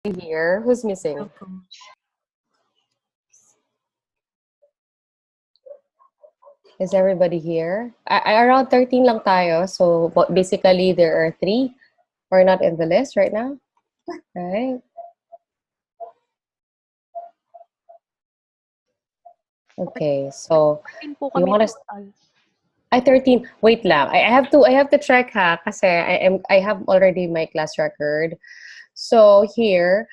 Here, who's missing? Is everybody here? Around 13 lang tayo. So basically, there are 3 who are not in the list right now. Right? Okay, so you want to... Ay, 13. Wait lang. I have to check ha kasi I have already my class record. So here,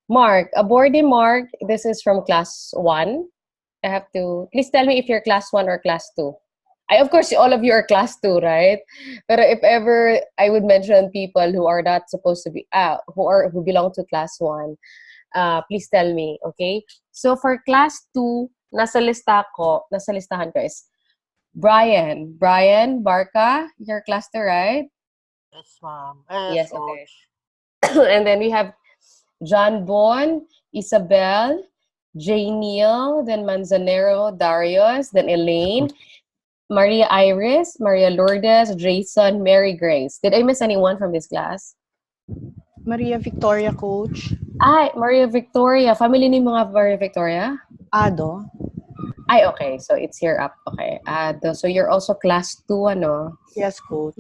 Mark, abordi Mark, this is from class 1. I have to, please tell me if you're class 1 or class 2. Of course, all of you are class 2, right? But if ever I would mention people who are not supposed to be, who belong to class 1, please tell me, okay? So for class 2, nasa listahan ko is Brian Barca, your class 2, right? Yes, ma'am. Yes, okay. And then we have John Bon, Isabel, J. Neil, then Manzanero, Darius, then Elaine, Maria Iris, Maria Lourdes, Jason, Mary Grace. Did I miss anyone from this class? Maria Victoria, coach. Ay, Maria Victoria. Family name mo nga Maria Victoria? Ado. Ay, okay. So, it's here up. Okay. So, you're also class 2, ano? Yes, coach.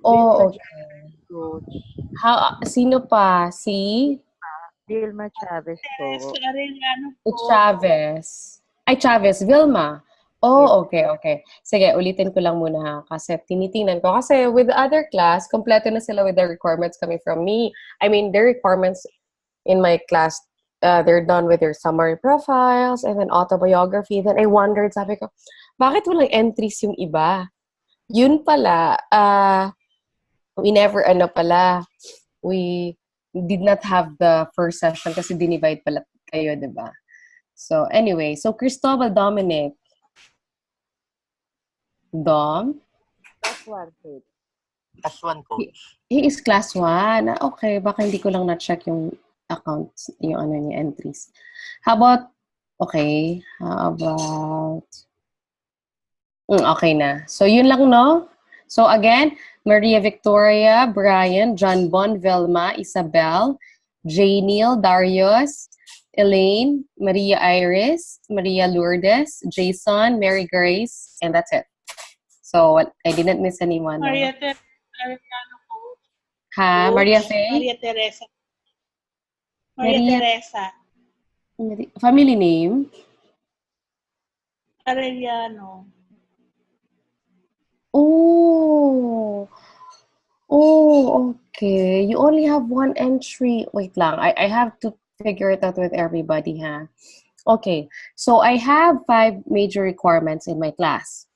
Oh, okay. Coach. Sino pa? Si? Vilma Chavez po. Chavez. Ay, Chavez. Vilma. Oh, okay, okay. Sige, ulitin ko lang muna ha. Kasi tinitingnan ko. Kasi with the other class, kompleto na sila with the requirements coming from me. I mean, the requirements in my class, they're done with their summary profiles and then autobiography. Then I wondered, sabi ko, bakit walang entries yung iba? Yun pala, we did not have the first session kasi dinivide pala kayo, diba? So, anyway, so Cristobal Dominic. Dom? Class 1, coach. Class 1, coach. He is class 1. Okay, baka hindi ko lang na-check yung accounts, yung niya, entries. How about, okay, okay na. So, yun lang, no? So, again, Maria Victoria, Brian, John Bon, Velma, Isabel, J. Neil, Darius, Elaine, Maria Iris, Maria Lourdes, Jason, Mary Grace, and that's it. So, I didn't miss anyone. Maria No? Coach, Maria Faye? Maria Teresa. Maria Teresa. Family name? Arellano. Oh, okay. You only have 1 entry. Wait lang. I have to figure it out with everybody, ha? Okay. So, I have 5 major requirements in my class.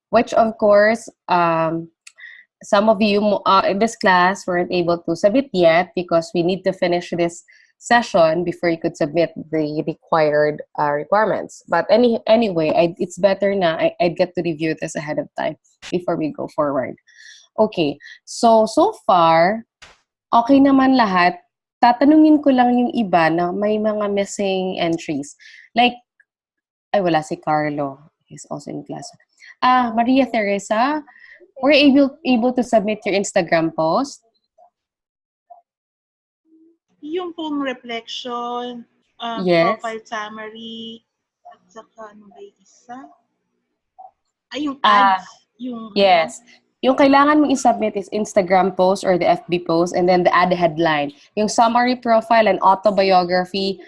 Which, of course, some of you in this class weren't able to submit yet because we need to finish this session before you could submit the required requirements. But anyway, it's better na I'd get to review this ahead of time before we go forward. Okay, so far, okay naman lahat. Tatanungin ko lang yung iba na may mga missing entries. Like, ay wala si Carlo. He's also in class. Maria Teresa, were you able to submit your Instagram post? Yung pong reflection, Yes. profile summary, at saka ano ba yung isa? Ay, yung ads. Yes. Yung kailangan mong i-submit is Instagram post or the FB post and then the ad headline. Yung summary profile and autobiography,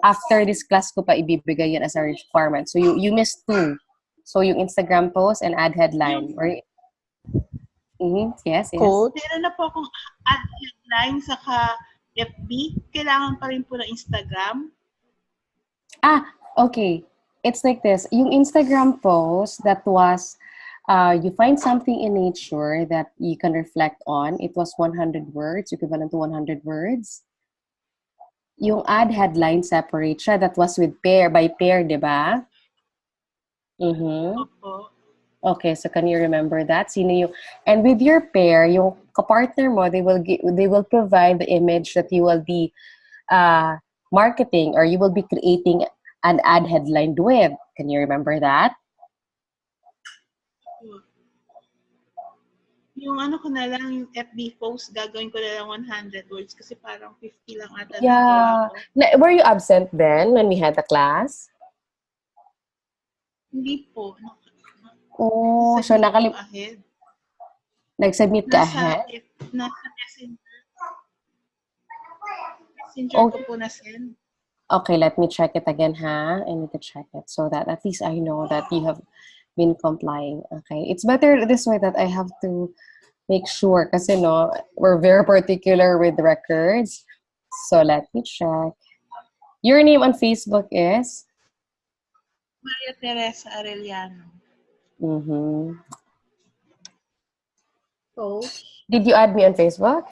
after this class ko pa ibibigay yan as a requirement. So you missed 2. So yung Instagram post and ad headline. Right? Yes. Coach? Meron na po akong ad headline saka FB. Kailangan pa rin po ng Instagram. Okay. It's like this. Yung Instagram post that was, you find something in nature that you can reflect on. It was 100 words, equivalent to 100 words. Yung ad headline separate siya. That was with by pair, di ba? Opo. Okay, so can you remember that? Sino yung, and with your pair, yung kapartner mo, they will provide the image that you will be marketing or you will be creating an ad headline with. Can you remember that? Yung ano ko na lang, yung FB post, gagawin ko na lang 100 words kasi parang 50 lang ata Yeah. nagawa ko. Were you absent then when we had the class? Hindi po. Oh, so Submit ko ahead. nag-submit ka Nasa, ahead? nasa Messenger. Messenger Oh. ko po na-send. Okay, let me check it again, ha? I need to check it so that at least I know that you have been complying. Okay, it's better this way that I have to make sure kasi no, we're very particular with records. So let me check. Your name on Facebook is? Maria Teresa Arellano. Mm-hmm. Coach. Did you add me on Facebook?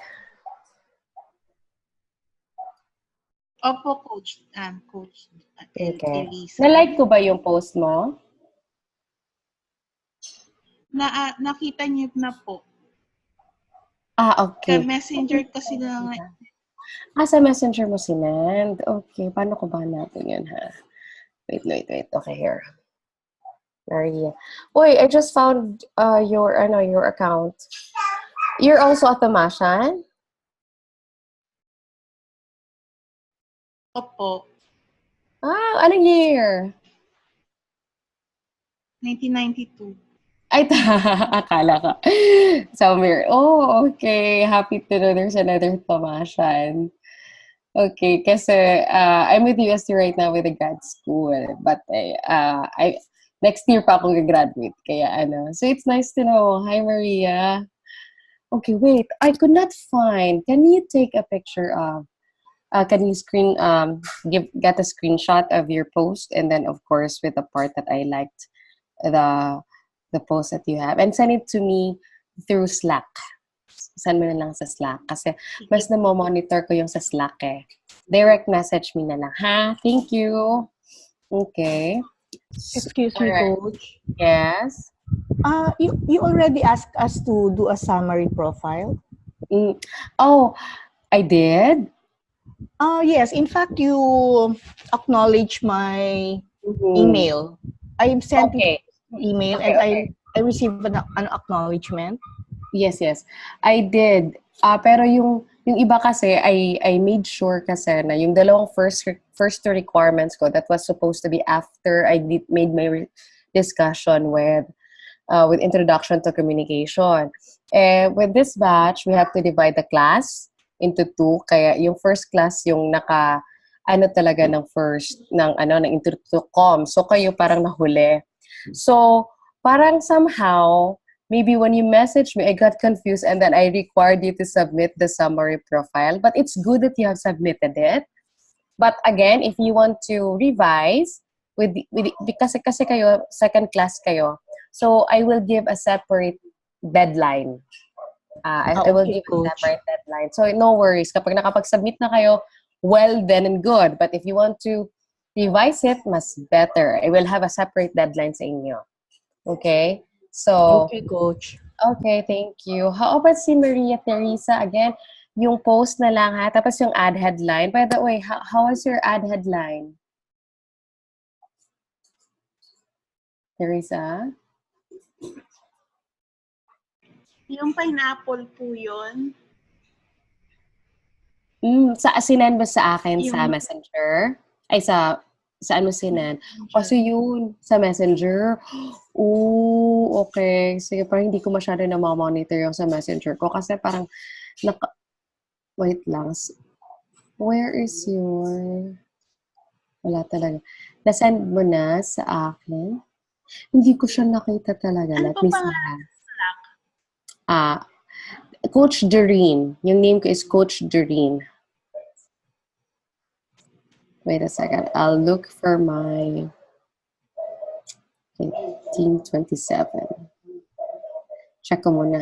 Opo, Coach. Coach Okay. Elisa. Na-like ko ba yung post mo? Nakita niyo na po. Ah, okay. Sa Messenger kasi lang. Sa Messenger mo sinend. Okay, paano ko ba natin yun, ha? Wait. Okay, here. Maria. Uy, I just found your account. You're also a Tomasian? Opo. Anong year? 1992. Ay, akala ka. Somewhere. Oh, okay. Happy to know there's another Tomasian. Okay, kasi I'm with UST right now with a grad school. But I next year pa ako gagraduate. Kaya ano. So it's nice to know. Hi, Maria. Okay, wait. I could not find. Can you take a picture of can you get a screenshot of your post and then of course with the part that I liked the post that you have and send it to me through Slack. Send mo na lang sa Slack kasi mas na-monitor ko yung sa Slack eh. Direct message me na lang, ha? Thank you. Okay. Excuse me, Alright. Coach. Yes. You already asked us to do a summary profile? Oh, I did? Yes. In fact, you acknowledge my email. I sent Okay. you email Okay, and okay. I received an acknowledgement. Yes. I did. Pero yung iba kasi, I made sure kasi na yung dalawang first two requirements ko that was supposed to be after I made my discussion with introduction to communication. With this batch, we have to divide the class into two. Kaya yung first class yung talaga ng first ng intro to com. So kayo parang nahuli. So parang somehow maybe when you messaged me, I got confused and then I required you to submit the summary profile. But it's good that you have submitted it. But again, if you want to revise kasi kayo second class kayo, so I will give a separate deadline. I will give a separate deadline. So no worries. Kapag nakapag-submit na kayo, well then and good. But if you want to revise it, mas better. I will have a separate deadline sa inyo. Okay? So, Okay, Coach. Okay, thank you. How about si Maria Teresa? Again, yung post na lang ha, tapos yung ad headline. By the way, how was your ad headline? Teresa? Yung pineapple po yun. Sinend mo sa akin sa Yung- Messenger? Ay, saan mo sinend? Kasi yun, sa Messenger. Oh, okay. Sige, parang hindi ko masyado na monitor yung sa Messenger ko kasi parang wait lang. Where is your... Wala talaga. Nasend mo na sa akin? Hindi ko siya nakita talaga. Ano Let po me pangalan see. Coach Doreen. Yung name ko is Coach Doreen. Wait a second. I'll look for my 1827. Check ko muna,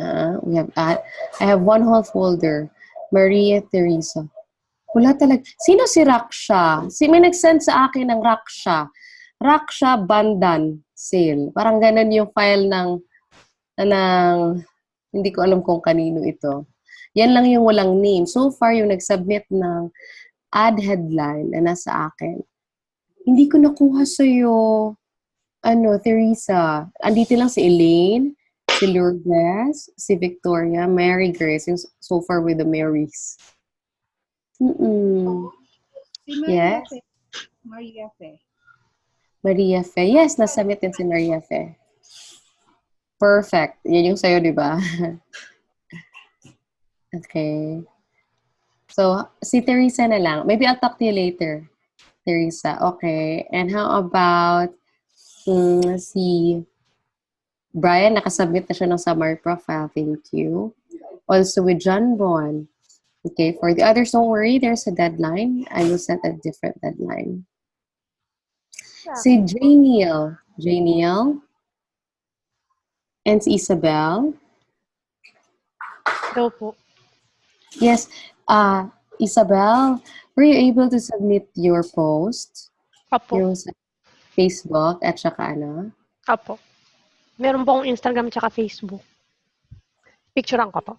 ha? I have one whole folder. Maria Teresa. Wala talaga. Sino si Raksha? May nag-send sa akin ng Raksha. Raksha Bandan Sale. Parang ganun yung file ng hindi ko alam kung kanino ito. Yan lang yung walang name. So far, yung nag-submit ng ad headline na nasa akin. Hindi ko nakuha sa'yo, Teresa. Andito lang si Elaine, Si Lourdes, si Victoria, Mary Grace, yung so far with the Marys. Mm-mm. Si Maria Yes, Fe. Maria Fe. Maria Fe. Yes, nasubmit din si Maria Fe. Perfect. Yan yung sa'yo, di ba? Okay. So, si Teresa na lang. Maybe I'll talk to you later, Teresa. Okay. And how about si Brian? Nakasubmit na siya ng summary profile. Thank you. Also with John Bon. Okay. For the others, don't worry. There's a deadline. I will set a different deadline. Si Janiel. Janiel. And si Isabel. Daw po. Yes. Isabel, were you able to submit your post? Apo. Yung sa Facebook at saka ano? Apo. Meron po akong Instagram tsaka Facebook. Picturean ko po.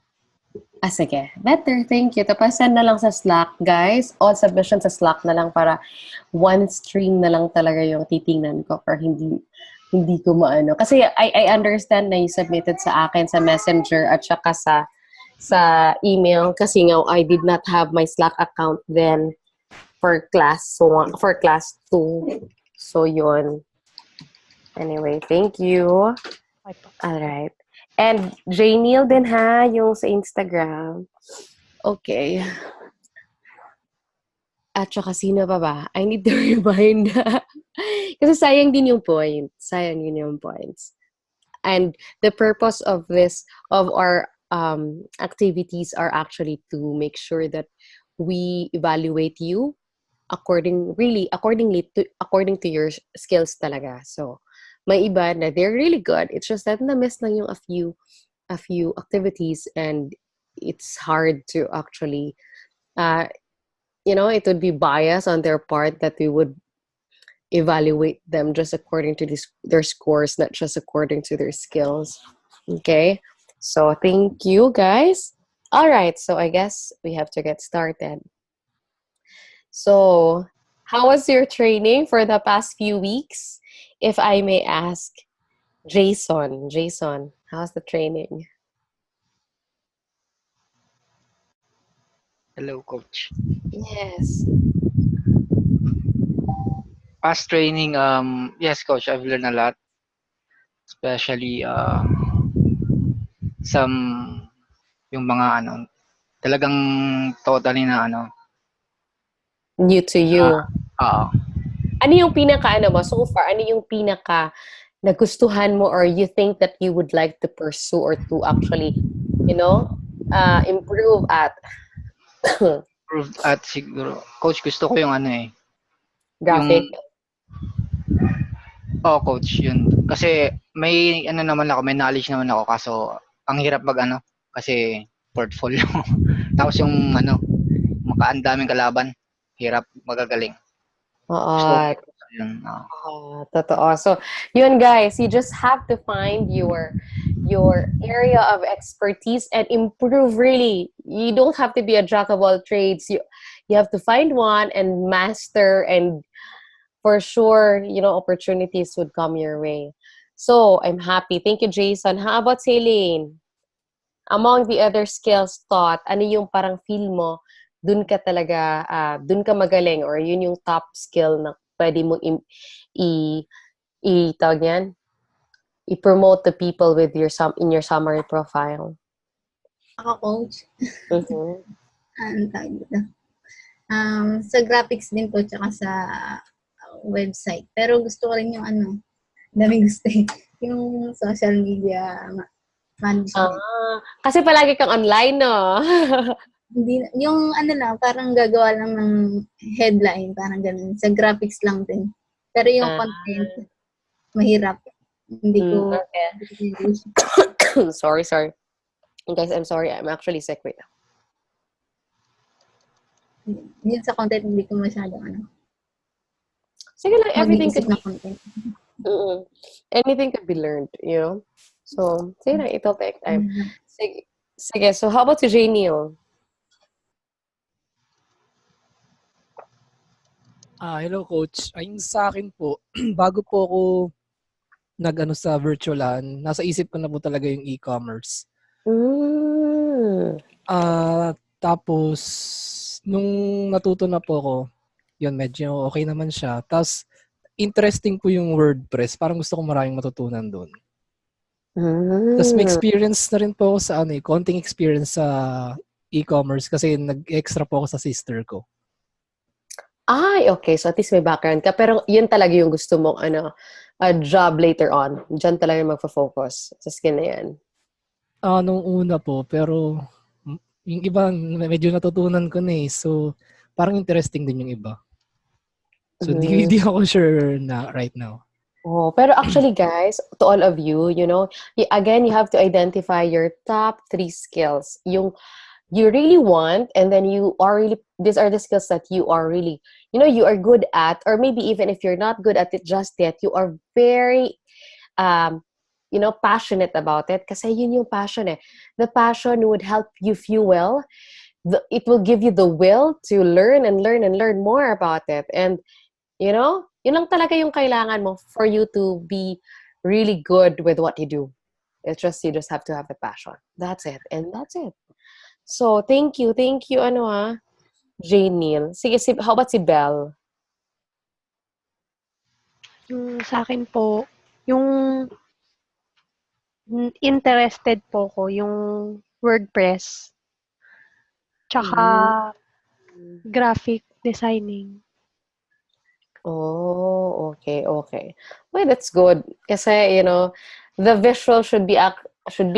Sige. Better. Thank you. Tapos send na lang sa Slack, guys. All submission sa Slack na lang para one stream na lang talaga yung titingnan ko or hindi ko maano. Kasi I understand na you submitted sa akin sa Messenger at saka sa email kasi nga I did not have my Slack account then for class 2. So yun. Anyway, thank you. Okay po. All right. And Janiel din ha, yung sa Instagram. Okay. At saka sino pa ba? I need to remind. Kasi sayang din yung points. Sayang din yung points. And the purpose of our activities are actually to make sure that we evaluate you accordingly according to your skills talaga. So, may iba na they're really good. It's just that na-miss lang yung a few activities and it's hard to actually, it would be bias on their part that we would evaluate them just according to their scores, not just according to their skills. Okay? So, thank you, guys. All right. So, I guess we have to get started. So, how was your training for the past few weeks? If I may ask, Jason, how's the training? Hello, Coach. Yes. Past training, yes, Coach, I've learned a lot. Especially, yung mga talagang totally na New to you. Ano yung mo so far? Ano yung nagustuhan mo or you think that you would like to pursue or to actually, improve at? Improved at siguro. Coach, gusto ko yung Graphic. Coach, yun. Kasi may may knowledge naman ako kaso ang hirap kasi portfolio. Tapos yung ang daming kalaban, hirap magagaling. Oo. Yun. Totoo. So, yun guys, you just have to find your area of expertise and improve really. You don't have to be a jack of all trades. You have to find one and master, and for sure, opportunities would come your way. So, I'm happy. Thank you, Jason. How about Celine? Among the other skills taught, ano yung parang feel mo, dun ka talaga, dun ka magaling or yun yung top skill na pwede mo tawag yan? I-promote the people with in your summary profile. Ako, Coach. Mm-hmm. Ano tawag dito? Sa graphics din po, tsaka sa website. Pero gusto ko rin yung daming gusto yung social media management. Kasi palagi kang online, no? Hindi, yung parang gagawa lang ng headline, parang ganun. Sa graphics lang din. Pero yung content, mahirap. Hindi ko. Okay. Sorry. Guys, I'm sorry. I'm actually sick right now. Yun sa content, hindi ko masyadong Sige lang, everything could na content. Anything could be learned, So, sige lang, it'll take time. Sige. So, how about si Janiel? Hello, Coach. Ayun sa akin po, bago po ako nag-ano sa virtualan, nasa isip ko na po talaga yung e-commerce. Mm. Tapos, nung natuto na po ako, yun, medyo okay naman siya. Tapos, interesting po yung WordPress. Parang gusto ko maraming matutunan doon. Tapos, may Mm. experience na rin po ako sa konting experience sa e-commerce kasi nag-extra po ako sa sister ko. Ay, okay. So at least may background ka. Pero yun talaga yung gusto mong job later on. Diyan talaga magfo-focus sa skill na yan. Nung una po, pero yung iba, medyo natutunan ko na eh. So, parang interesting din yung iba. So, di ako sure na right now. Oh, pero actually, guys, to all of you, again, you have to identify your top 3 skills. Yung you really want, and then these are the skills that you are really, you are good at, or maybe even if you're not good at it just yet, you are very, passionate about it. Kasi yun yung passion eh. The passion would help you fuel. It will give you the will to learn and learn and learn more about it. And, yun lang talaga yung kailangan mo for you to be really good with what you do. You just have to have the passion. That's it. And that's it. So, thank you, Jane Neal. Sige, how about si Belle? Yung sa akin po, yung interested po ko, yung WordPress, tsaka graphic designing. Oh, okay. Well, that's good. Kasi, the visual should be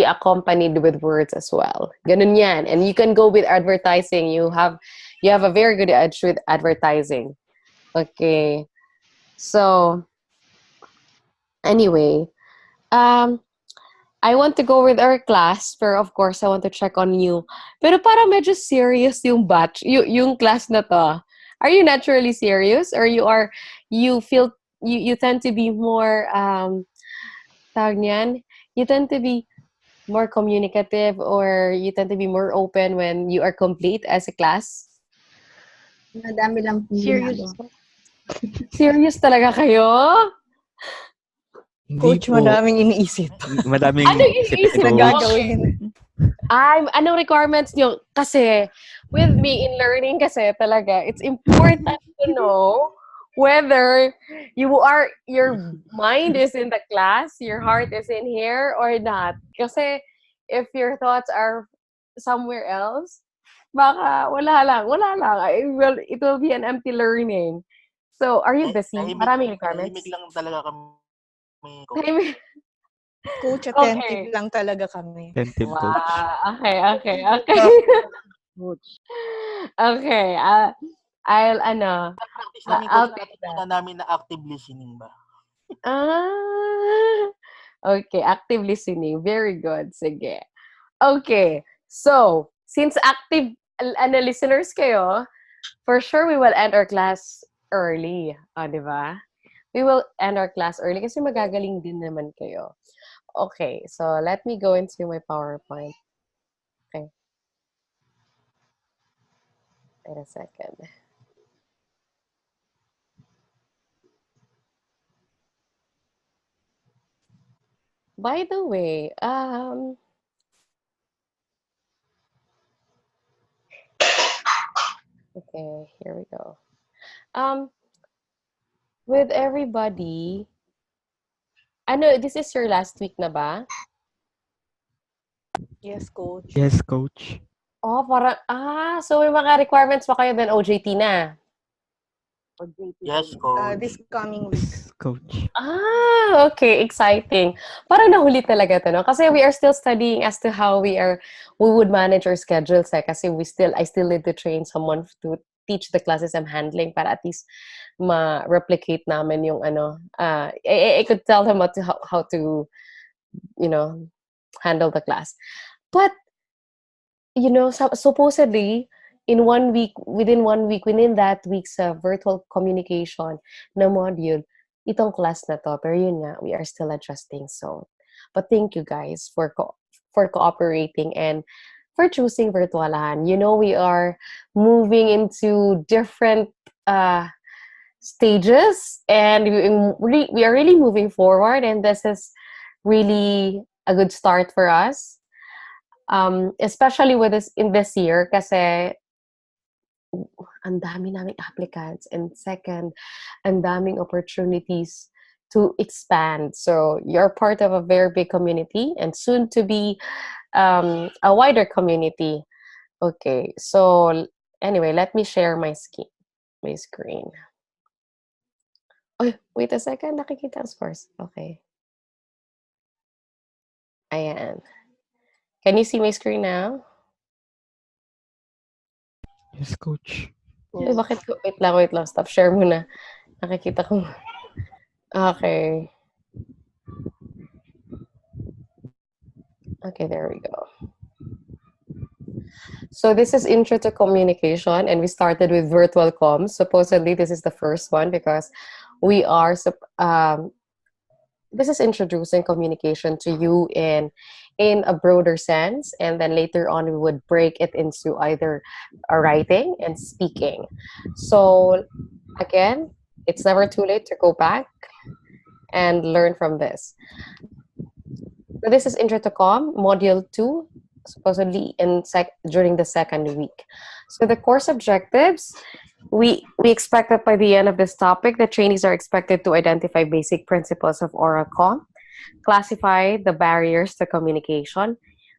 accompanied with words as well. Ganun yan. And you can go with advertising. You have a very good edge with advertising. Okay. So, anyway, I want to go with our class, pero of course, I want to check on you. Pero parang medyo serious yung batch, yung class na to. Are you naturally serious, or you tend to be more, tawag niyan? You tend to be more communicative, or you tend to be more open when you are complete as a class? Madami lang po Serious ginagawa. po. Serious talaga kayo? Coach, madaming iniisip. Madaming Ano iniisip coach. na Gagawin. Anong requirements nyo? Kasi, with me in learning kasi talaga, it's important to know whether your mind is in the class, your heart is in here, or not. Kasi, if your thoughts are somewhere else, baka wala lang. It will be an empty learning. So, are you busy? Maraming requirements? Tahimik lang talaga kami. Coach, Okay. attentive lang talaga kami. Attentive coach. Wow. Okay. Coach. Okay. I'll Practice namin, I'll coach, take na namin na active listening ba? Okay, active listening. Very good. Sige. Okay. So, since active listeners kayo, for sure we will end our class early. Di ba? We will end our class early kasi magagaling din naman kayo. Okay, so let me go into my PowerPoint. Okay. Wait a second. By the way, okay, here we go. With everybody, this is your last week na ba? Yes, coach. Yes, coach. Oh, so may mga requirements pa kayo then OJT na? Yes, coach. This coming week. Yes, coach. Okay, exciting. Parang nahuli talaga to, no? Kasi we are still studying as to how we would manage our schedules, eh? Kasi I still need to train someone to teach the classes I'm handling para at least ma-replicate namin yung I could tell them how to, handle the class. But, supposedly, within 1 week, within that week's virtual communication na module, itong class na to. Pero yun nga, we are still adjusting. So, but thank you guys for cooperating and for choosing virtualahan. We are moving into different stages, and we are really moving forward, and this is really a good start for us. Especially with this in this year, kasi ang dami naming applicants, and second, ang daming opportunities to expand. So you're part of a very big community and soon to be a wider community. Okay, so anyway, let me share my screen. Oh, wait a second. Nakikita ang scores. Okay. Ayan. Can you see my screen now? Yes, coach. Ay, bakit ko? Wait lang. Stop share muna. Nakikita ko. Okay. Okay, there we go. So this is Intro to Communication, and we started with virtual comms. Supposedly, this is the first one because we are, this is introducing communication to you in a broader sense, and then later on we would break it into either writing and speaking. So again, it's never too late to go back and learn from this. So this is Intro to Com, Module 2, supposedly during the second week. So the course objectives, we expect that by the end of this topic, the trainees are expected to identify basic principles of oral comm, classify the barriers to communication,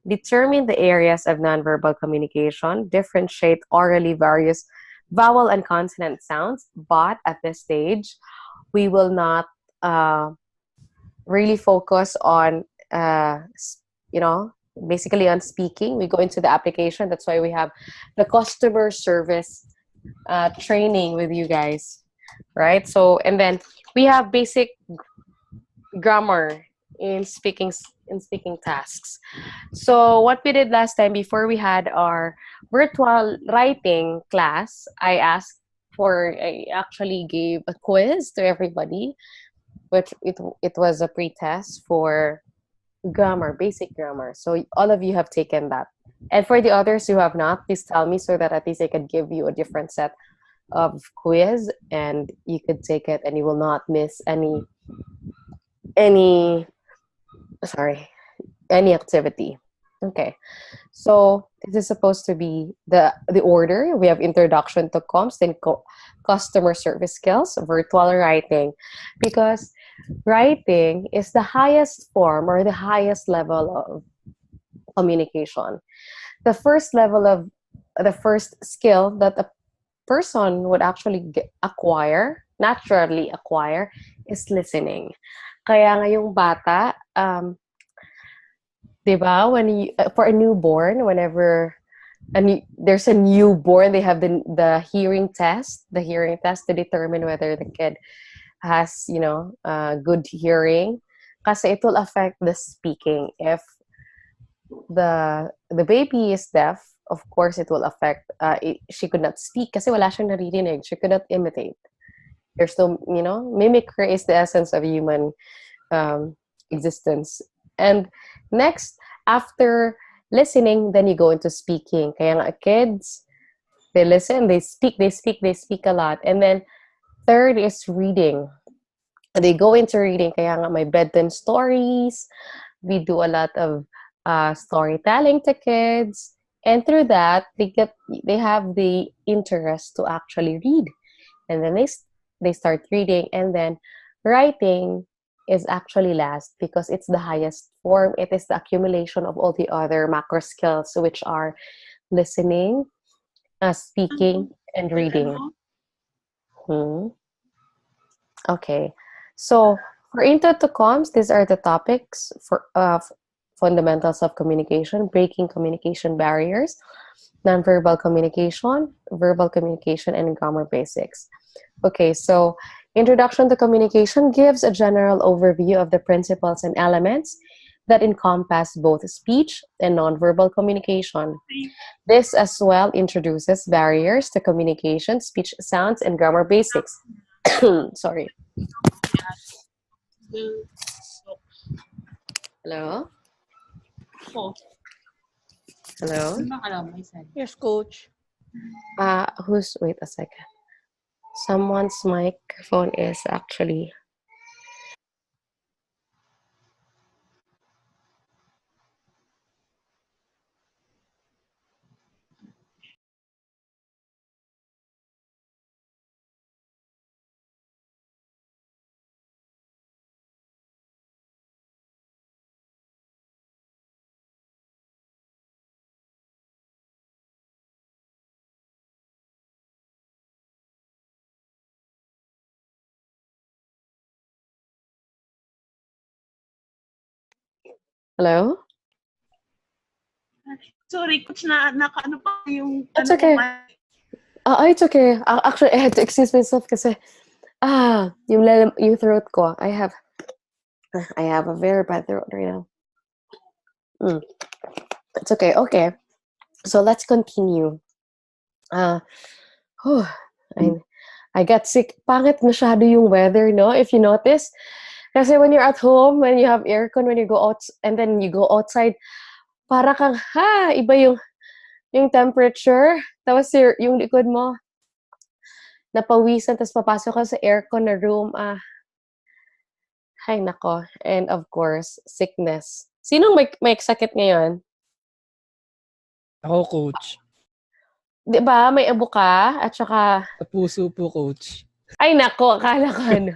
determine the areas of nonverbal communication, differentiate orally various vowel and consonant sounds, but at this stage, we will not really focus on, basically on speaking. We go into the application. That's why we have the customer service training with you guys, right? So, and then we have basic grammar in speaking tasks. So what we did last time before we had our virtual writing class, I actually gave a quiz to everybody, which it was a pre-test for grammar, basic grammar. So all of you have taken that. And for the others who have not, please tell me so that at least I could give you a different set of quiz and you could take it and you will not miss any activity. Okay. So this is supposed to be the order. We have introduction to comms, then customer service skills, virtual writing, because writing is the highest form or the highest level of communication. The first skill that a person would actually naturally acquire, is listening. Kaya ngayong bata, diba, for a newborn, whenever there's a newborn, they have the hearing test to determine whether the kid has, good hearing. Kasi it will affect the speaking. If the baby is deaf, of course it will affect, she could not speak kasi wala siyang naririnig. She could not imitate. There's no, mimicry is the essence of human existence. And next, after listening, then you go into speaking. Kaya nga kids, they listen, they speak a lot. And then third is reading. They go into reading. Kaya nga may bedtime stories. We do a lot of storytelling to kids. And through that, they have the interest to actually read. And then they start reading. And then writing is actually last because it's the highest form. It is the accumulation of all the other macro skills, which are listening, speaking, and reading. Okay. So for Intro to Comms, these are the topics for fundamentals of communication, breaking communication barriers, nonverbal communication, verbal communication, and grammar basics. Okay, so Introduction to Communication gives a general overview of the principles and elements that encompass both speech and nonverbal communication. This as well introduces barriers to communication, speech sounds, and grammar basics. Sorry. Hello? Hello? Yes, coach. Wait a second. Someone's microphone is actually... Hello? Sorry, coach, naka-ano pa yung... It's ano okay. ko, It's okay. Actually, I had to excuse myself kasi yung throat ko. I have a very bad throat right now. It's okay. Okay. So let's continue. I got sick. Pangit masyado yung weather, no? If you notice. Kasi when you're at home, when you have aircon, when you go out, and then you go outside, para kang, iba yung temperature. Tapos yung likod mo, napawisan, tapos papasok ka sa aircon na room. Hay nako. And of course, sickness. Sinong may sakit ngayon? Ako, coach. Di ba? May abo ka? At saka... Sa puso po, coach. Ay nako, akala ko ano.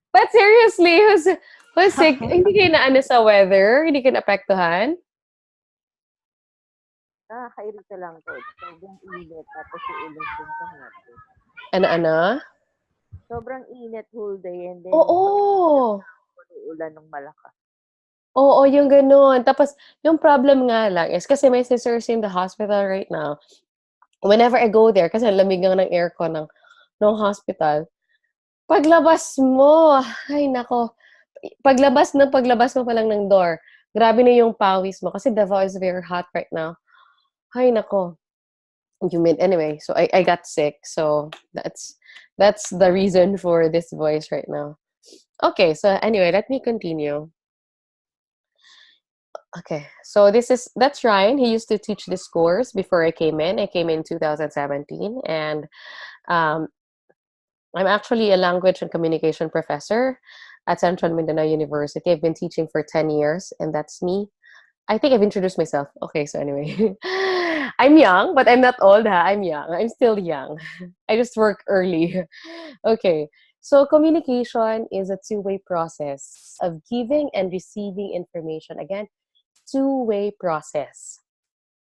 But seriously, who's sick? Hindi kayo na ano sa weather? Hindi kayo naapektuhan? Nakakairita lang, coach. Sobrang init, tapos yung ulan din sa hapon. Ano? Sobrang init whole day, and then Oo. ulan ng malakas. Oo, yung ganun. Tapos, yung problem nga lang is kasi my sister's in the hospital right now. Whenever I go there, kasi lamig nga ng aircon ng hospital, paglabas mo, ay nako, paglabas mo pa lang ng door, grabe na yung pawis mo kasi Davao is very hot right now. Ay nako, humid. Anyway, so I got sick. So that's the reason for this voice right now. Okay, so anyway, let me continue. Okay, so that's Ryan. He used to teach this course before I came in. I came in 2017, and I'm actually a language and communication professor at Central Mindanao University. I've been teaching for 10 years, and that's me. I think I've introduced myself. Okay, so anyway, I'm young, but I'm not old. I'm young. I'm still young. I just work early. Okay, so communication is a two-way process of giving and receiving information. Again, two-way process.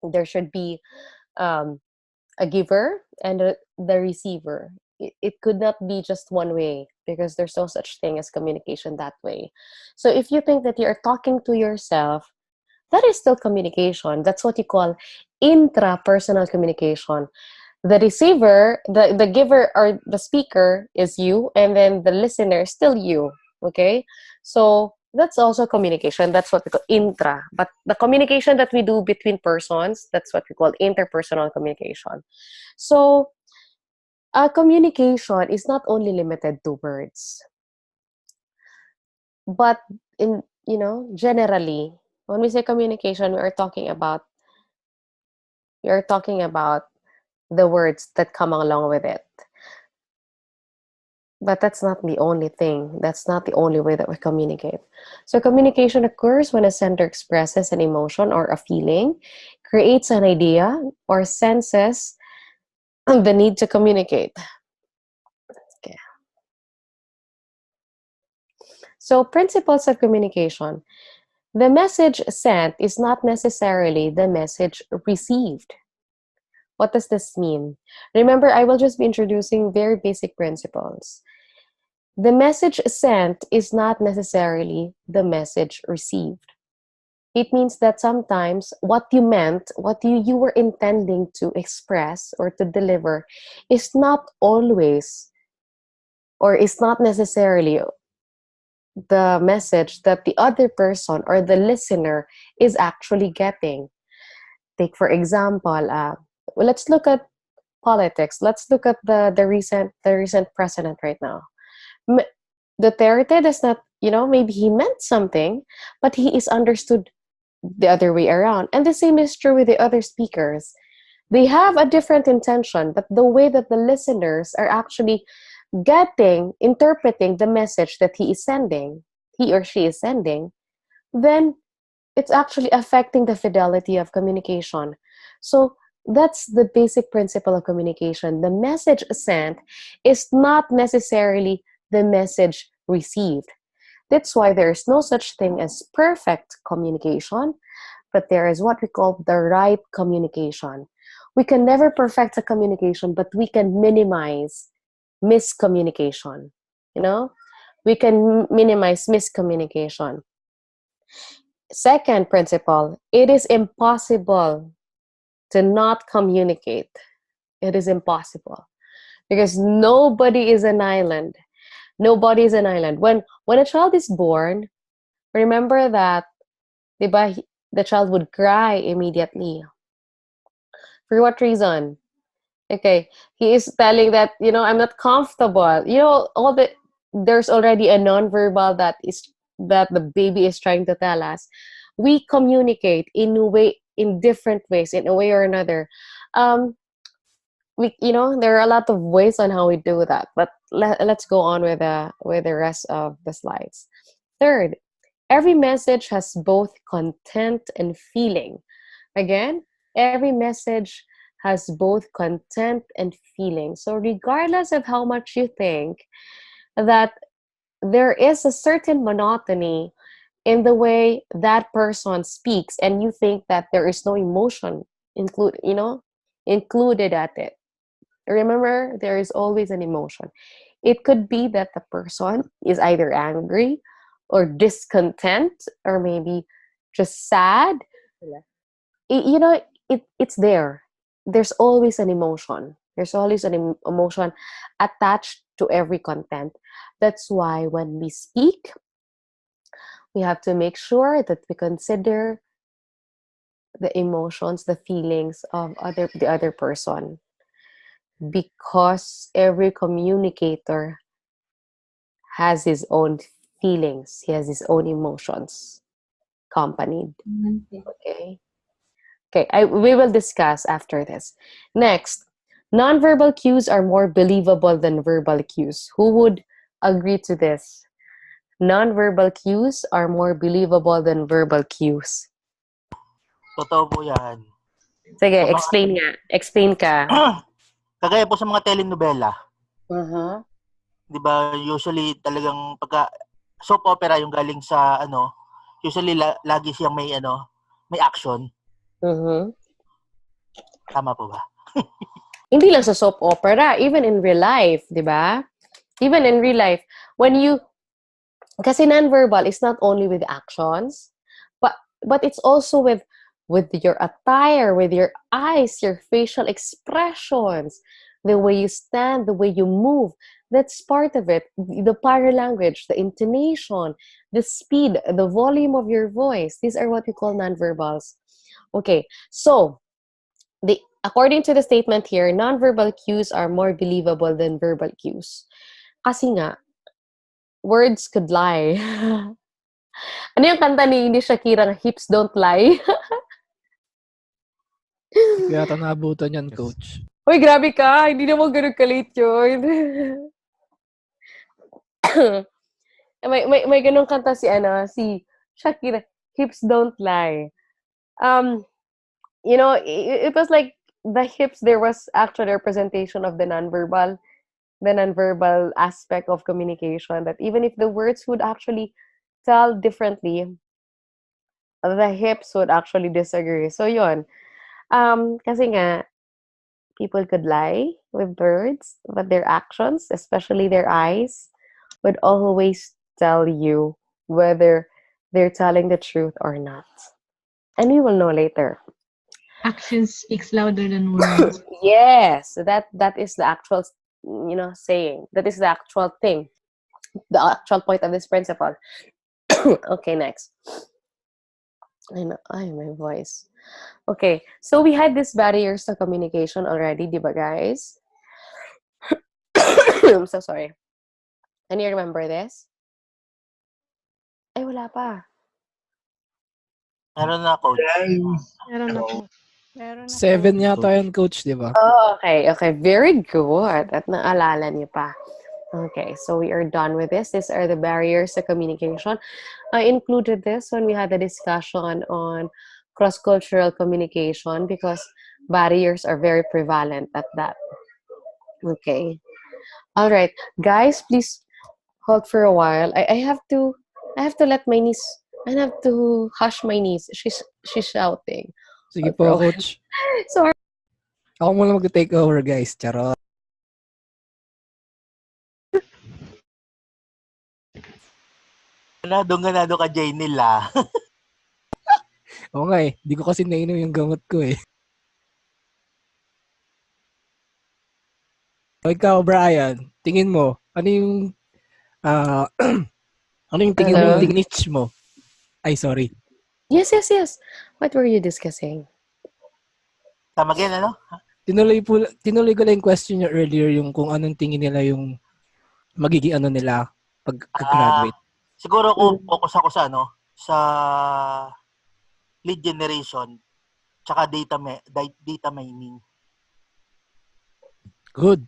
There should be a giver and the receiver. It could not be just one way because there's no such thing as communication that way. So if you think that you're talking to yourself, that is still communication. That's what you call intrapersonal communication. The receiver, the giver or the speaker is you, and then the listener is still you. Okay? So that's also communication. That's what we call intra. But the communication that we do between persons, that's what we call interpersonal communication. So communication is not only limited to words, but generally, when we say communication, we are talking about the words that come along with it. But that's not the only thing. That's not the only way that we communicate. So communication occurs when a sender expresses an emotion or a feeling, creates an idea, or senses the need to communicate. Okay. So principles of communication. The message sent is not necessarily the message received. What does this mean? Remember, I will just be introducing very basic principles. The message sent is not necessarily the message received. It means that sometimes what you meant, what you were intending to express or to deliver is not always or is not necessarily the message that the other person or the listener is actually getting. Take, for example, let's look at politics. Let's look at the recent president right now. Duterte does not, maybe he meant something, but he is understood the other way around. And the same is true with the other speakers. They have a different intention, but the way that the listeners are actually interpreting the message that he or she is sending, then it's actually affecting the fidelity of communication. So that's the basic principle of communication. The message sent is not necessarily the message received. That's why there is no such thing as perfect communication, but there is what we call the right communication. We can never perfect a communication, but we can minimize miscommunication. You know, we can minimize miscommunication. Second principle, it is impossible to not communicate. It is impossible because nobody is an island. Nobody is an island. When a child is born, remember that, diba, the child would cry immediately. For what reason? Okay, he is telling that, I'm not comfortable. There's already a nonverbal that the baby is trying to tell us. We communicate in different ways, in a way or another. There are a lot of ways on how we do that, but let's go on with the rest of the slides. Third, every message has both content and feeling. Again, every message has both content and feeling. So regardless of how much you think that there is a certain monotony in the way that person speaks, and you think that there is no emotion included at it, remember, there is always an emotion. It could be that the person is either angry or discontent or maybe just sad. It's there. There's always an emotion. There's always an emotion attached to every content. That's why when we speak, we have to make sure that we consider the emotions, the feelings of the other person, because every communicator has his own feelings. He has his own emotions accompanied. Okay. We will discuss after this. Next, nonverbal cues are more believable than verbal cues. Who would agree to this? Nonverbal cues are more believable than verbal cues. Totoo po yan. Sige, explain nga. Explain ka. Kagaya po sa mga telenovela. Uh-huh. Di ba, usually talagang pagka soap opera yung galing sa usually lagi siyang may action. Uh-huh. Tama po ba? Hindi lang sa soap opera, even in real life, di ba? Even in real life, kasi nonverbal is not only with actions, but it's also with your attire, with your eyes, your facial expressions, the way you stand, the way you move. That's part of it. The paralanguage, the intonation, the speed, the volume of your voice. These are what we call nonverbals. Okay, so according to the statement here, nonverbal cues are more believable than verbal cues. Kasi nga, words could lie. Ano yung kanta ni Shakira na Hips Don't Lie? Kaya ito naabutan yan, Coach. Uy, grabe ka. Hindi naman ganun ka-late yun. may ganun kanta si Shakira, Hips Don't Lie. It was like the hips, there was actually a representation of the nonverbal aspect of communication, that even if the words would actually tell differently, the hips would actually disagree. So yun. Kasi nga, people could lie with words, but their actions, especially their eyes, would always tell you whether they're telling the truth or not. And we will know later. Action speaks louder than words. Yes, that is the actual, saying. That is the actual thing. The actual point of this principle. Okay, next. I my voice. Okay, so we had these barriers to communication already, di ba, guys? I'm so sorry. Can you remember this? Ay, wala pa. Meron na, Coach. Meron na po. Meron na 7 po. yata yan, coach, di ba? Oh, okay. Okay. Very good. At naalala niyo pa. Okay, so we are done with this. These are the barriers to communication. I included this when we had the discussion on cross-cultural communication because barriers are very prevalent at that. Okay. All right. Guys, please hold for a while. I have to let my niece, I have to hush my niece. She's shouting. Sige Hold po, for a while. coach. Sorry. Ako muna mag-take over, guys. Charot. Ganado ka, Jay nila. Oo nga eh. Di ko kasi nainom yung gamot ko eh. O ikaw, Brian, tingin mo, ano yung ah ano yung tingin mo, Hello? niche mo? Ay, sorry. Yes. What were you discussing? Tama again, ano? Tinuloy ko lang yung question niya earlier, yung kung anong tingin nila yung magiging ano nila pag-graduate. Siguro ko focus ako sa ano, sa lead generation tsaka data mining. Good.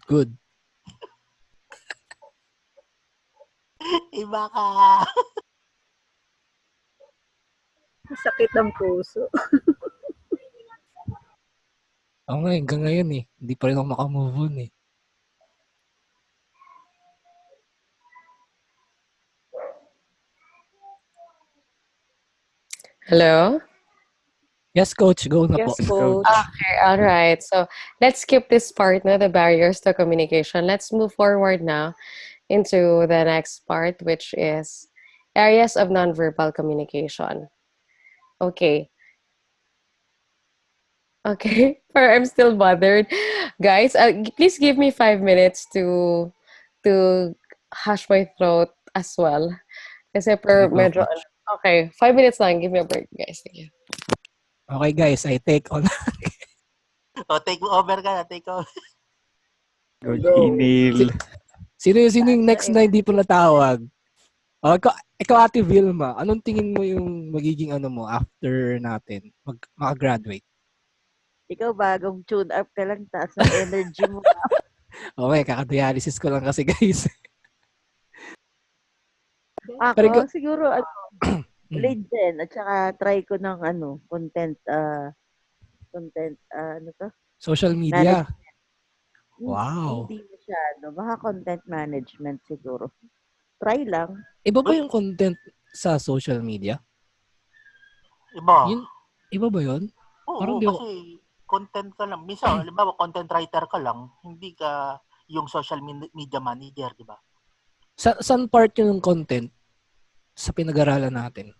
Iba ka. Sakit ang puso. Oo nga, hanggang ngayon eh. Hindi pa rin ako makamove on eh. Hello? Yes, coach. Go na po. Yes, coach. Okay, all right. So let's skip this part now, the barriers to communication. Let's move forward now into the next part, which is areas of nonverbal communication. Okay. Okay, I'm still bothered. Guys, please give me 5 minutes to hush my throat as well. Kasi per Sige po, medyo, coach. okay, 5 minutes lang. Give me a break, guys. Thank you. Okay, guys. I take on. O, take over ka na, take over. Email. Sino yung next na hindi po natawag? O, ikaw, Ate Vilma, anong tingin mo yung magiging ano mo after natin makagraduate? Ikaw bagong tune up ka lang, taas ng energy mo. Okay, kakadialysis ko lang kasi, guys. Ako, siguro, lead din. At saka, try ko ng content, ano to? Social media. Management. Wow. Hindi masyado. Baka content management siguro. Try lang. Iba ba yung content sa social media? Iba. Iba ba yun? Oo, Parang di ako- kasi content ka lang. Minsan, halimbawa, content writer ka lang, hindi ka yung social media manager, di ba? Saan part yun ng content sa pinag-aralan natin?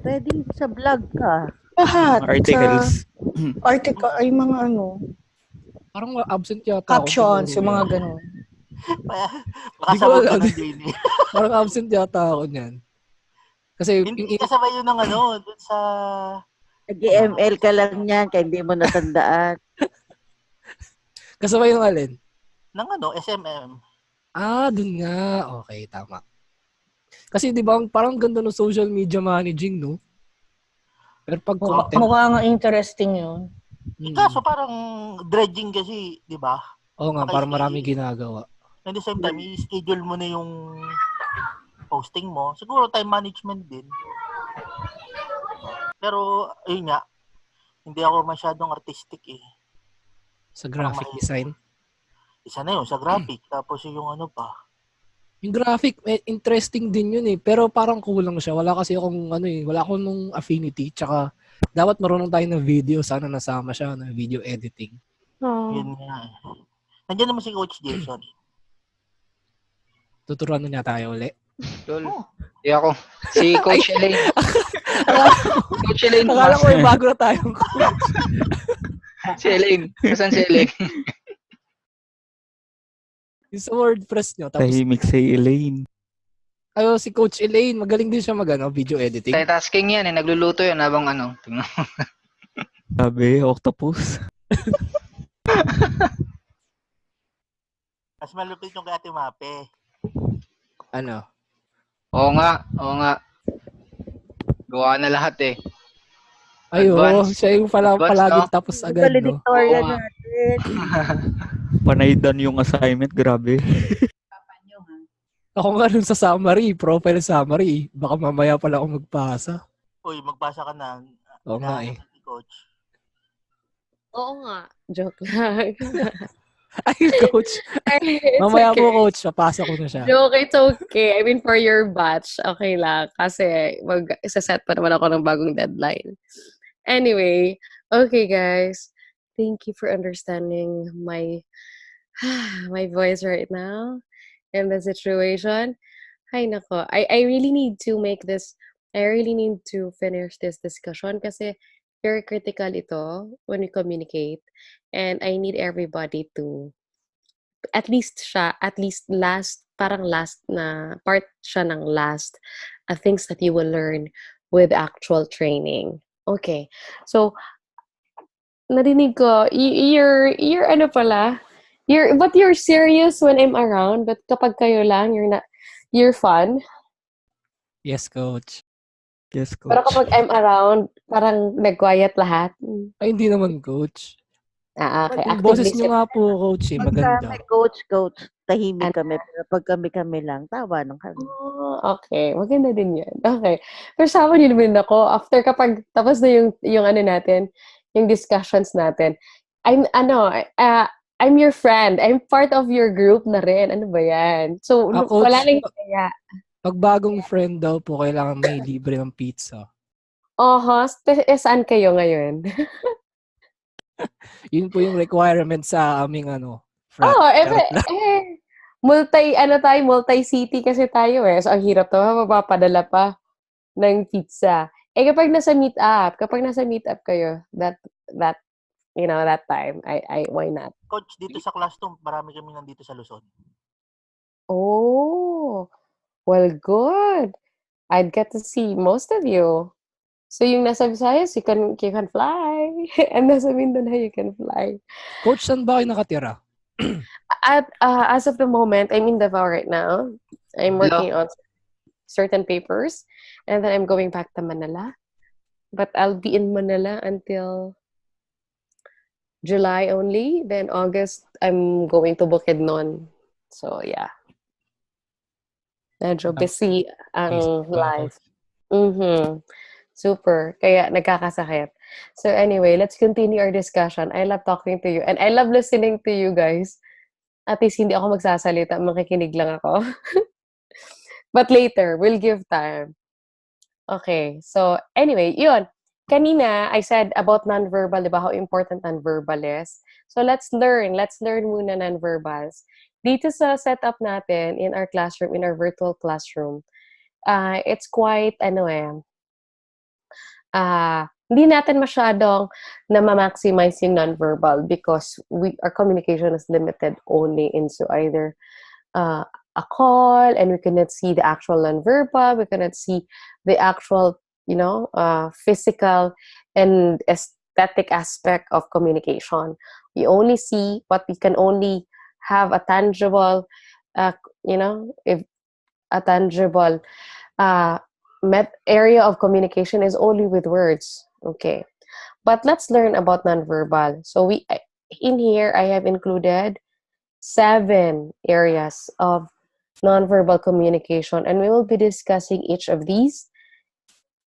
Pwedeng sa vlog ka. Lahat. Articles. Sa article, ay mga Parang absent yata ako. captions, siguro yung mga yan. ganun. Baka Di ko sabog ka alam. ng Jamie. Parang absent yata ako niyan. Kasi Hindi kasabay yun ng dun sa... Nag-ML ka lang yan, kaya hindi mo natandaan. kasabay yung alin? ng SMM. Dun nga. Okay, tama. Kasi di ba parang ganda ng social media managing, no? Pero pag content, Mukha nga interesting yun. Kaso parang dredging kasi, di ba? oo nga, parang marami ginagawa. At the same time, i-schedule mo na yung posting mo. Siguro time management din. Pero, ayun nga, hindi ako masyadong artistic eh. Sa graphic design. Isa na yun, sa graphic. Tapos yung pa. Yung graphic, interesting din yun eh. Pero parang kulang siya. Wala kasi akong wala akong nung affinity. Tsaka, dapat marunong tayo ng video. Sana nasama siya ng video editing. Yun nga. Nandiyan naman si Coach Jason. Tuturuan na niya tayo uli. Lol. Di ako. Si Coach Elaine. Coach Elaine. Akala ko yung bago na tayong coach. Si Elaine. Kasan si Elaine? Yung sa WordPress nyo. Tapos, Tahimik si Elaine. si Coach Elaine, magaling din siya video editing. Tasking yan eh. Nagluluto yan habang tingnan mo. Sabi, octopus. Mas malupit yung kay Ate Mape. Ano? Oo nga. Gawa na lahat eh. Ay, oo. Advance. Siya yung Advance, no? palaging tapos Yung agad, no? valedictorian Oo nga. natin. Panay dan yung assignment, grabe. Ako nga dun sa summary, profile summary. Baka mamaya pala ako magpasa. Uy, magpasa ka na. Oo nga Inaanap eh. ni Coach. Oo nga. Joke lang. Ay, coach. It's Mamaya po, okay. coach. Papasa ko na siya. Joke, it's okay. I mean, for your batch, okay lang. Kasi isa-set pa naman ako ng bagong deadline. Anyway, okay guys. Thank you for understanding my my voice right now and the situation. Ay nako. I really need to make this, I really need to finish this discussion kasi very critical ito when we communicate. And I need everybody to at least last, parang last na part siya ng last things that you will learn with actual training. Okay. So, narinig ko, you're ano pala, but you're serious when I'm around, but kapag kayo lang, you're fun. Yes, coach. Yes, Pero coach. kapag I'm around, parang nag-quiet lahat. Ay, hindi naman, coach. Okay. Yung boses Actively nyo nga po, coach, Pagka maganda. may coach, tahimik Ano? kami. Pero pag kami lang, tawa ng kami. Oh, okay. Maganda din yan. Okay. Pero sama niyo naman ako, after kapag tapos na yung ano natin, yung discussions natin, I'm your friend. I'm part of your group na rin. Ano ba yan? So, Coach, wala nang kaya. pag bagong friend daw po, kailangan may libre ng pizza. Saan kayo ngayon? Yun po yung requirement sa aming frat. Charot lang. Multi-city kasi tayo eh. So, ang hirap to, mapapadala pa ng pizza. Kapag nasa meet-up kayo, that time, why not? Coach, dito sa class to, marami kami nandito sa Luzon. Oh, well, good. I'd get to see most of you. So, yung nasa Visayas, you can fly. And nasa Mindanao, you can fly. Coach, saan ba kayo nakatira? As of the moment, I'm in Davao right now. I'm working on certain papers. And then I'm going back to Manila. But I'll be in Manila until July only. Then August, I'm going to Bukidnon. So, yeah. Medyo busy ang life. Super. Kaya nagkakasakit. So anyway, let's continue our discussion. I love talking to you. And I love listening to you guys. At least hindi ako magsasalita. Makikinig lang ako. But later, we'll give time. Okay. So anyway, yun. Kanina, I said about nonverbal, diba? How important nonverbal is. So let's learn. Let's learn muna nonverbals. Dito sa setup natin in our classroom, in our virtual classroom, it's quite, hindi natin masyadong na-maximize yung nonverbal because our communication is limited only into either a call, and we cannot see the actual nonverbal, we cannot see the actual, physical and aesthetic aspect of communication. We only see what we can only have a tangible, area of communication is only with words. Okay. But let's learn about nonverbal. So in here, I have included 7 areas of nonverbal communication, and we will be discussing each of these.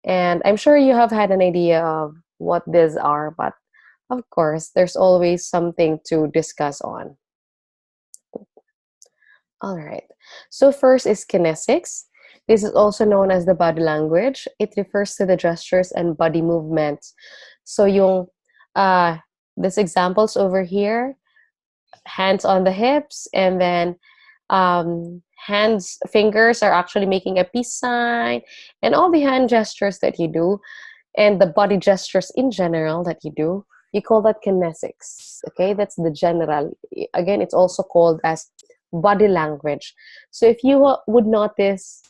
And I'm sure you have had an idea of what these are, but of course, there's always something to discuss on. All right. So first is kinesics. This is also known as the body language. It refers to the gestures and body movements. So yung this examples over here, hands on the hips, and then fingers are actually making a peace sign, and all the hand gestures that you do, and the body gestures in general that you do, you call that kinesics. Okay, that's the general. Again, it's also called as body language. So if you would notice,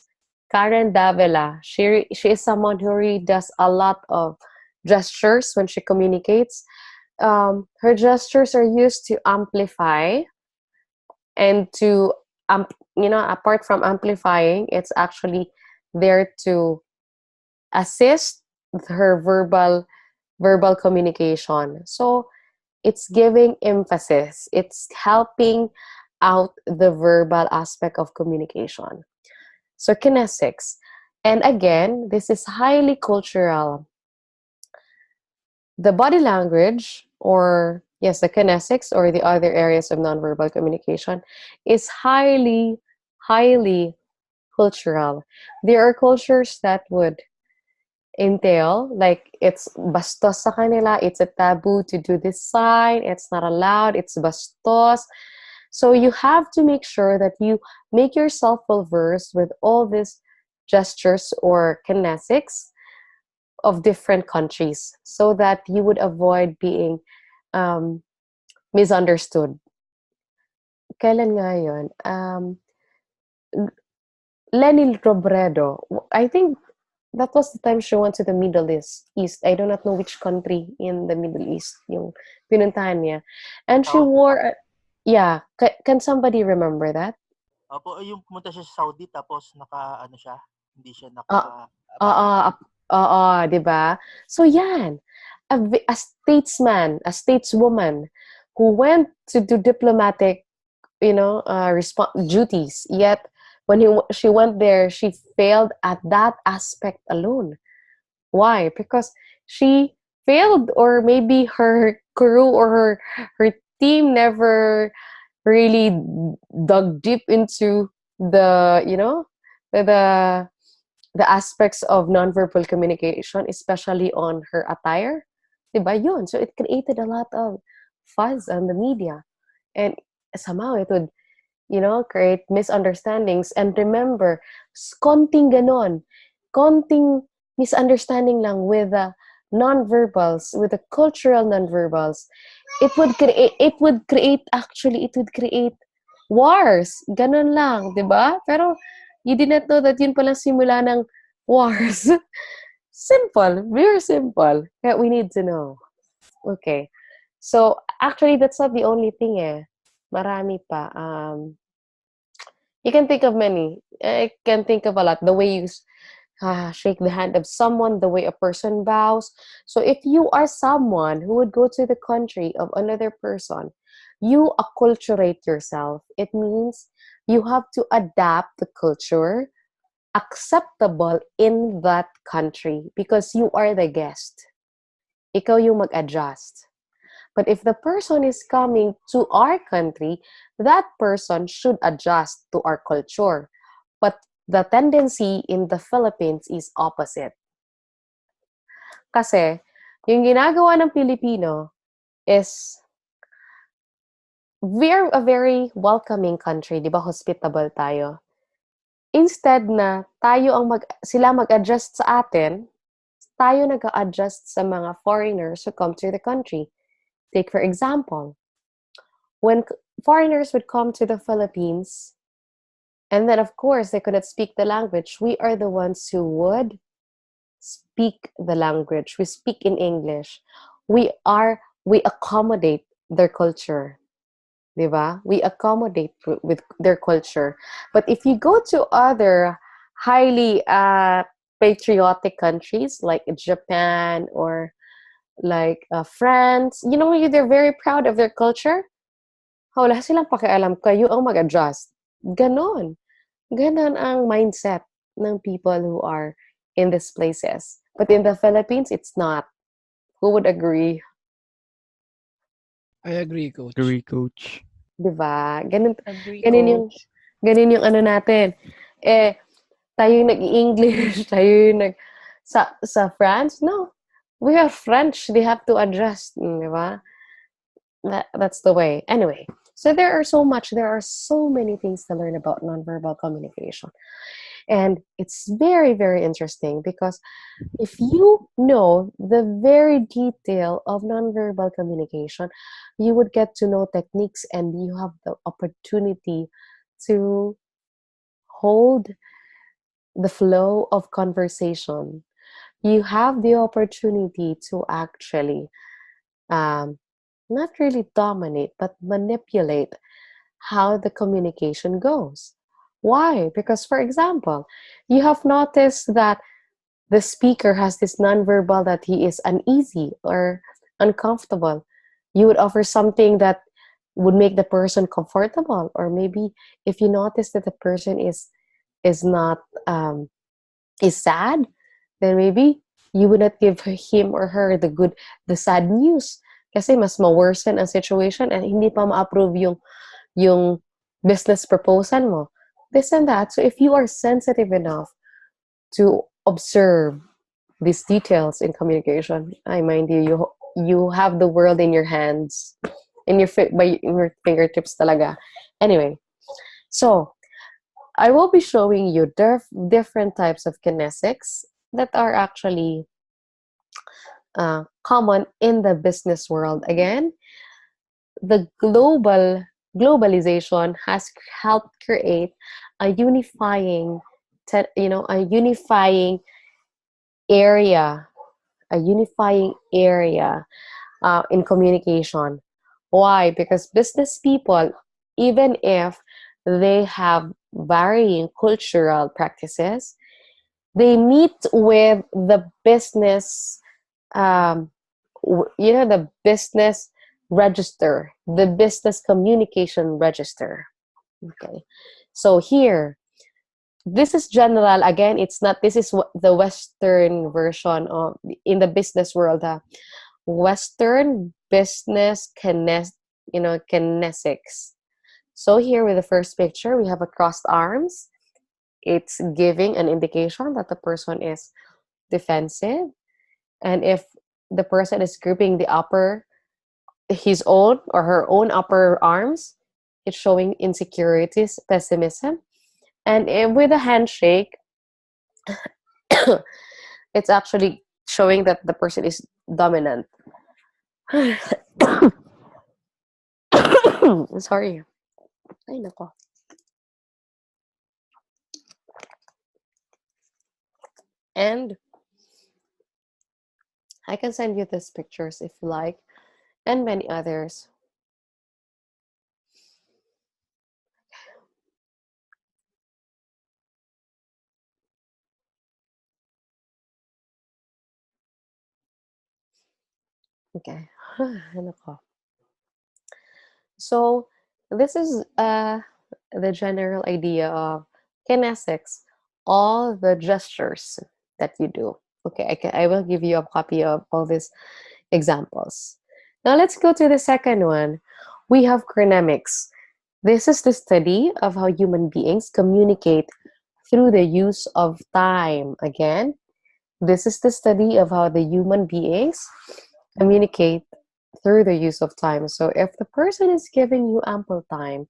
Karen Davila, she is someone who really does a lot of gestures when she communicates. Her gestures are used to amplify and to, apart from amplifying, it's actually there to assist her verbal verbal communication. So it's giving emphasis. It's helping out the verbal aspect of communication. So kinesics. And again, this is highly cultural. The body language, or yes, the kinesics or the other areas of nonverbal communication is highly cultural. There are cultures that would entail, like, it's bastos sa kanila, it's a taboo to do this sign, it's not allowed, it's bastos. So you have to make sure that you make yourself well versed with all these gestures or kinesics of different countries so that you would avoid being um, misunderstood. Kailan nga yun? Lenny Robredo, I think that was the time she went to the Middle East. I do not know which country in the Middle East yung pinuntahan niya. And she wore, yeah, can somebody remember that? Opo, yung pumunta siya sa Saudi tapos ano siya, hindi siya Di ba? So yan, a statesman, a stateswoman who went to do diplomatic, duties, yet when she went there, she failed at that aspect alone. Why? Because she failed, or maybe her crew or her team never really dug deep into the aspects of nonverbal communication, especially on her attire. Diba yun? So it created a lot of fuzz on the media. And somehow it would, create misunderstandings. And remember, konting ganon, konting misunderstanding lang with the nonverbals, with the cultural nonverbals, it would create wars. Ganon lang, di ba? Pero you did not know that yun palang simula ng wars. Simple, very simple. That we need to know. Okay. So, actually, that's not the only thing Marami pa. You can think of many. I can think of a lot. The way you shake the hand of someone, the way a person bows. So if you are someone who would go to the country of another person, you acculturate yourself. It means you have to adapt the culture acceptable in that country because you are the guest. Ikaw yung mag-adjust. But if the person is coming to our country, that person should adjust to our culture. But the tendency in the Philippines is opposite. Kasi, yung ginagawa ng Pilipino is, we're a very welcoming country, di ba? Hospitable tayo. Instead na sila mag-adjust sa atin, tayo nag-adjust sa mga foreigners who come to the country. Take, for example, when foreigners would come to the Philippines, and then, of course, they couldn't speak the language, we are the ones who would speak the language. We speak in English. We accommodate their culture. Diba? We accommodate with their culture. But if you go to other highly patriotic countries like Japan or like France, they're very proud of their culture. Wala silang pakialam, kayo ang mag-adjust. Ganon ang mindset ng people who are in these places. But in the Philippines, it's not. Who would agree? I agree, Coach. Diba? Ganun yung ano natin. Tayo yung nag-English, tayo yung sa France, no. We are French. They have to adjust, diba? That's the way. Anyway, so there are so many things to learn about nonverbal communication. And it's very, very interesting because if you know the very detail of nonverbal communication, you would get to know techniques and you have the opportunity to hold the flow of conversation. You have the opportunity to actually not really dominate, but manipulate how the communication goes. Why? Because, for example, you have noticed that the speaker has this nonverbal that he is uneasy or uncomfortable, you would offer something that would make the person comfortable. Or maybe if you notice that the person is not is sad, then maybe you would not give him or her the sad news. Kasi mas ma-worsen ang situation and hindi pa ma-approve yung business proposal mo. This and that. So if you are sensitive enough to observe these details in communication, I mind you have the world in your hands, in your fingertips talaga. Anyway, so I will be showing you different types of kinesics that are actually common in the business world. Again, the globalization has helped create a unifying area, in communication. Why? Because business people, even if they have varying cultural practices, they meet with the business, the business register, the business communication register. Okay, so here, this is general. Again, it's not. This is the Western version of in the business world. Western business kinesics. So here with the first picture, we have a crossed arms. It's giving an indication that the person is defensive. And if the person is gripping his own or her own upper arms, it's showing insecurities, pessimism. And with a handshake, it's actually showing that the person is dominant. Sorry. Ay, nako. And I can send you these pictures if you like, and many others. Okay. So this is the general idea of kinesics, all the gestures that you do. Okay, I will give you a copy of all these examples. Now let's go to the second one. We have chronemics. This is the study of how human beings communicate through the use of time. Again, this is the study of how the human beings communicate through the use of time. So if the person is giving you ample time,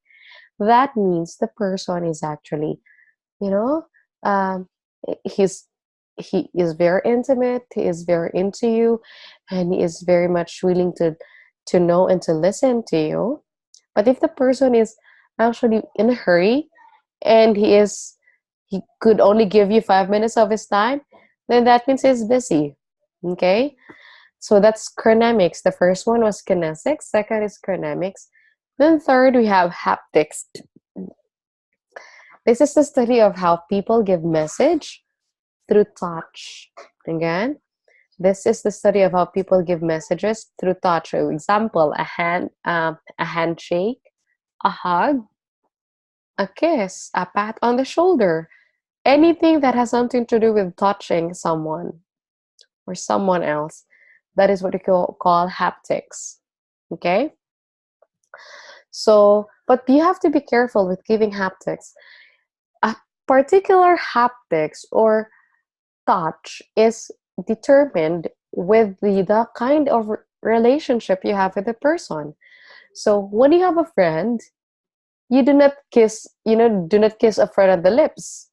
that means the person is actually, he is very intimate, he is very into you, and he is very much willing to know and to listen to you. But if the person is actually in a hurry and he could only give you 5 minutes of his time, then that means he's busy. Okay? So that's chronemics. The first one was kinesics. Second is chronemics. Then third, we have haptics. This is the study of how people give message through touch. Again, this is the study of how people give messages through touch. For example, a handshake, a hug, a kiss, a pat on the shoulder. Anything that has something to do with touching someone or someone else. That is what we call haptics. Okay? So, but you have to be careful with giving haptics. A particular haptics or touch is determined with the kind of relationship you have with the person. So when you have a friend, you do not kiss a friend on the lips.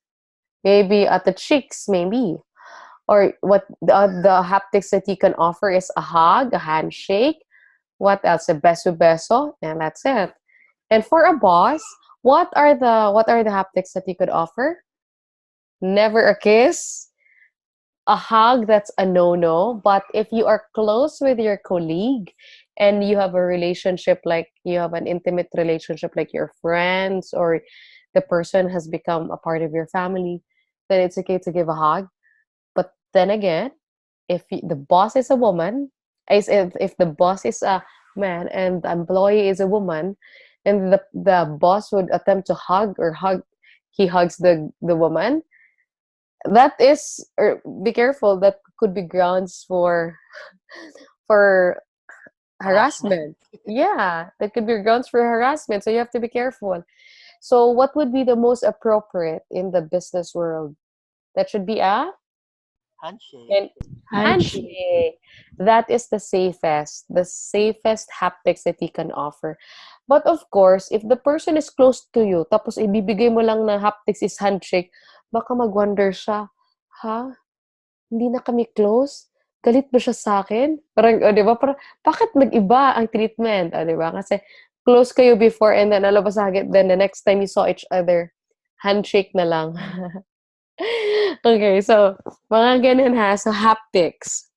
Maybe at the cheeks, maybe. Or what the haptics that you can offer is a hug, a handshake. What else? A beso, and that's it. And for a boss, what are the haptics that you could offer? Never a kiss, a hug. That's a no-no. But if you are close with your colleague and you have a relationship, like you have an intimate relationship, like your friends, or the person has become a part of your family, then it's okay to give a hug. But Then again, if the boss is a woman, if the boss is a man and the employee is a woman, and the boss would attempt to he hugs the woman, that is, or be careful, that could be grounds for harassment. Yeah, that could be grounds for harassment. So you have to be careful. So what would be the most appropriate in the business world? That should be a Handshake. and handshake. That is the safest haptics that you can offer. But of course, if the person is close to you, tapos ibibigay mo lang na haptics is handshake, baka mag-wonder siya, ha? Hindi na kami close? Galit ba siya sa akin? Parang, di ba? Parang, bakit nag-iba ang treatment? Di ba? Kasi close kayo before and then alabas agad, then the next time you saw each other, handshake na lang. Okay, so, mga ganun ha. So, haptics.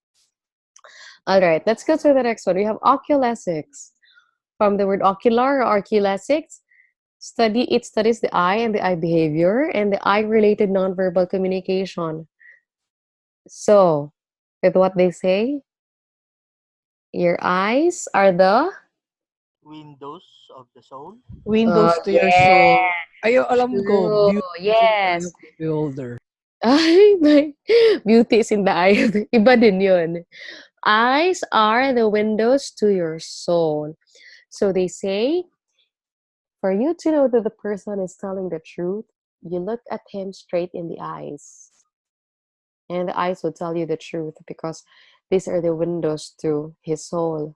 Alright, let's go to the next one. We have oculesics. From the word ocular or oculesics, it studies the eye and the eye behavior and the eye-related nonverbal communication. So, with what they say, your eyes are the Windows of the soul. Windows to your yeah. soul. Ayo, alam ko. True. Beauty Yes. is in the eye of the beholder. Ay, beauty is in the eye. Iba din yun. Eyes are the windows to your soul. So they say, for you to know that the person is telling the truth, you look at him straight in the eyes. And the eyes will tell you the truth because these are the windows to his soul.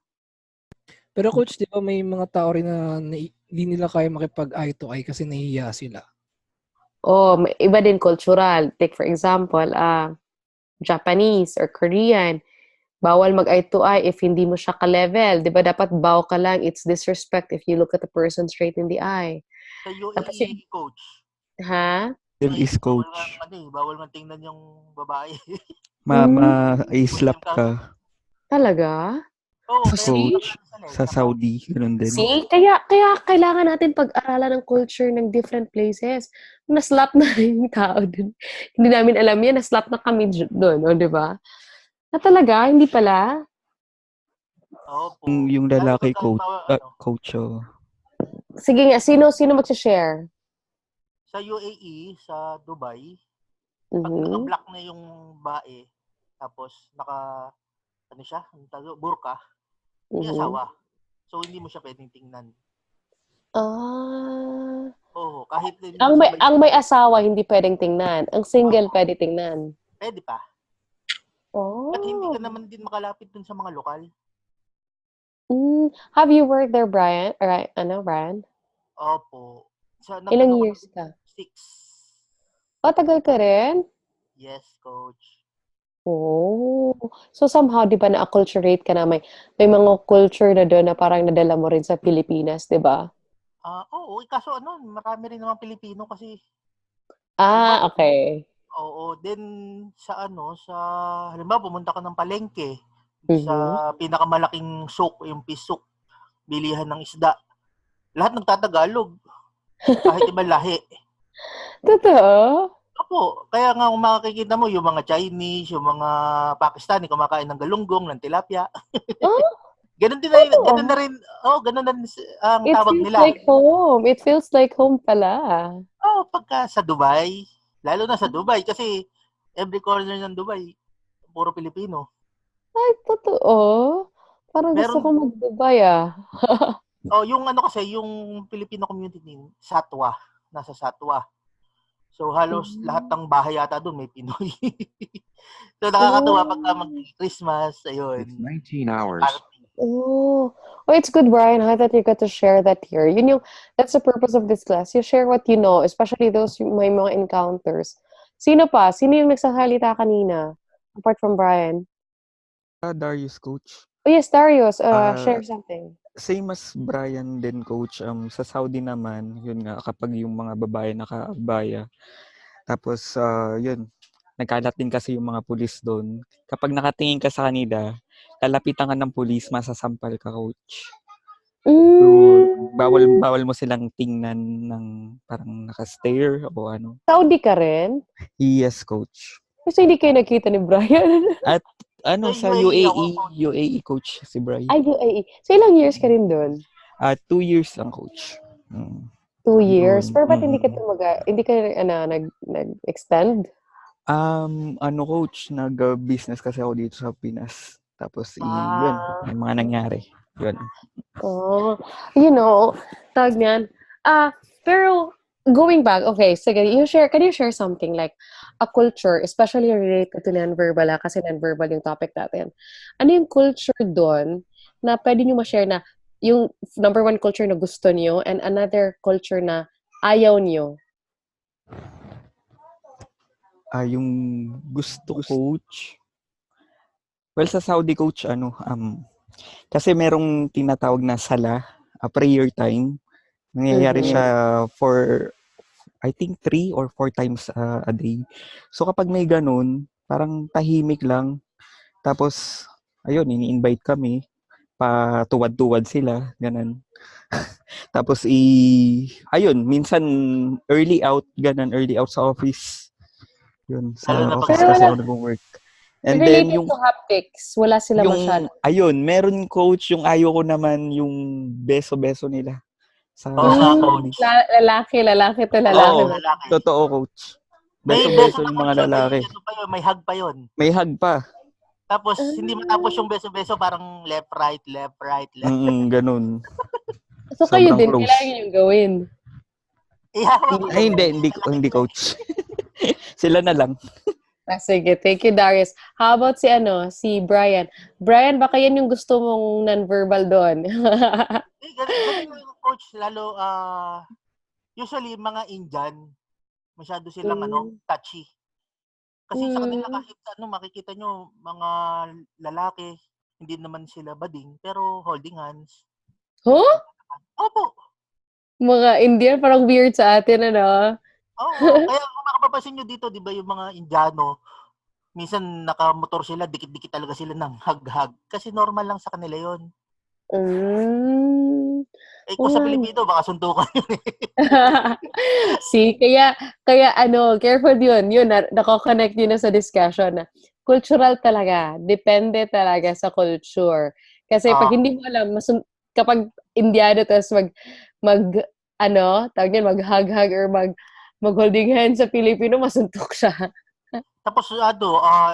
Pero coach, di ba may mga tao rin na hindi nila kaya makipag eye to eye kasi nahihiya sila. Oh, iba din cultural. Take for example, Japanese or Korean. Bawal mag-eye to eye if hindi mo siya ka-level. Di ba dapat bow ka lang? It's disrespect if you look at the person straight in the eye. Sa Tapos UAE, coach. Ha? Still is coach. Bawal man tingnan yung babae. I-slap ka. Talaga? Oo, Coach, sa Saudi, ganun din. See? Kaya kailangan natin pag-aralan ng culture ng different places. Na-slap na yung tao dun. Hindi namin alam yan, na-slap na kami doon, di ba? Na talaga, hindi pala. Yung lalaki coach. Sige nga, sino mag-share? Sa UAE, sa Dubai, pag naka-black na yung bae, tapos burka, may asawa. So, hindi mo siya pwedeng tingnan. Oo, kahit ang may asawa, hindi pwedeng tingnan. Ang single, pwede tingnan. Pwede pa. Oh. At hindi ka naman din makalapit dun sa mga lokal. Have you worked there, Brian? Right, Brian? Opo. Ilang years ka? 6. Tagal ka rin? Yes, coach. Oh. So somehow, di ba na-acculturate ka na may mga culture na doon na parang nadala mo rin sa Pilipinas, di ba? Oo. Kaso marami rin naman Pilipino kasi. Okay. Oo. Then, halimbawa, pumunta ka ng palengke. Sa pinakamalaking souk, yung pisuk, bilihan ng isda. Lahat nagtatagalog. Kahit ibang lahi. Totoo? Opo. Kaya nga kung makikita mo, yung mga Chinese, yung mga Pakistani, kumakain ng galunggong, ng tilapia. Ganun na rin ang tawag nila. It feels like home. It feels like home pala. Pagka sa Dubai, lalo na sa Dubai, kasi every corner ng Dubai, puro Pilipino. Ay, totoo? Parang gusto ko mag-Dubai yung yung Filipino community, Satwa. Nasa Satwa. So, halos lahat ng bahay yata doon may Pinoy. So, nakakatuwa pagka mag-Christmas, ayun. It's 19 hours. It's good, Brian, that you got to share that here. That's the purpose of this class. You share what you know, especially those may mga encounters. Sino pa? Sino yung nagsasalita kanina? Apart from Brian? Darius, coach. Oh, yes, Darius. Share something. Same as Brian din, coach. Sa Saudi naman, yun nga, kapag yung mga babae naka-abaya. Tapos, yun, nagkalat din kasi yung mga pulis doon. Kapag nakatingin ka sa kanila, lalapitan ka ng pulis, masasampal ka, coach. So, bawal mo silang tingnan ng parang naka-stare o ano. Saudi ka rin? Yes, coach. Kasi hindi kayo nakita ni Brian. At ano, Sa sa UAE ako, UAE coach si Brian. Ay, UAE. So, ilang years ka rin doon? 2 years ang coach. Mm. 2 years? Yun. Pero ba't hindi ka hindi ka nag-extend? Ano coach, nag-business kasi ako dito sa Pinas. Tapos, yun, may mga nangyari. Yun. Oh, tawag niyan. Pero, going back, okay, sige, can you share something like a culture, especially related to non-verbal, kasi non-verbal yung topic natin. Ano yung culture doon na pwede nyo ma-share na yung number one culture na gusto niyo and another culture na ayaw niyo? Yung gusto coach, well, sa Saudi coach, kasi merong tinatawag na sala, a prayer time. Nangyayari siya for, I think, 3 or 4 times a day. So, kapag may ganun, parang tahimik lang. Tapos, ayun, ini-invite kami. Patuwad-tuwad sila. Ganun. Tapos, ayun, minsan early out sa office. Yun, sa office kasi ako nag-work. And then, related to haptics, wala sila masyado. Ayun, meron coach, yung ayaw ko naman yung beso-beso nila. Sa lalaki to lalaki. Oo, totoo coach. Beso-beso yung mga lalaki. May hug pa yun. May hug pa. Tapos, hindi matapos yung beso-beso, parang left, right. Ganun. So, kayo din, kailangan yung gawin. Ay, hindi coach. Sila na lang. Sige, thank you, Darius. How about si Brian? Brian, baka yan yung gusto mong non-verbal doon? Ganun yung coach, lalo, usually, mga Indian, masyado silang, touchy. Kasi sa kanila, kahit makikita nyo, mga lalaki, hindi naman sila bading, pero holding hands. Huh? Opo. Mga Indian, parang weird sa atin, Oo, kaya kung makapapansin nyo dito, di ba yung mga Indiano, minsan nakamotor sila, dikit-dikit talaga sila ng hug-hug. Kasi normal lang sa kanila yun. Kung sa Pilipino, baka suntukan yun eh. See, kaya careful yun. Yun, nako-connect yun na sa discussion na cultural talaga. Depende talaga sa culture. Kasi pag hindi mo alam, kapag Indiano, tapos mag-hug-hug or mag-holding hands sa Pilipino, masuntok siya. Tapos,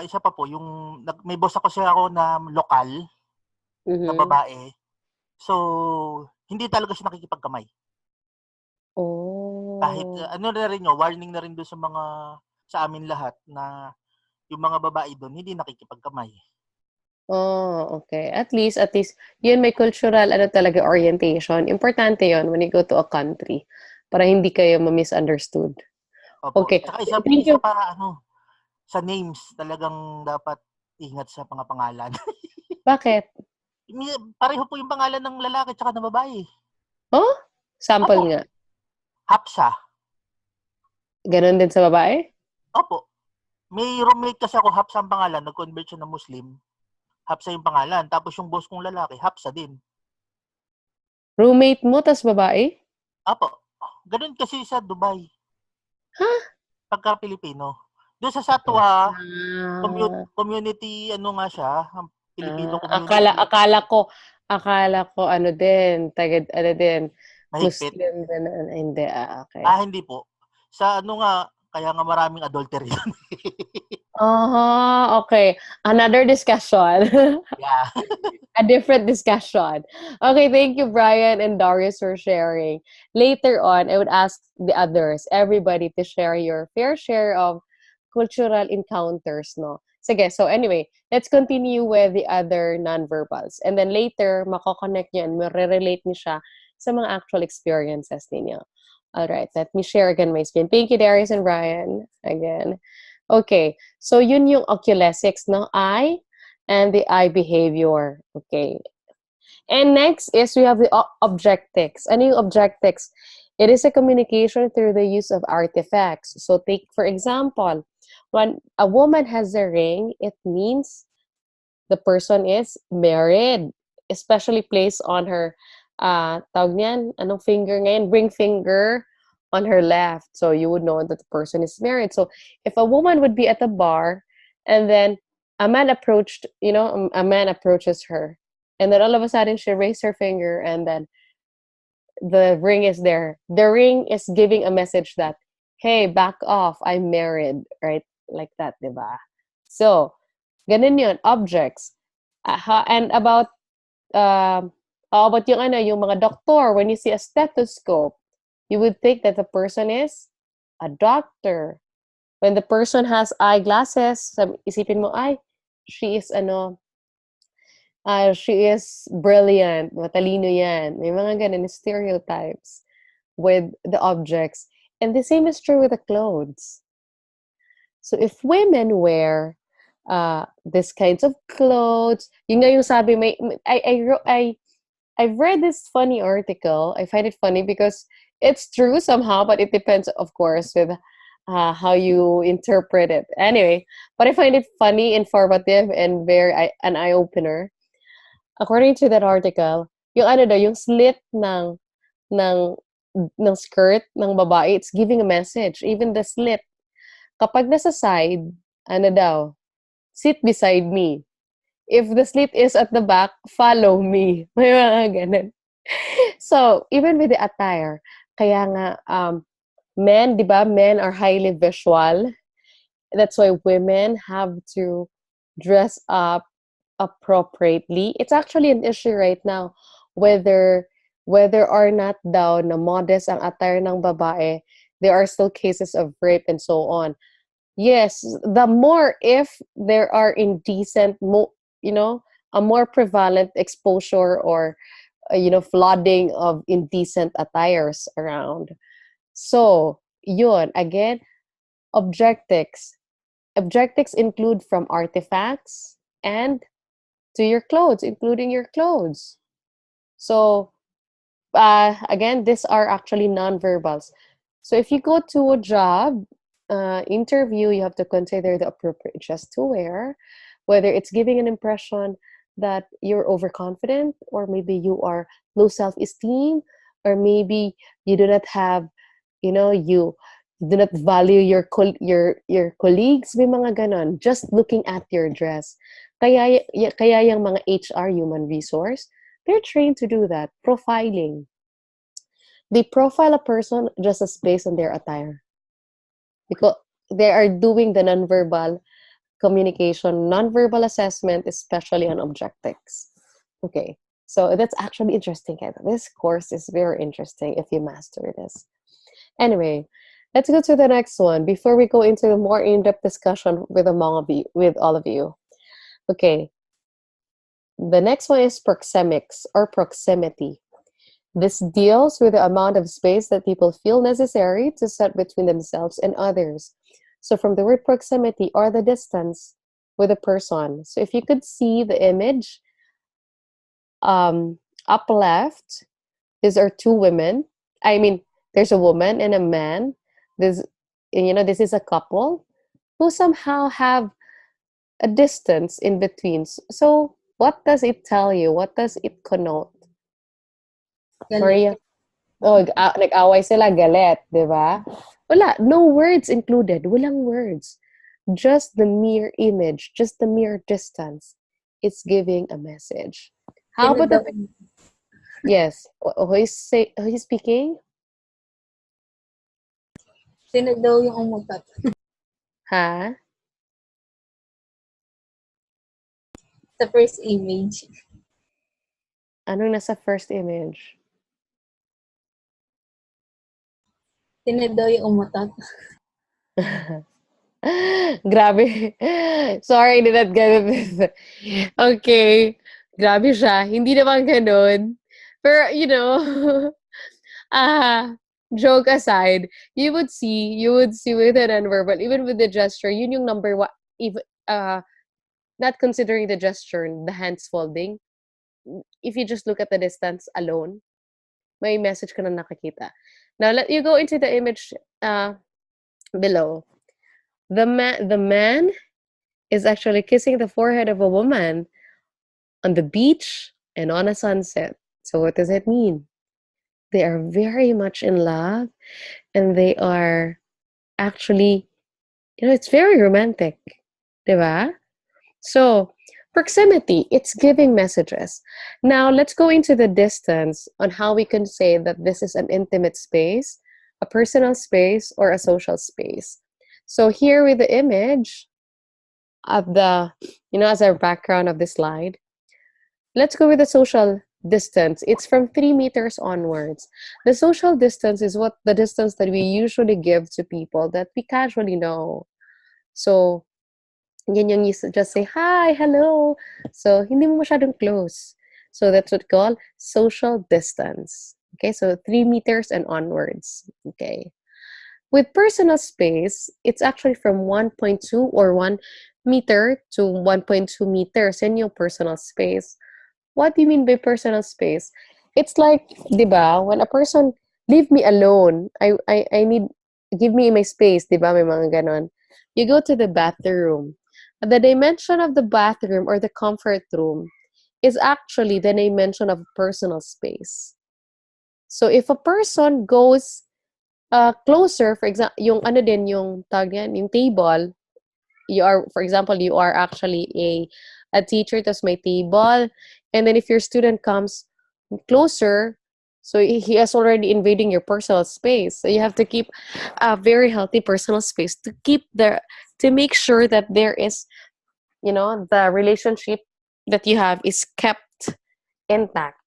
isa pa po, may boss ako na lokal, na babae. So, hindi talaga siya nakikipagkamay. Oh. Kahit, na rin warning na rin doon sa amin lahat na yung mga babae doon, hindi nakikipagkamay. Oh, okay. At least, yun may cultural, talaga orientation. Importante yun when you go to a country. Para hindi kayo ma-misunderstood. Opo. Okay. Saka isa para sa names, talagang dapat ingat sa mga pangalan. Bakit? Pareho po yung pangalan ng lalaki tsaka ng babae. Oh? Sample nga. Hapsa. Ganon din sa babae? Opo. May roommate kasi ako, Hapsa ang pangalan, nag-convert siya na Muslim. Hapsa yung pangalan. Tapos yung boss kong lalaki, Hapsa din. Roommate mo, tas babae? Opo. Ganun kasi sa Dubai. Huh? Pagka Pilipino. Doon sa Satwa, community, nga siya, Filipino community. Akala ko din, Mahigpit. Muslim din. Hindi, okay. Hindi po. Sa kaya nga maraming adultery. Okay. Another discussion. Yeah. A different discussion. Okay, thank you, Brian and Darius, for sharing. Later on, I would ask the others, everybody, to share your fair share of cultural encounters, no? Sige, so anyway, let's continue with the other nonverbals. And then later, mako-connect nyo and relate nyo siya sa mga actual experiences ninyo. All right, let me share again my screen. Thank you, Darius and Brian, again. Okay, so yun yung oculesics, no? I and the eye behavior. Okay. And next is we have the objectics. Ano yung objectics? It is a communication through the use of artifacts. So take, for example, when a woman has a ring, it means the person is married, especially placed on her, tawag niyan, anong finger ngayon? Ring finger on her left. So you would know that the person is married. So if a woman would be at the bar and then a man approached, a man approaches her, and then all of a sudden she raised her finger, and then the ring is there. The ring is giving a message that, hey, back off, I'm married, right? Like that, diba? So, ganun yun, objects. And about yung mga doctor, when you see a stethoscope, you would think that the person is a doctor. When the person has eyeglasses, isipin mo, ay, she is she is brilliant, matalino yan. May mga ganun stereotypes with the objects. And the same is true with the clothes. So if women wear these kinds of clothes, yun nga yung sabi, I've read this funny article. I find it funny because it's true somehow, but it depends, of course, with how you interpret it. Anyway, but I find it funny, informative, and an eye-opener. According to that article, yung slit ng skirt ng babae, it's giving a message. Even the slit. Kapag nasa side, sit beside me. If the slit is at the back, follow me. May mga ganun. So, even with the attire, kaya nga, men, di ba, men are highly visual. That's why women have to dress up appropriately. It's actually an issue right now whether or not daw na modest ang attire ng babae, there are still cases of rape and so on. Yes, the more if there are indecent, a more prevalent exposure or flooding of indecent attires around. So, yun, again, objectics. Objectics include from artifacts and to your clothes, including your clothes. So, again, these are actually nonverbals. So if you go to a job interview, you have to consider the appropriate dress to wear, whether it's giving an impression that you're overconfident, or maybe you are low self-esteem, or maybe you do not have, you do not value your colleagues, may mga ganon, just looking at your dress. Kaya yung mga HR, human resource, they're trained to do that, profiling. They profile a person just as based on their attire. Because they are doing the nonverbal communication, nonverbal assessment, especially on objectics. Okay, so that's actually interesting. This course is very interesting if you master this. Anyway, let's go to the next one before we go into a more in-depth discussion with all of you. Okay, the next one is proxemics or proximity. This deals with the amount of space that people feel necessary to set between themselves and others. So from the word proximity, or the distance with a person. So if you could see the image, up left, these are two women. I mean, there's a woman and a man. This is a couple who somehow have a distance in between. So what does it tell you? What does it connote? Maria? Oh, nag-away sila, galit, di ba? Wala, no words included. Walang words. Just the mere image, just the mere distance. It's giving a message. How about the... Yes. Who is speaking? Sino daw yung umutot? Ha? Sa first image. Anong nasa first image? Sino daw yung umutot? Grabe. Sorry, I did not get it. Okay. Grabe siya. Hindi naman ganun. Pero, joke aside, you would see with an nonverbal, even with the gesture, yun yung number one, even, not considering the gesture, the hands folding, if you just look at the distance alone, may message ka na nakakita. Now, let you go into the image below. The man is actually kissing the forehead of a woman on the beach and on a sunset. So what does it mean? They are very much in love. and they are actually, it's very romantic, diba? So, proximity, it's giving messages. Now, let's go into the distance on how we can say that this is an intimate space, a personal space, or a social space. So, here with the image of the, as our background of the slide, let's go with the social distance. It's from 3 meters onwards. The social distance is what the distance that we usually give to people that we casually know. So, yan yung just say, hi, hello. So, hindi mo masyadong close. So, that's what we call social distance. Okay, so 3 meters and onwards. Okay. With personal space, it's actually from 1.2 or 1 meter to 1.2 meters in your personal space. What do you mean by personal space? It's like, diba, when a person, leave me alone, I need, give me my space, diba, may mga ganon. You go to the bathroom. The dimension of the bathroom or the comfort room is actually the dimension of personal space. So if a person goes closer, for example, yung ano din, yung tag yan, yung table, you are, for example, you are actually a teacher, tas may table, and then if your student comes closer, so he is already invading your personal space. So you have to keep a very healthy personal space to make sure that there is, the relationship that you have is kept intact,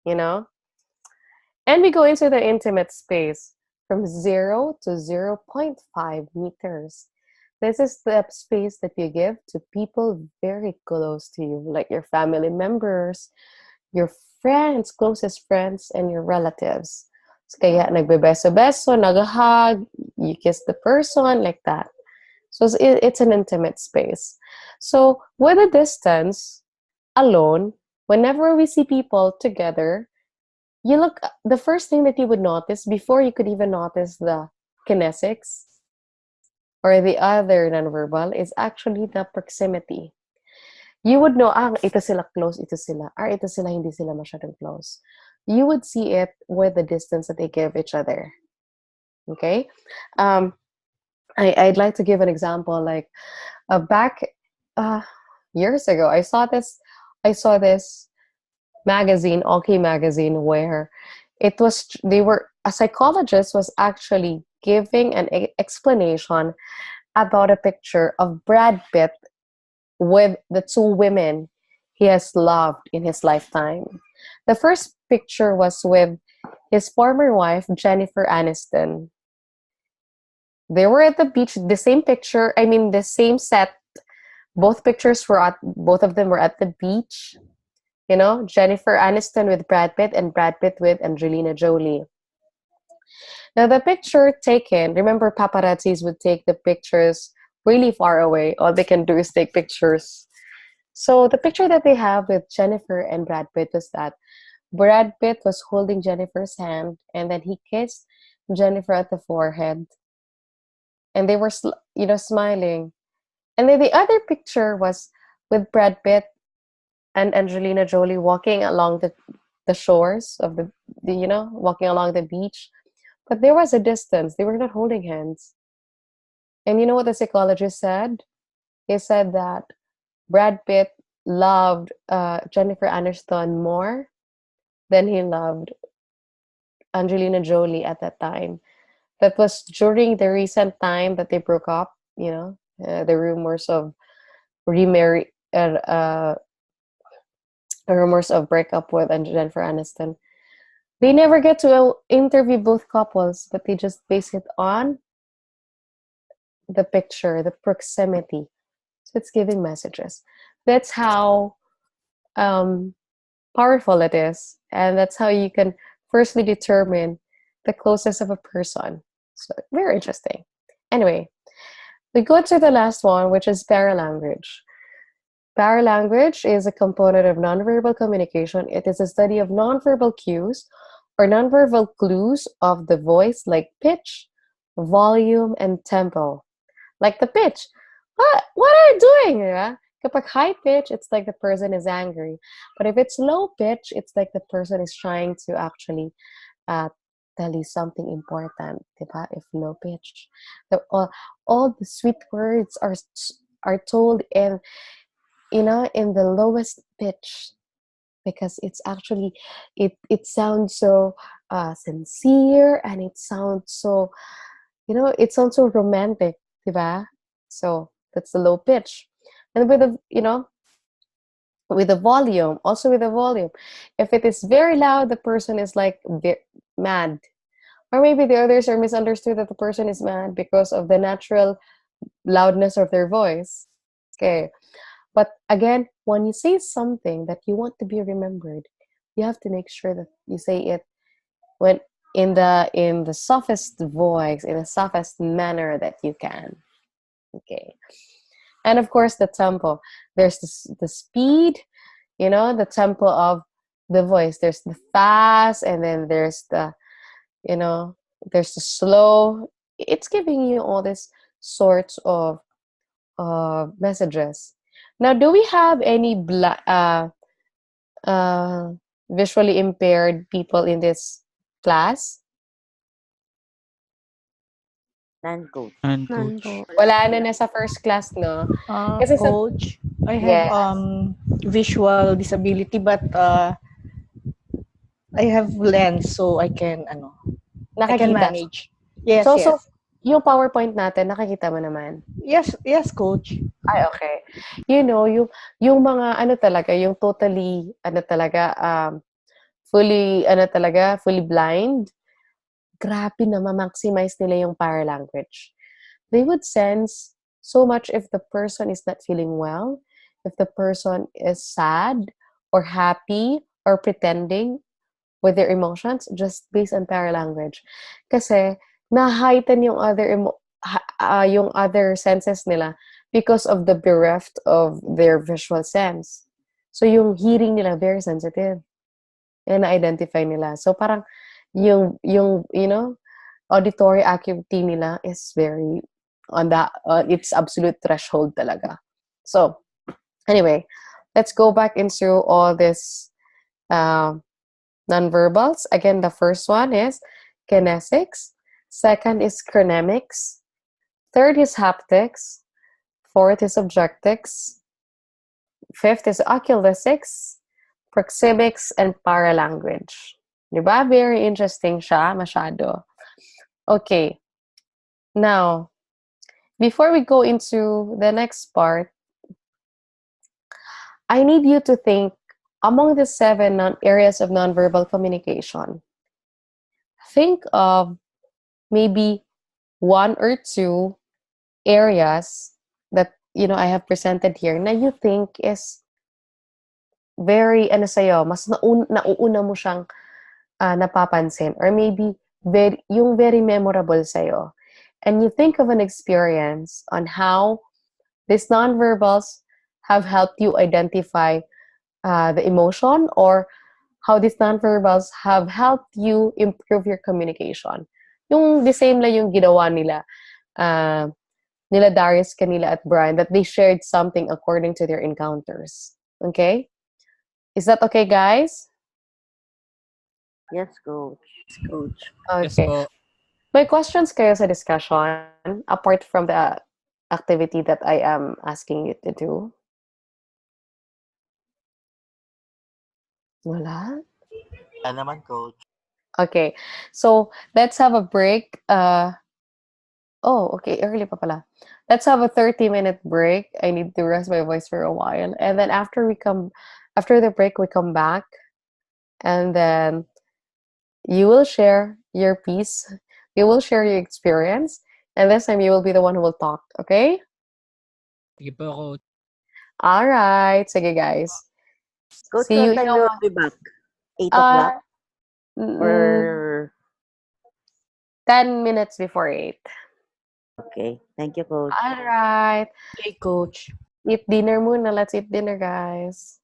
And we go into the intimate space from 0 to 0.5 meters. This is the space that you give to people very close to you, like your family members, your friends, closest friends, and your relatives. So, kaya nagbebeso-beso, nag-hug, you kiss the person, like that. So it's an intimate space. So with a distance alone, whenever we see people together, the first thing that you would notice before you could even notice the kinesics or the other nonverbal is actually the proximity. You would know, ito sila close, ito sila, ito sila hindi sila masyadong close. You would see it with the distance that they give each other. Okay? I'd like to give an example, like back years ago, I saw this magazine, OK magazine, where a psychologist was actually giving an explanation about a picture of Brad Pitt with the 2 women he has loved in his lifetime. The first picture was with his former wife, Jennifer Aniston. They were at the beach, the same picture, the same set. Both of them were at the beach. Jennifer Aniston with Brad Pitt and Brad Pitt with Angelina Jolie. Now, the picture taken, remember paparazzis would take the pictures really far away. All they can do is take pictures. So the picture that they have with Jennifer and Brad Pitt was that Brad Pitt was holding Jennifer's hand, and then he kissed Jennifer at the forehead. And they were, smiling. And then the other picture was with Brad Pitt and Angelina Jolie walking along the shores of walking along the beach. But there was a distance. They were not holding hands. And you know what the psychologist said? He said that Brad Pitt loved Jennifer Aniston more than he loved Angelina Jolie at that time. That was during the recent time that they broke up, the rumors of rumors of breakup with Jennifer Aniston. They never get to interview both couples, but they just base it on the picture, the proximity. So it's giving messages. That's how powerful it is. And that's how you can firstly determine the closeness of a person. So very interesting. Anyway, we go to the last one, which is paralanguage. Paralanguage is a component of nonverbal communication. It is a study of nonverbal cues or nonverbal clues of the voice, like pitch, volume, and tempo. Like the pitch. What are you doing? Right? Kapag high pitch, it's like the person is angry. But if it's low pitch, it's like the person is trying to actually tell you something important, diba? If low pitch, all the sweet words are told in, in the lowest pitch, because it's actually, it sounds so sincere, and it sounds so, it sounds so romantic, diba? So that's the low pitch. And with the, with the volume, also with the volume, if it is very loud, the person is like mad. Or maybe the others are misunderstood that the person is mad because of the natural loudness of their voice. Okay. But again, when you say something that you want to be remembered, you have to make sure that you say it when in the softest voice, in the softest manner that you can. Okay. And of course, the tempo. There's the speed, the tempo of the voice. There's the fast, and then there's the, there's the slow. It's giving you all these sorts of messages. Now, do we have any visually impaired people in this class? None, coach. And None coach. po. Wala na sa first class, no? Kasi Coach, I have yes. visual disability, but I have lens, so I can I can Nakikita. manage. Yes, So yes. yung PowerPoint natin, nakikita mo naman. Yes, coach. Ay, okay. Yung mga talaga, yung totally talaga fully blind, grabe na ma-maximize nila yung paralanguage. They would sense so much if the person is not feeling well, if the person is sad or happy or pretending with their emotions just based on paralanguage. Kasi na-heighten yung yung other senses nila because of the bereft of their visual sense. So yung hearing nila very sensitive. And na-identify nila. So parang yung auditory acuity nila is very on that its absolute threshold talaga. So anyway, let's go back into all this nonverbals. Again, the first one is kinesics. Second is chronemics. Third is haptics. Fourth is objectics. Fifth is oculesics, proxemics, and paralanguage. Diba? Very interesting siya, masyado. Okay. Now, before we go into the next part, I need you to think among the 7 areas of nonverbal communication. Think of maybe 1 or 2 areas that I have presented here na you think is very sa'yo, mas nauuna mo siyang napapansin, or maybe yung very memorable sa'yo. And you think of an experience on how these nonverbals have helped you identify the emotion, or how these nonverbals have helped you improve your communication. Yung the same lang yung ginawa nila Darius, Canila, at Brian, that they shared something according to their encounters. Okay? Is that okay, guys? Yes, coach. Coach. Yes Okay. po. May questions kayo sa discussion apart from the activity that I am asking you to do? Wala? Wala naman, coach. Okay. So, let's have a break. Okay. Early pa pala. Let's have a 30-minute break. I need to rest my voice for a while. And then after the break, we come back. And then you will share your piece. You will share your experience. And this time, you will be the one who will talk. Okay? Sige po, coach. Alright. Sige, guys. Coach, See you what time in a will be back? 8 o'clock? Or 10 minutes before 8. okay. Thank you, coach. Alright. Okay, coach. Eat dinner muna. Let's eat dinner, guys.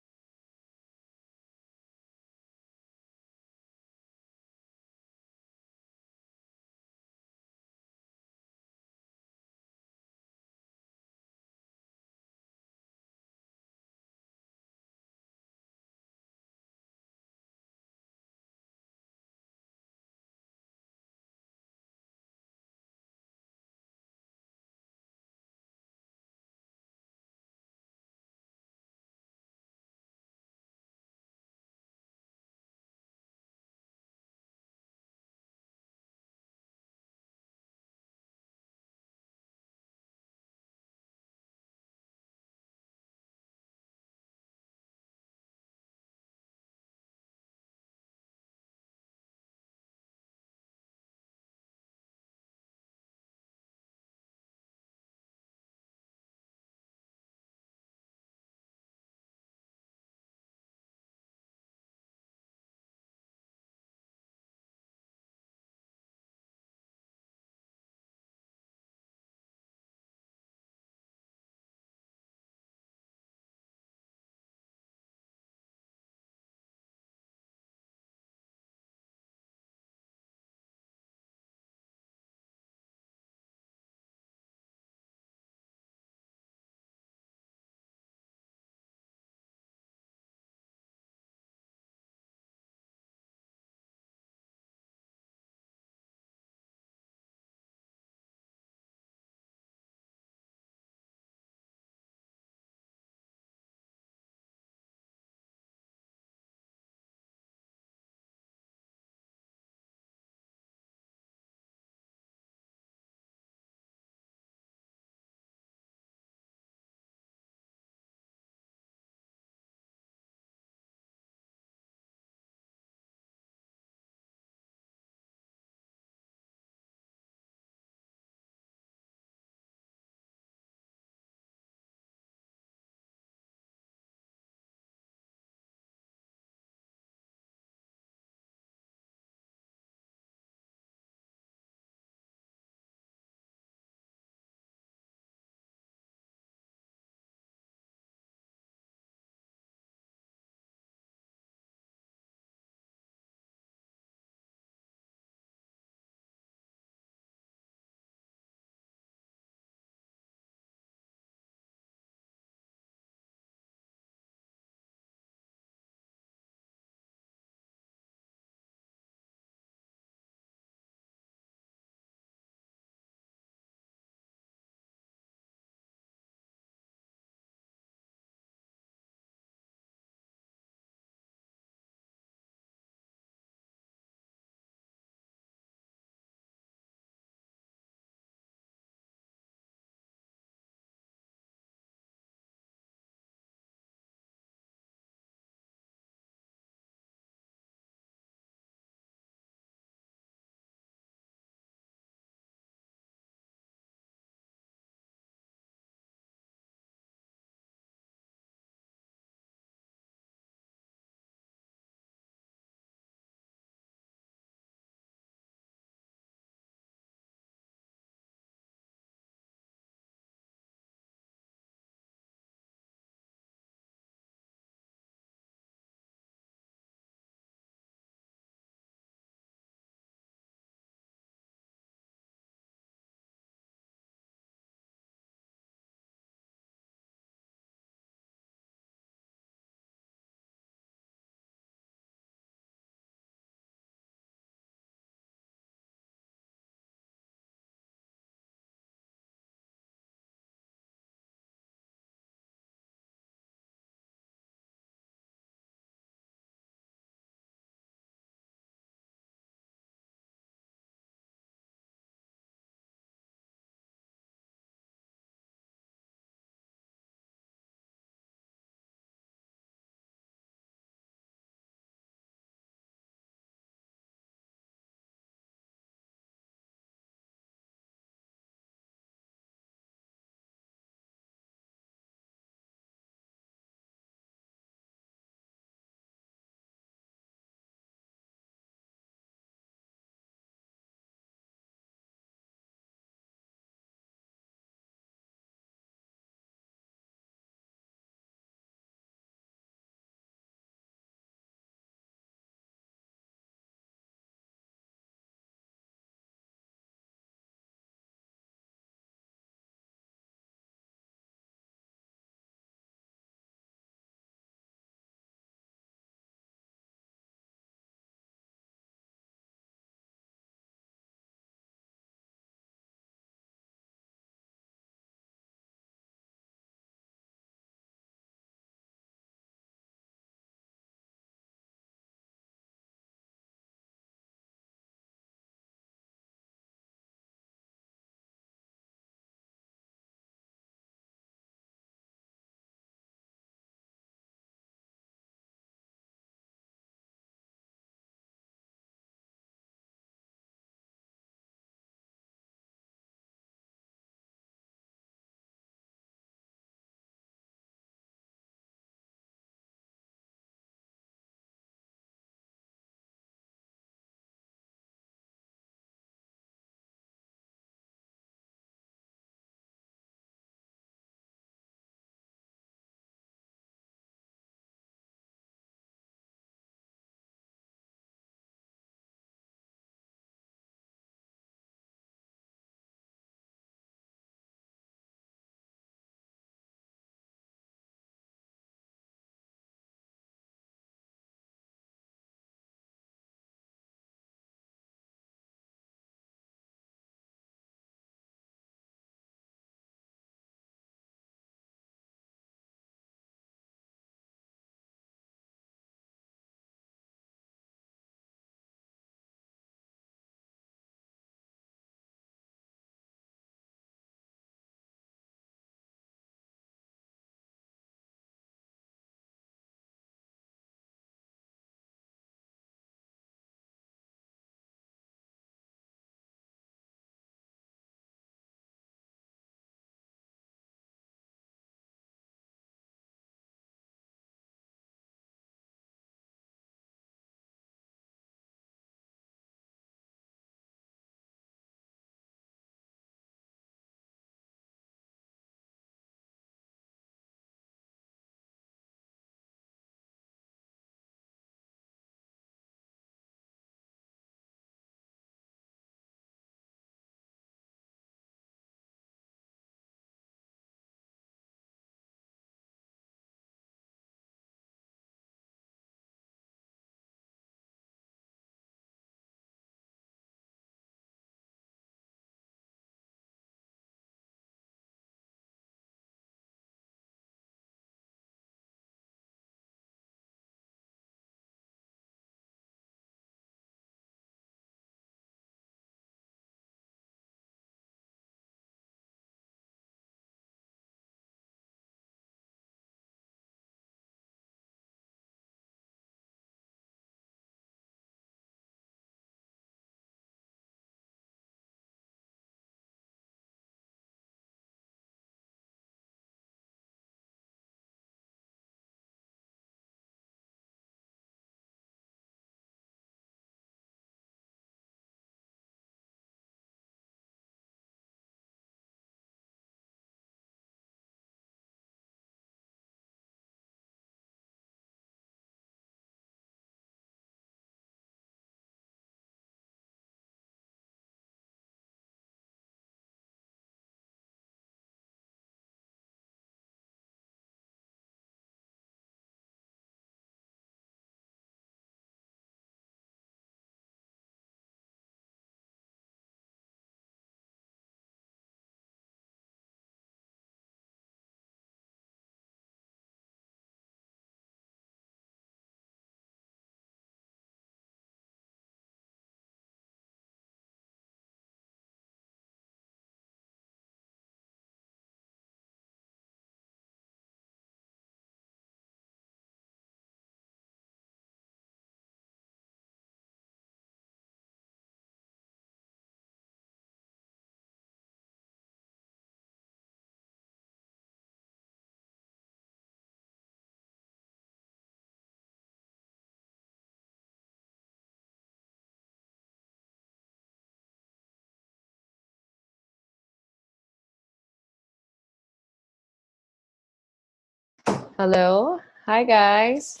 Hello. Hi, guys.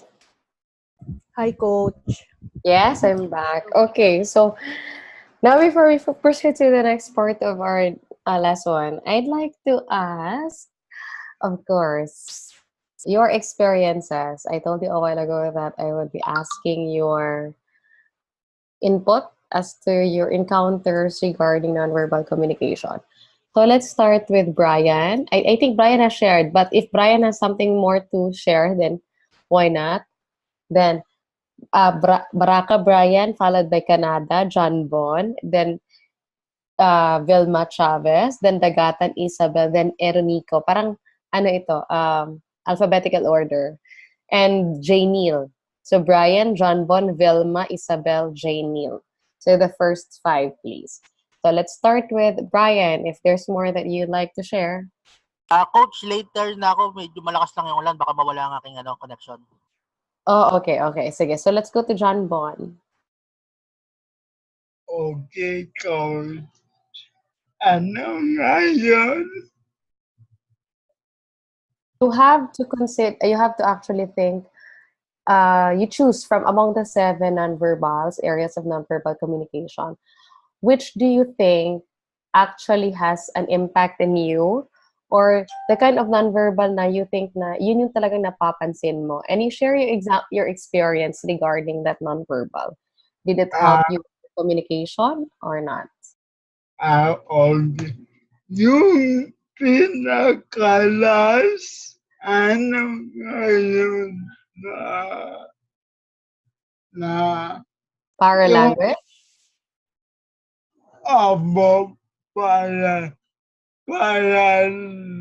Hi, Coach. Yes, I'm back. Okay, so now before we proceed to the next part of our lesson, I'd like to ask, of course, your experiences. I told you a while ago that I would be asking your input as to your encounters regarding nonverbal communication. So let's start with Brian. I think Brian has shared, but if Brian has something more to share, then why not? Then Baraka Brian, followed by Canada, John Bon, then Vilma Chavez, then Dagatan Isabel, then Eronico. Parang ano ito, alphabetical order. And J. Neil. So Brian, John Bon, Vilma, Isabel, J. Neil. So the first 5, please. So let's start with Brian, if there's more that you'd like to share. Coach, later na ako. Medyo malakas lang yung ulan. Baka mawala ang aking connection. Oh, okay, okay. Sige, so let's go to John Bon. Okay, Coach. Ano nga yun? You have to consider, you have to actually think, you choose from among the 7 nonverbals, areas of nonverbal communication. Which do you think actually has an impact in you? Or the kind of nonverbal na you think na yun yung talagang napapansin mo? And you share your experience regarding that nonverbal. Did it help you with communication or not? Okay. Yung pinakalas, ano ngayon na Paralanguage? abo para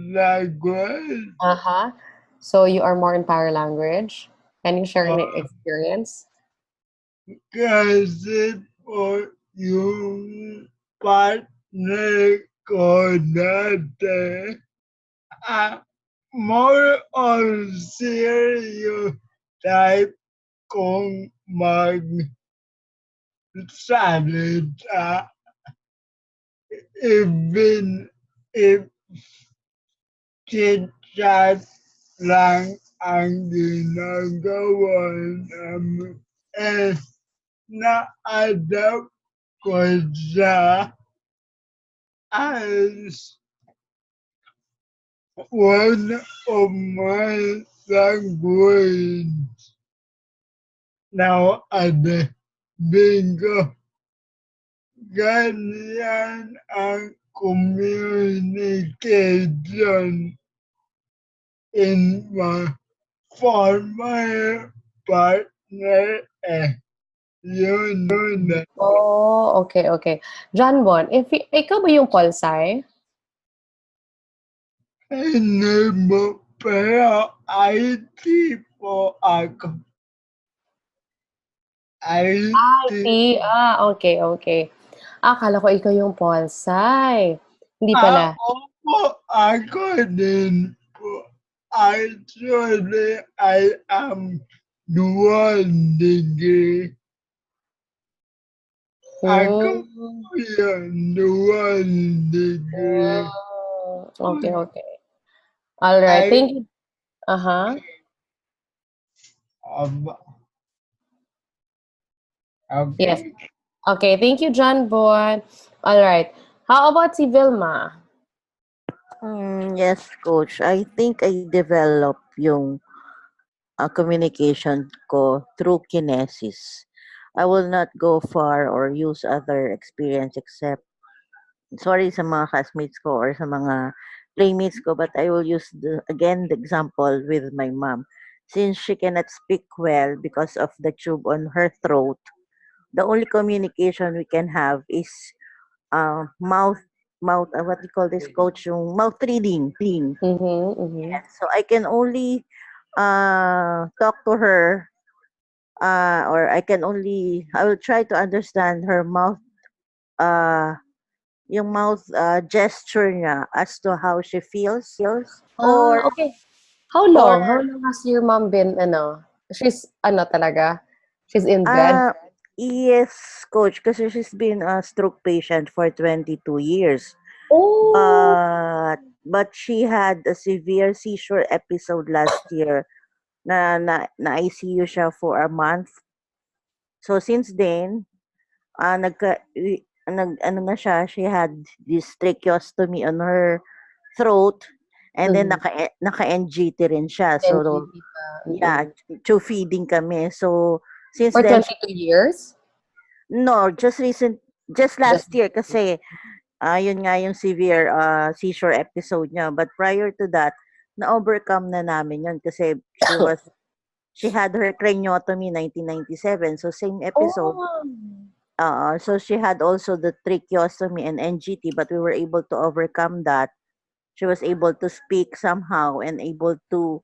language. Uh-huh. So you are more in paralanguage. Can you share any experience? Kasi po yung partner ko dati, more on serious type kung magsalita. Even if chit-chat lang ang ginagawa namin, na-adapt ko siya as one of my language. Now, bingo, ganyan ang communication in my former partner. Yun. Oh, okay, okay. John Bon, ikaw ba yung Polsai? Hindi mo, pero IT po ako. IT. Okay, okay. Akala ko ikaw yung Polsai. Hindi pala. Opo, ako din po. Actually, I am dual degree. Ako po yun, dual degree. Okay, okay. All right. Thank you. Uh-huh. Okay. Yes. Okay, thank you, John Bon. All right. How about si Vilma? Yes, Coach. I think I developed yung communication ko through kinesis. I will not go far or use other experience except, sorry sa mga classmates ko or sa mga playmates ko, but I will use the example with my mom. Since she cannot speak well because of the tube on her throat, the only communication we can have is mouth what we call this, Coach, yung mouth reading. Yes, so I can only talk to her or I will try to understand her mouth yung mouth gesture niya as to how she feels or Okay. How long? How long has your mom been, she's, talaga? She's in bed? Yes, Coach, kasi she's been a stroke patient for 22 years. Oh. But but she had a severe seizure episode last year na ICU siya for a month. So since then, ano na siya, she had this tracheostomy on her throat, and then naka-NGT rin siya. So NGT pa. yeah, to feeding kami. So since For then 22 years? no, just last year kasi yun nga yung severe seizure episode niya. But prior to that, na-overcome na namin yun kasi she had her craniotomy 1997. So same episode. So she had also the tracheostomy and NGT, but we were able to overcome that. She was able to speak somehow and able to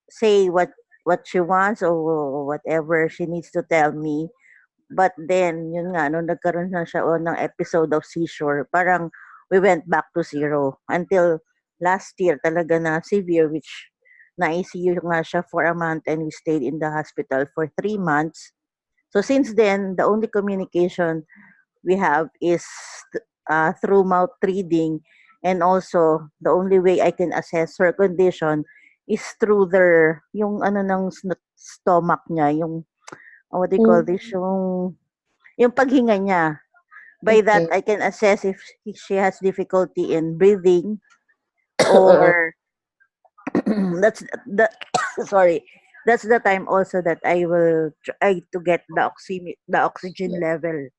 say what she wants or whatever she needs to tell me. But then, yun nga, nung nagkaroon na siya ng episode of seizure, parang we went back to zero. Until last year, talaga na severe, which na-ICU nga siya for a month and we stayed in the hospital for 3 months. So since then, the only communication we have is through mouth reading, and also the only way I can assess her condition is through yung ano ng stomach niya, yung what do you call this, yung paghinga niya. By that, I can assess if she has difficulty in breathing or that's the time also that I will try to get the oxygen level.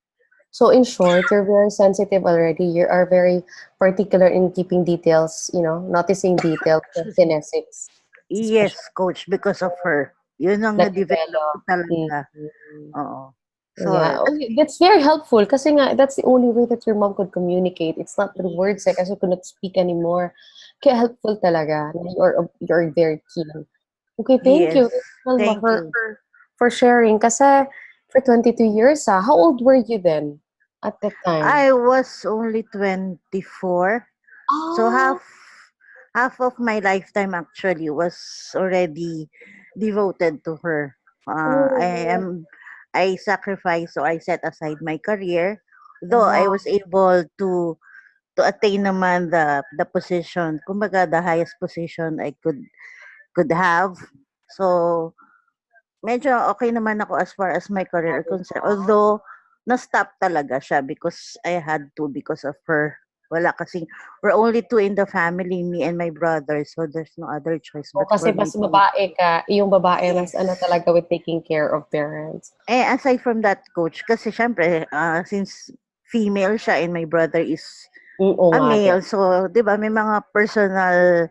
So in short, you're very sensitive already. You are very particular in keeping details, noticing details and kinesics. Yes, coach, because of her. Yun ang na-develop talaga. Oo. So, yeah, that's very helpful kasi nga, that's the only way that your mom could communicate. It's not through words kasi could not speak anymore. Kaya helpful talaga. You're very keen. Okay, thank you. Thank you. For sharing. Kasi for 22 years, how old were you then at that time? I was only 24. So half of my lifetime actually was already devoted to her. I sacrificed, so I set aside my career, though I was able to attain naman the position, kumbaga the highest position I could have. So medyo okay naman ako as far as my career concerned. Although na-stop talaga siya because I had to because of her. Wala kasi, we're only 2 in the family, me and my brother, so there's no other choice but kasi mas babae ka, yung babae mas talaga with taking care of parents. Aside from that, coach, kasi syempre, since female siya and my brother is a male, so, di ba, may mga personal,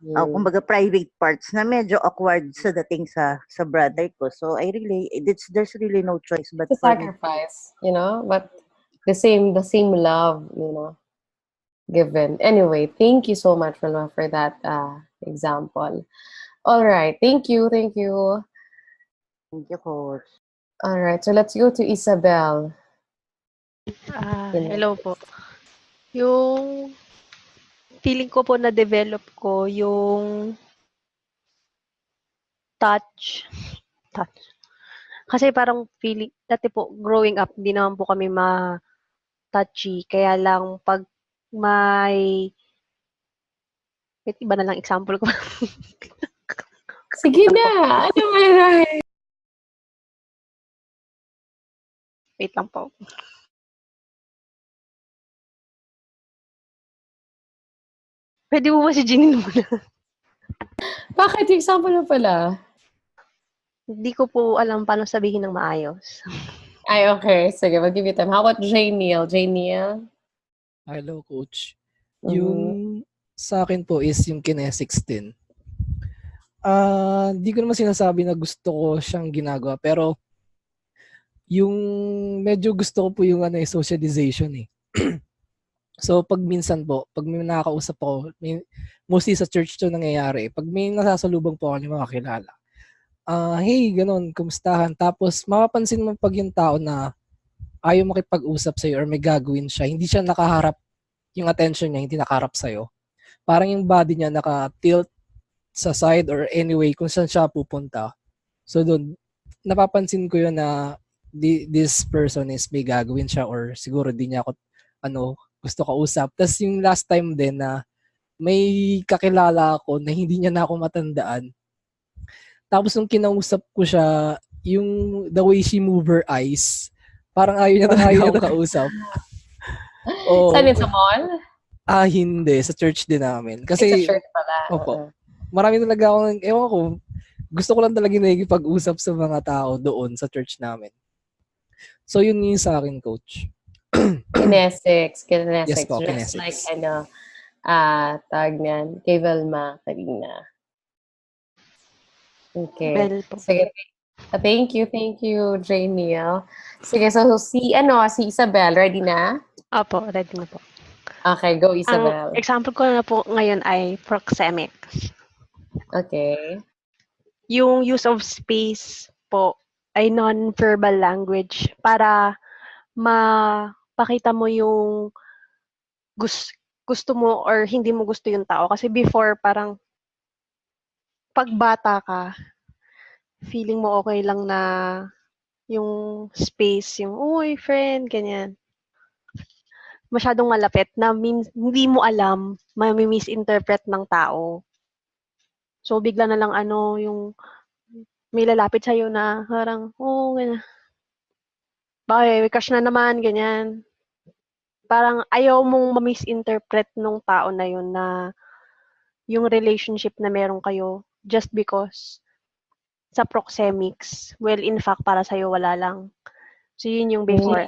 kumbaga private parts na medyo awkward sa dating sa brother ko. So, there's really no choice but to sacrifice, but the same love, given. Anyway, thank you so much, Wilma, for that example. All right. Thank you. Thank you, coach. All right. So let's go to Isabel. Hello po. Yung feeling ko po na-develop ko yung touch. Kasi parang feeling, dati po, growing up, hindi naman po kami ma-touchy. Kaya lang, pag may iba na lang example ko. Sige na! Ano meron? Wait lang po. Pwede mo ba si Jeannie muna? Bakit? Yung example na pala? Hindi ko po alam paano sabihin ng maayos. Ay, okay. Sige, mag-give you time. How about J. Neil? Hello, coach. Yung sa akin po is yung kinesics din. Hindi ko naman sinasabi na gusto ko siyang ginagawa, pero yung medyo gusto ko po yung socialization eh. So pag minsan po, pag may nakakausap ako, mostly sa church to nangyayari, pag may nasasalubong po ako ng mga kilala, hey, ganon, kumustahan? Tapos mapapansin mo pag yung tao na ayaw makipag-usap sa'yo or may gagawin siya, hindi siya nakaharap, yung attention niya hindi nakaharap sa'yo. Parang yung body niya naka-tilt sa side or anyway kung saan siya pupunta. So doon, napapansin ko yun na this person is may gagawin siya or siguro di niya ako gusto kausap. Tapos yung last time din na may kakilala ako na hindi niya na ako matandaan. Tapos nung kinausap ko siya, yung the way she move her eyes, parang ayaw niya talaga akong kausap. Saan Oo. yun, sa mall? Hindi. Sa church din namin. Ay, sa Kasi, church pala. opo, marami talaga akong, ewan ko, gusto ko lang talaga nakikipag-usap sa mga tao doon sa church namin. So, yun yung sa akin, coach. Kinesics. Yes po, Just like, kinesics. tag niyan, kay Velma kanina. Okay. Bell po. Sige. Thank you, Janiel. Sige, so si Isabel, ready na? Opo, ready na po. Okay, go Ang Isabel. example ko na po ngayon ay proxemics. Okay. Yung use of space po ay non-verbal language para mapakita mo yung gusto mo or hindi mo gusto yung tao. Kasi before, parang pag bata ka, feeling mo okay lang na yung space, yung, uy, friend, ganyan. Masyadong malapit na hindi mo alam, misinterpret ng tao. So, bigla na lang yung may lalapit sa'yo na parang, ganyan. Bakit, may crush na naman, ganyan. Parang ayaw mong ma-misinterpret nung tao na yun na yung relationship na meron kayo just because sa proxemics, well, in fact, para sa'yo, wala lang. So, yun yung before.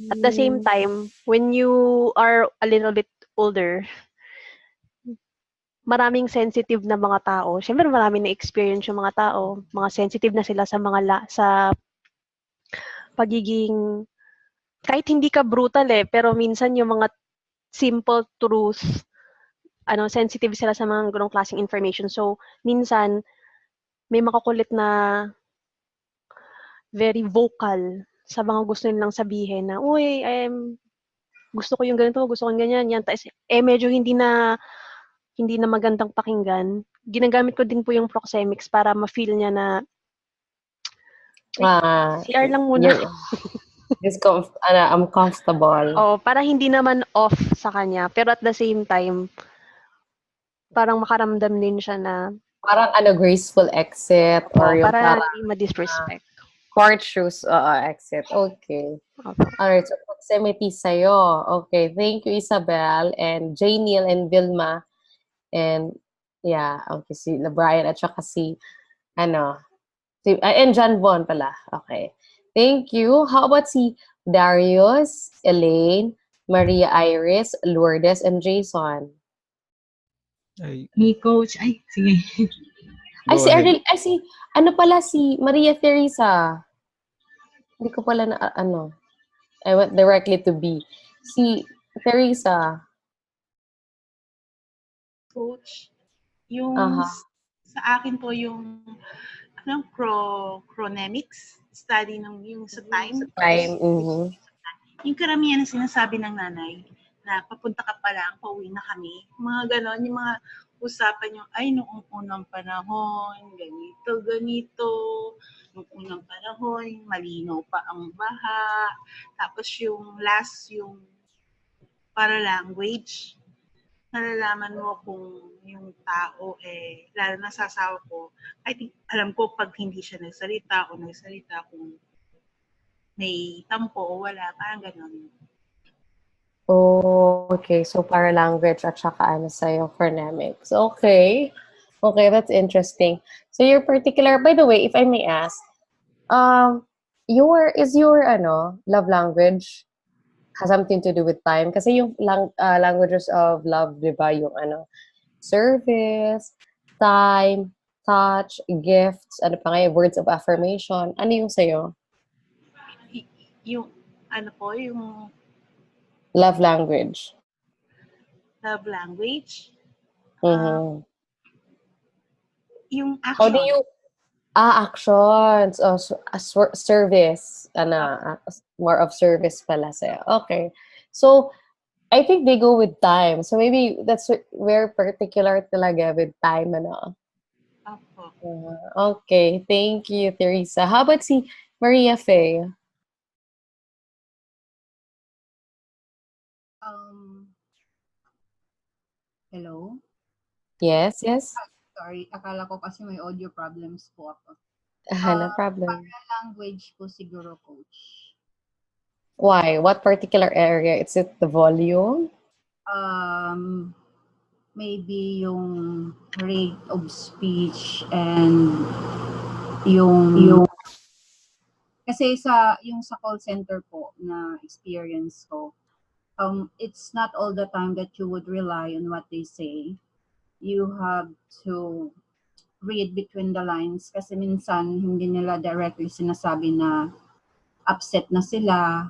At the same time, when you are a little bit older, maraming sensitive na mga tao. Siyempre, maraming na-experience yung mga tao. Mga sensitive na sila sa sa pagiging, kahit hindi ka brutal pero minsan yung mga simple truth, sensitive sila sa mga ganong klaseng information. So, minsan, may makakulit na very vocal sa mga gusto nilang sabihin na, uy, gusto ko yung ganito, gusto ko yung ganyan, yan. Tapos, medyo hindi na magandang pakinggan. Ginagamit ko din po yung proxemics para ma-feel niya na, CR lang muna. I'm comfortable. Para hindi naman off sa kanya. Pero at the same time, parang makaramdam din siya na, parang graceful exit or yung para parang hindi ma-disrespect. court shoes exit. Okay. Alright, so proximity sa'yo. Okay, thank you Isabel and Janiel and Vilma and okay, si Brian at saka and John Von pala. Okay. Thank you. How about si Darius, Elaine, Maria Iris, Lourdes, and Jason? Ni coach. Ay, sige. Si Maria Teresa. Hindi ko pala I went directly to B. Si Teresa. Coach, yung sa akin po yung chronemics, study ng yung sa time. Yung karamihan na sinasabi ng nanay na papunta ka pa lang, pauwi na kami. Mga ganon, yung mga usapan yung, ay, noong unang panahon, ganito. Noong unang panahon, malinaw pa ang baha. Tapos yung last, yung para language, nalalaman mo kung yung tao lalo na sa asawa ko, I think, alam ko pag hindi siya nagsalita kung may tampo o wala, parang ganon. Oh, okay. So, para language at saka sa'yo, phonemics. Okay. Okay, that's interesting. So, your particular, by the way, if I may ask, is your love language has something to do with time? Kasi yung languages of love, di ba, yung service, time, touch, gifts, words of affirmation. Ano yung sa'yo? Yung, yung love language. Love language? Mm-hmm. Yung action. How do you... actions. Service. More of service pala sa'yo. Okay. So, I think they go with time. So, maybe that's where particular talaga with time, Okay. Thank you, Teresa. How about si Maria Faye? Hello? Yes, yes. Sorry, akala ko kasi may audio problems po ako. No problem. Para-language po siguro, Coach. Why? What particular area? Is it the volume? Maybe yung rate of speech and yung kasi yung sa call center po na experience ko, it's not all the time that you would rely on what they say. You have to read between the lines kasi minsan hindi nila directly sinasabi na upset na sila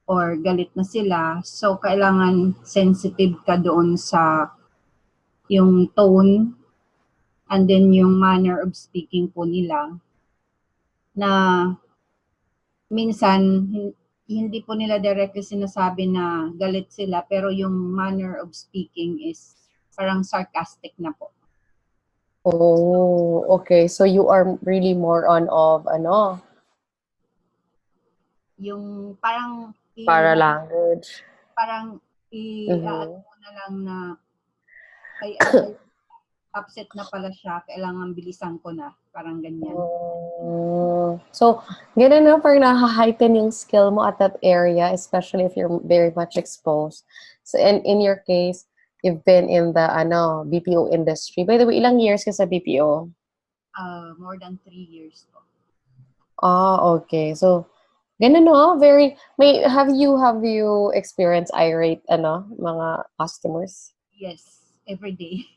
or galit na sila. So, kailangan sensitive ka doon sa yung tone and then yung manner of speaking po nila na minsan hindi po nila directly sinasabi na galit sila pero yung manner of speaking is parang sarcastic na po. Oh, okay. So you are really more on of Yung parang para language. Parang Mhm. mo na lang na ay upset na pala siya, kailangan bilisan ko na. Parang ganyan. So, ganun na, parang na-heighten yung skill mo at that area, especially if you're very much exposed. So, and in your case, you've been in the BPO industry. By the way, ilang years ka sa BPO? More than 3 years po. Okay. So, ganun no, have you experienced irate mga customers? Yes, every day.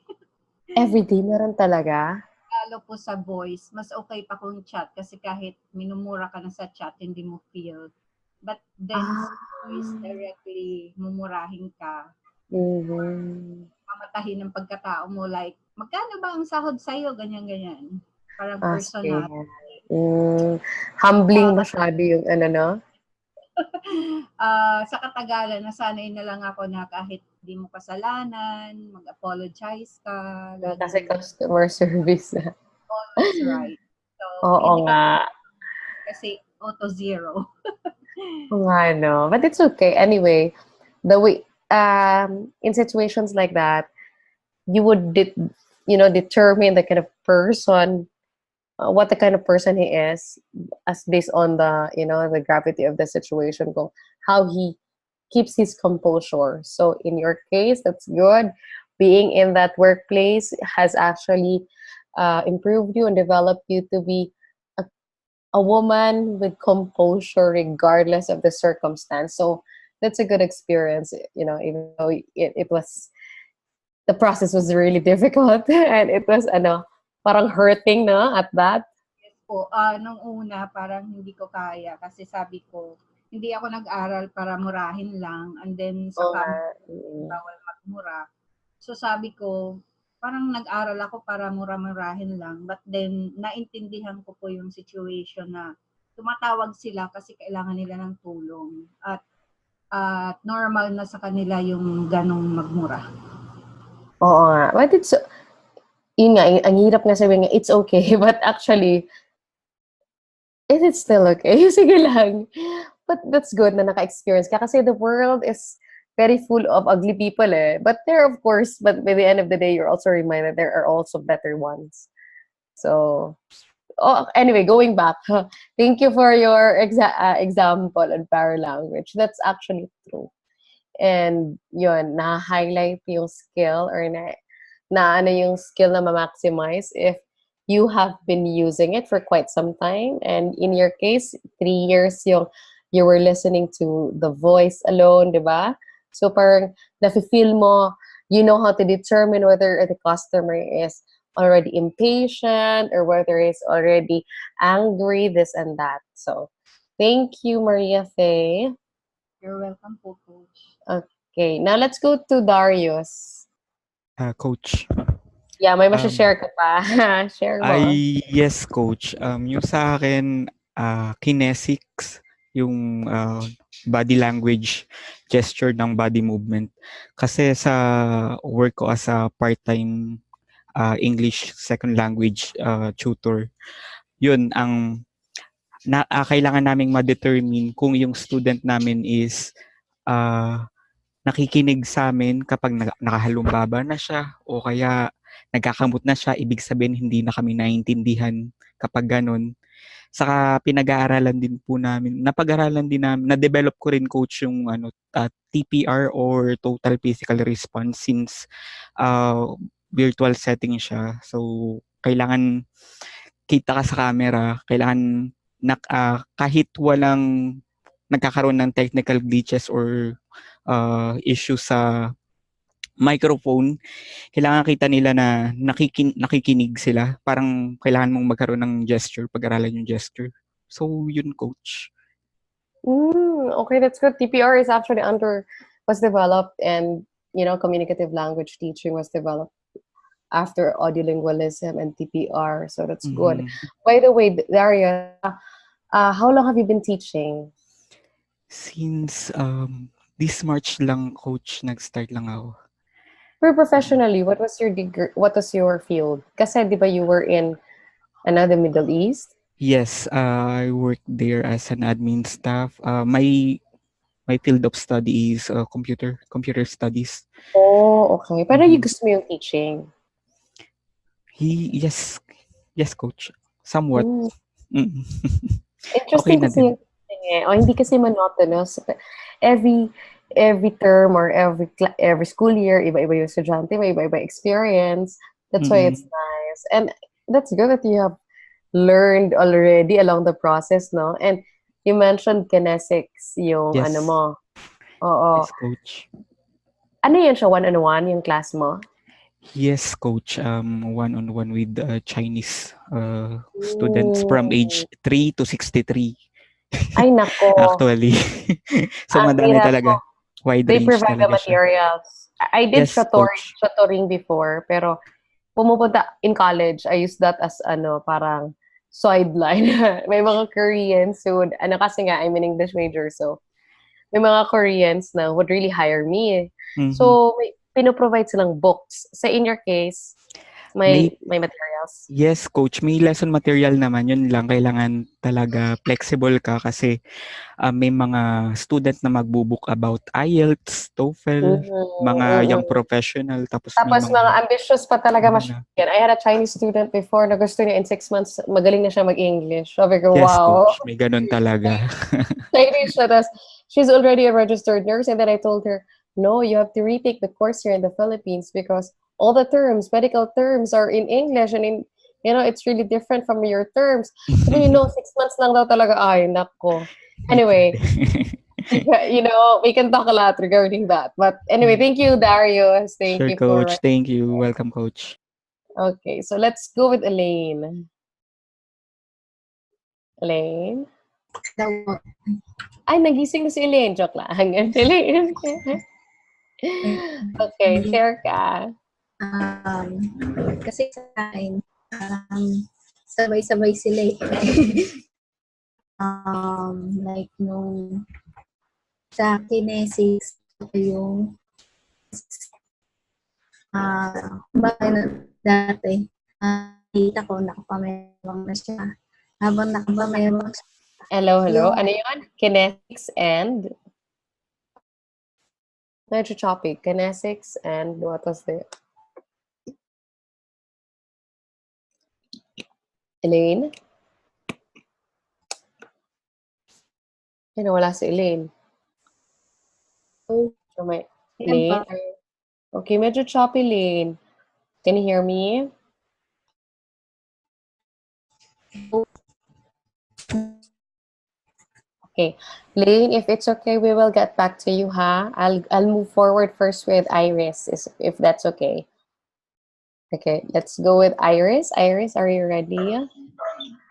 Every day meron talaga? Lalo po sa voice, mas okay pa kung chat kasi kahit minumura ka na sa chat, hindi mo feel. But then sa voice, directly mumurahin ka. Mamatahin ng pagkatao mo, like, magkano ba ang sahod sa'yo? Ganyan-ganyan. Parang personal. Humbling masyado yung Sa katagalan, nasanay na lang ako na kahit di mo kasalanan, mag-apologize ka. Kasi customer service na. Always right. So, Oo nga. Kasi auto zero. No. But it's okay. Anyway, the way, in situations like that, you would, determine the kind of person, what the kind of person he is, as based on the, the gravity of the situation, how he keeps his composure. So in your case, that's good. Being in that workplace has actually improved you and developed you to be a woman with composure regardless of the circumstance. So that's a good experience, even though it was, the process was really difficult and it was parang hurting na at that. Yes po. Nung una, parang hindi ko kaya kasi sabi ko, hindi ako nag-aral para murahin lang and then sa bawal magmura. So sabi ko, parang nag-aral ako para mura-murahin lang. But then, naintindihan ko po yung situation na tumatawag sila kasi kailangan nila ng tulong. At normal na sa kanila yung ganong magmura. Oo nga. But yun nga, ang hirap nga sabihin nga, it's okay. But actually, is it still okay? Sige lang. But that's good na naka-experience ka kasi the world is very full of ugly people But there, of course, but by the end of the day, you're also reminded there are also better ones. So, anyway, going back, thank you for your example on paralanguage. That's actually true. And yun, na-highlight yung skill or na yung skill na ma-maximize if you have been using it for quite some time. And in your case, 3 years you were listening to the voice alone, di ba? So parang nafe-feel mo, you know how to determine whether the customer is already impatient or whether he's already angry, this and that. So thank you, Maria Faye. You're welcome po, Coach. Okay, now let's go to Darius. Coach. Yeah, may share ka pa. Share mo. Yes, Coach. Yung sa akin, kinesics, yung body language, gesture ng body movement. Kasi sa work ko as a part-time English second language tutor, yun ang kailangan naming ma-determine kung yung student namin is nakikinig sa amin kapag nakahalumbaba na siya o kaya nagkakamot na siya, ibig sabihin hindi na kami naiintindihan kapag ganun. Saka pinag-aaralan din po namin, napag-aralan din namin, na-develop ko rin coach yung TPR or Total Physical Response since virtual setting siya. So, kailangan kita ka sa camera, kailangan kahit walang nagkakaroon ng technical glitches or issue sa microphone, kailangan kita nila na nakikinig sila. Parang kailangan mong magkaroon ng gesture, pag-aralan yung gesture. So, yun, coach. Okay, that's good. TPR is actually was developed, and communicative language teaching was developed after audiolingualism and TPR. So that's good. By the way, Daria, how long have you been teaching? Since this March lang, coach, nag-start lang ako. Professionally, what was your degree? What was your field? Kasi di ba you were in the Middle East? Yes, I worked there as an admin staff. My field of study is computer studies. Oh, okay. Pero you gusto mo yung teaching? Yes, coach. Somewhat. Interesting kasi yung teaching hindi kasi monotonous. Every term or every school year, iba-iba yung estudyante, may iba-iba experience. That's why it's nice. And that's good that you have learned already along the process, no? And you mentioned kinesics yung Yes. mo. Oo. Yes, coach. Ano yun siya? One-on-one yung class mo? Yes, coach. One-on-one with Chinese students from age 3 to 63. Ay, nako. Actually. So, madami talaga. Wide They range provide the talaga siya. materials. I did Yes, coach. tutoring before, pero pumupunta in college, I used that as parang sideline. May mga Koreans who kasi nga, I'm an English major, so may mga Koreans na would really hire me. So, pinoprovide silang books. So, in your case, may materials? Yes, coach. May lesson material naman. Yun lang. Kailangan talaga flexible ka kasi may mga student na magbubook about IELTS, TOEFL, mga young professional. Tapos mga ambitious pa talaga masyadyan. I had a Chinese student before na gusto niya in 6 months, magaling na siya mag-English. Sabi ko, yes, wow. coach. May ganun talaga. Chinese siya. She's already a registered nurse, and then I told her, no, you have to retake the course here in the Philippines because all the medical terms are in English, and it's really different from your terms. So, 6 months lang daw talaga. Ay, nako. Anyway, we can talk a lot regarding that. But anyway, thank you, Darius. Thank Sure, you, coach. Thank you. Welcome, coach. Okay, so let's go with Elaine. Elaine? Ay, nagising na si Elaine. Joke lang. Elaine. Okay, share ka. Kasi sa akin, sabay-sabay sila like nung sa kinesics, yung dati, kita ko nakapamayabang na siya. Habang nakapamayabang siya. Hello. Ano yun? Kinesics and? Medyo choppy. Kinesics and what was the... Elaine? Wala si Elaine. Elaine? Okay, medyo choppy, Elaine. Can you hear me? Okay, Lane, if it's okay, we will get back to you, ha? I'll move forward first with Iris, if that's okay. Okay, let's go with Iris. Iris, are you ready?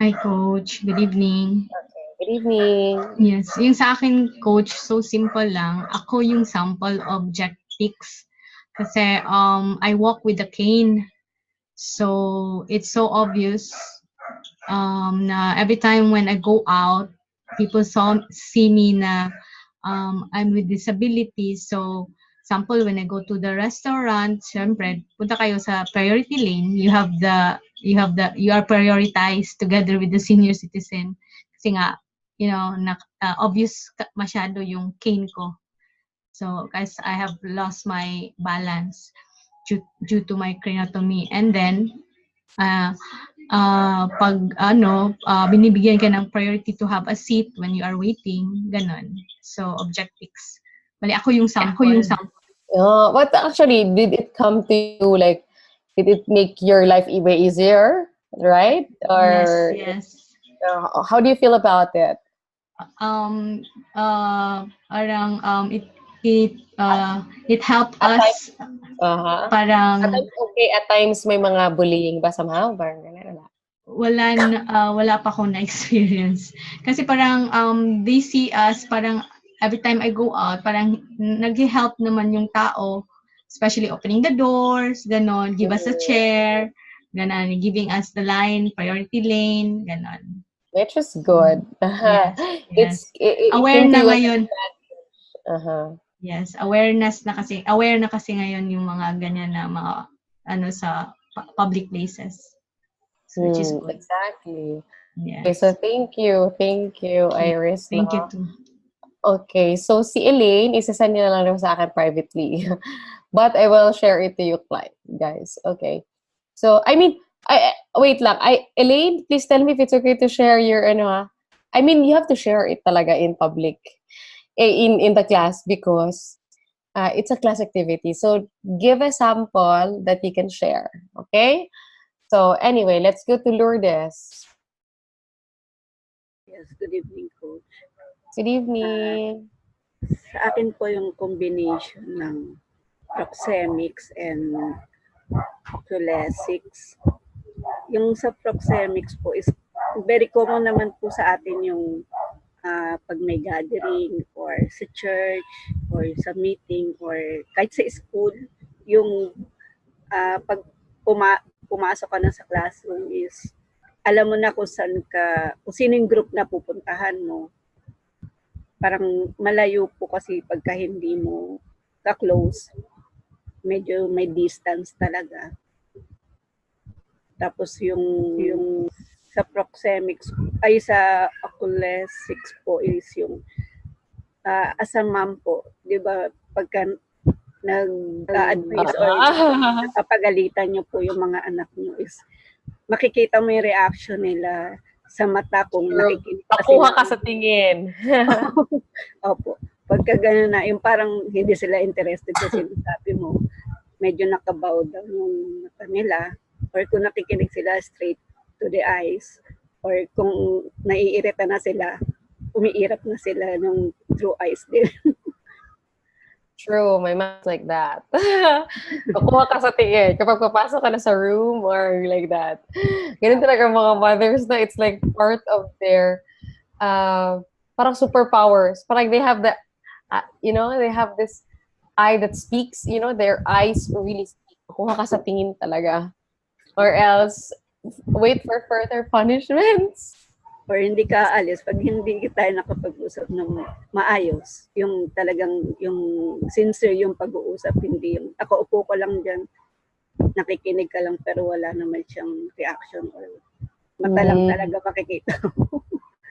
Hi, Coach. Good evening. Okay, good evening. Yes, yung sa akin, Coach, so simple lang. Ako yung sample objectics. Kasi I walk with a cane. So, it's so obvious na every time when I go out, people see me na I'm with disability. So, example, when I go to the restaurant, syempre, punta kayo sa priority lane, you are prioritized together with the senior citizen. Kasi nga, obvious masyado yung cane ko. So, guys, I have lost my balance due to my craniotomy. And then, pag binibigyan ka ng priority to have a seat when you are waiting, ganon. So, objectives. Bali, ako yung sample. But actually, did it come to you, like, did it make your life way easier, right? Or Yes. how do you feel about it? It helped us. Parang at times okay, at times may mga bullying ba somehow? Parang ganun, wala pa akong na-experience. Kasi parang they see us, parang every time I go out, parang nag-help naman yung tao, especially opening the doors, ganon, give us a chair, ganon, giving us the line, priority lane, ganon. Which is good. Yes. Aware na ngayon. Yes, aware na kasi ngayon yung mga ganyan na mga sa public places. So, which is good. Exactly. Yes. Okay, so thank you, Iris. Thank you too. Okay, so si Elaine, isasend niya na lang sa akin privately. But I will share it to you, guys. Okay. So, I mean, wait lang. Elaine, please tell me if it's okay to share your, I mean, you have to share it talaga in public, in the class, because it's a class activity. So, give a sample that you can share. Okay? So, anyway, let's go to Lourdes. Yes, good evening, Coach. Good evening. Sa akin po yung combination ng proxemics and oculesics. Yung sa proxemics po is very common naman po sa atin yung pag may gathering or sa church or sa meeting or kahit sa school, yung pag pumasok ka na sa classroom is alam mo na kung sino yung group na pupuntahan mo. Parang malayo po kasi pagka hindi mo ka-close, medyo may distance talaga. Tapos yung sa proxemics, ay sa oculesics po is yung as a mom po, di ba, pagka nag-advise or napapagalitan nyo po yung mga anak nyo is makikita mo yung reaction nila sa mata kung nakikinig Pakuha ka sa tingin. Opo. Pagka gano'n na, yung parang hindi sila interested sa sinasabi mo, medyo nakabow down yung mata nila, or kung nakikinig sila straight to the eyes, or kung naiirita na sila, umiirap na sila ng true eyes din. True, my mom's like that. Pakuha ka sa tingin. Kapag papasok ka na sa room or like that. Ganun talaga mga mothers na it's like part of their parang superpowers. Parang they have the, they have this eye that speaks, their eyes really speak. Pakuha ka sa tingin talaga. Or else, wait for further punishments. Or hindi ka aalis pag hindi tayo nakapag-usap ng maayos. Yung talagang, yung sincere yung pag-uusap, hindi yung ako upo ko lang dyan, nakikinig ka lang pero wala naman siyang reaction or mata lang talaga makikita.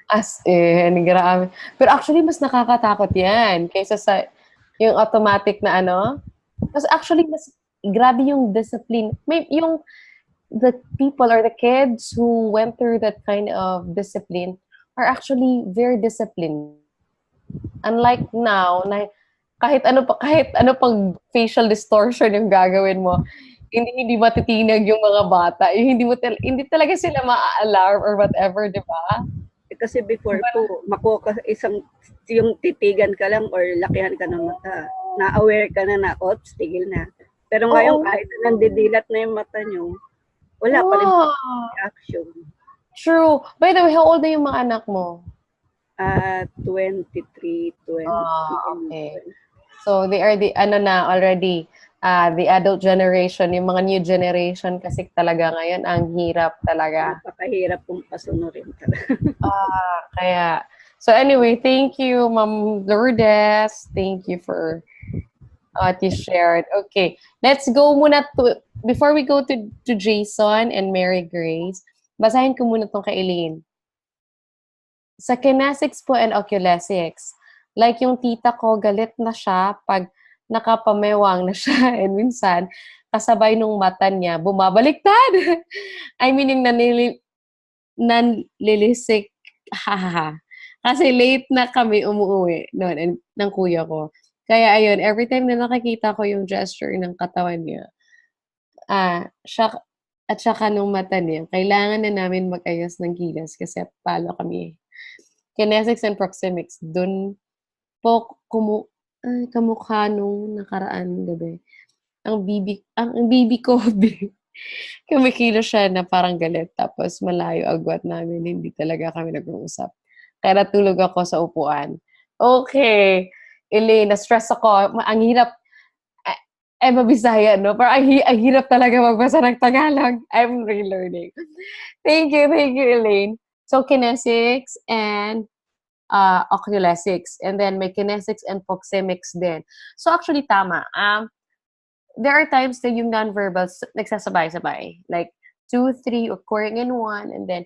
As in, grabe. Pero actually, mas nakakatakot yan kaysa sa yung automatic na Kasi actually, mas grabe yung discipline. The people or the kids who went through that kind of discipline are actually very disciplined. Unlike now, na kahit ano pang facial distortion yung gagawin mo, hindi matitinag yung mga bata. Hindi talaga sila ma-alarm or whatever, di ba? Kasi before po, makuha ka yung titigan ka lang or lakihan ka ng mata. Na-aware ka na, oops, tigil na. Pero ngayon, kahit nandidilat na yung mata nyo, wala pa rin reaction. True. By the way, how old na yung mga anak mo? 23, 20. Okay. So, they are already, the adult generation, yung mga new generation kasi talaga ngayon, ang hirap talaga. Napakahirap kung pasunurin talaga. Kaya, so anyway, thank you, Ma'am Lourdes. Thank you for what you shared. Okay, let's go muna before we go to Jason and Mary Grace, basahin ko muna itong kay Elaine. Sa kinesics po and oculesics, Like yung tita ko, galit na siya pag nakapamewang na siya. And minsan, kasabay nung mata niya, bumabaliktad. I mean, yung nanlilisik. Hahaha. Kasi late na kami umuwi noon ng kuya ko. Kaya ayun, every time na nakikita ko yung gesture ng katawan niya, siya at saka nung mata niya, kailangan na namin mag-ayos ng kilos kasi palo kami. Kinesics and proxemics, dun po kamukha nung nakaraan gabi. Ang bibi ko, kumikilos siya na parang galit. Tapos malayo agwat namin, hindi talaga kami nag-uusap. Kaya natulog ako sa upuan. Okay. Elaine, na-stress ako. Ang hirap, mabisaya, no? Pero ang hirap talaga magbasa ng Tagalog. I'm relearning. Thank you, Elaine. So, kinesics and oculesics. And then may kinesics and proxemics din. So, actually, tama. There are times that yung non-verbals nagsasabay-sabay. Like, 2, 3 occurring in one. And then,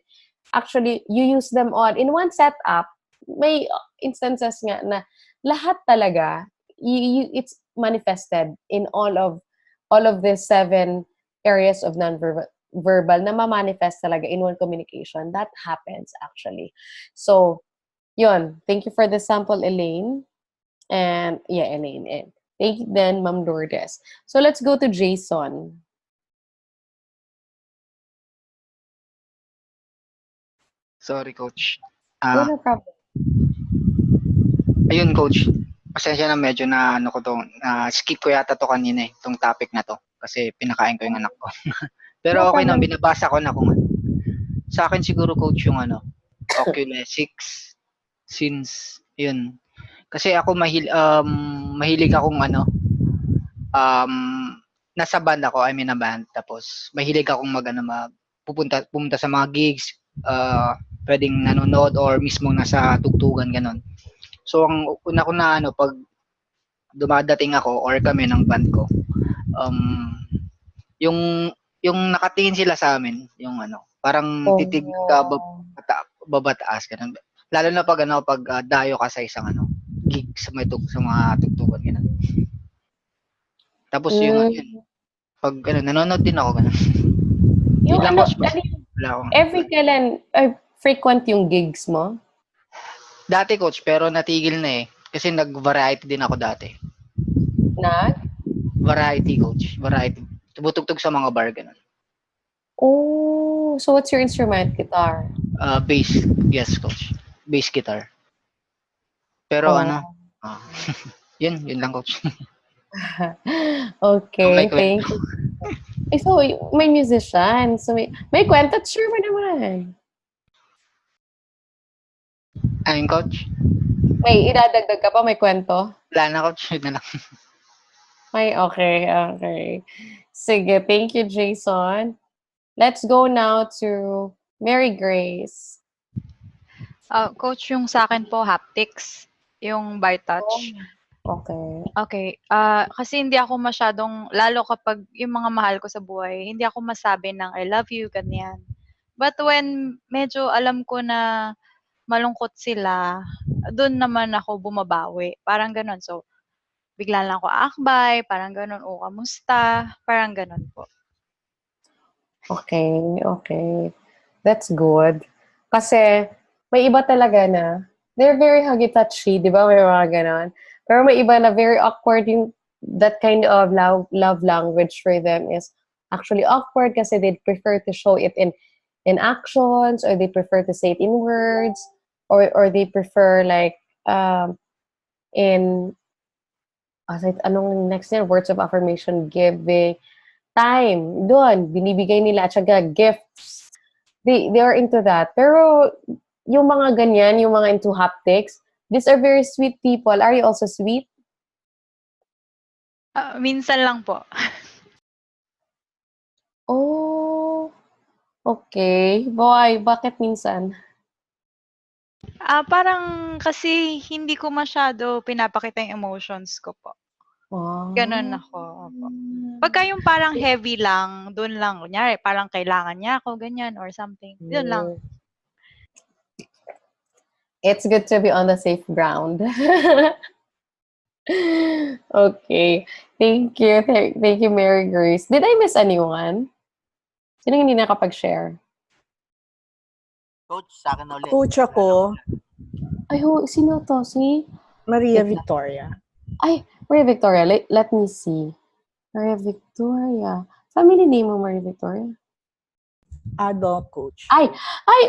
actually, you use them all. In one setup, may instances nga na lahat talaga, it's manifested in all of the 7 areas of non-verbal na ma-manifest talaga in one communication. That happens, actually. So, yun. Thank you for the sample, Elaine. And, yeah, Elaine. And thank you then, Ma'am Lourdes. So, let's go to Jason. Sorry, Coach. No problem. Ayun, Coach. Pasensya na medyo na ano ko to, skip ko yata to kanina tong topic na to kasi pinakain ko yung anak ko. Pero okay na, binabasa ko na kung ano. Sa akin siguro, Coach, yung oculesics, since yun. Kasi ako mahilig akong nasa band ako, I mean a band, tapos mahilig akong pumunta sa mga gigs, pwedeng nanonood or mismo nasa tugtugan, ganon. So, ang una ko na pag dumadating ako or kami ng band ko, yung nakatingin sila sa amin, yung parang titig ka babataas, ganun. Lalo na pag dayo ka sa isang gig sa mga tugtugan, ganun. Tapos yung pag nanonood din ako, ganun. Yung every kailan, frequent yung gigs mo? Dati, Coach, pero natigil na eh. Kasi nag-variety din ako dati. Variety, Coach. Variety. Tumutugtog sa mga bar, ganun. Oh, so what's your instrument? Guitar? Bass. Yes, Coach. Bass guitar. Pero yun lang, Coach. Okay, thank you. So, may musician. So, may kwento, sure mo naman. Ayun, Coach? May idadagdag ka pa? May kwento? Wala na, Coach. Yun na lang. Okay. Sige, thank you, Jason. Let's go now to Mary Grace. Coach, yung sa akin po, haptics. Yung by touch. Okay. Kasi hindi ako masyadong, lalo kapag yung mga mahal ko sa buhay, hindi ako masabi ng I love you, ganyan. But when medyo alam ko na malungkot sila, doon naman ako bumabawi. Parang ganun. So, bigla lang ako akbay, parang ganun. O, kamusta? Parang ganun po. Okay. That's good. Kasi, may iba talaga na, they're very huggy-touchy, di ba? May mga ganun. Pero may iba na very awkward yung, that kind of love language for them is actually awkward kasi they'd prefer to show it in actions, or they prefer to say it in words, or they prefer like in anong next year, words of affirmation, giving time, doon binibigay nila, at saka gifts, they are into that. Pero yung mga ganyan, yung mga into haptics, these are very sweet people. Are you also sweet? Minsan lang po. Oh, okay. Boy, bakit minsan? Parang kasi hindi ko masyado pinapakita yung emotions ko po. Ganun ako. Opo. Pagka yung parang heavy lang, dun lang. Kunyari, parang kailangan niya ako, ganyan, or something. Dun lang. It's good to be on the safe ground. Okay. Thank you. Thank you, Mary Grace. Did I miss anyone? Sino hindi nakapag-share? Coach, sa akin ulit. Coach ako, Ay, sino to? Si? Maria Wait lang. Victoria. Ay, Maria Victoria. Let me see. Maria Victoria. Family name mo, Maria Victoria? Ado, Coach. Ay,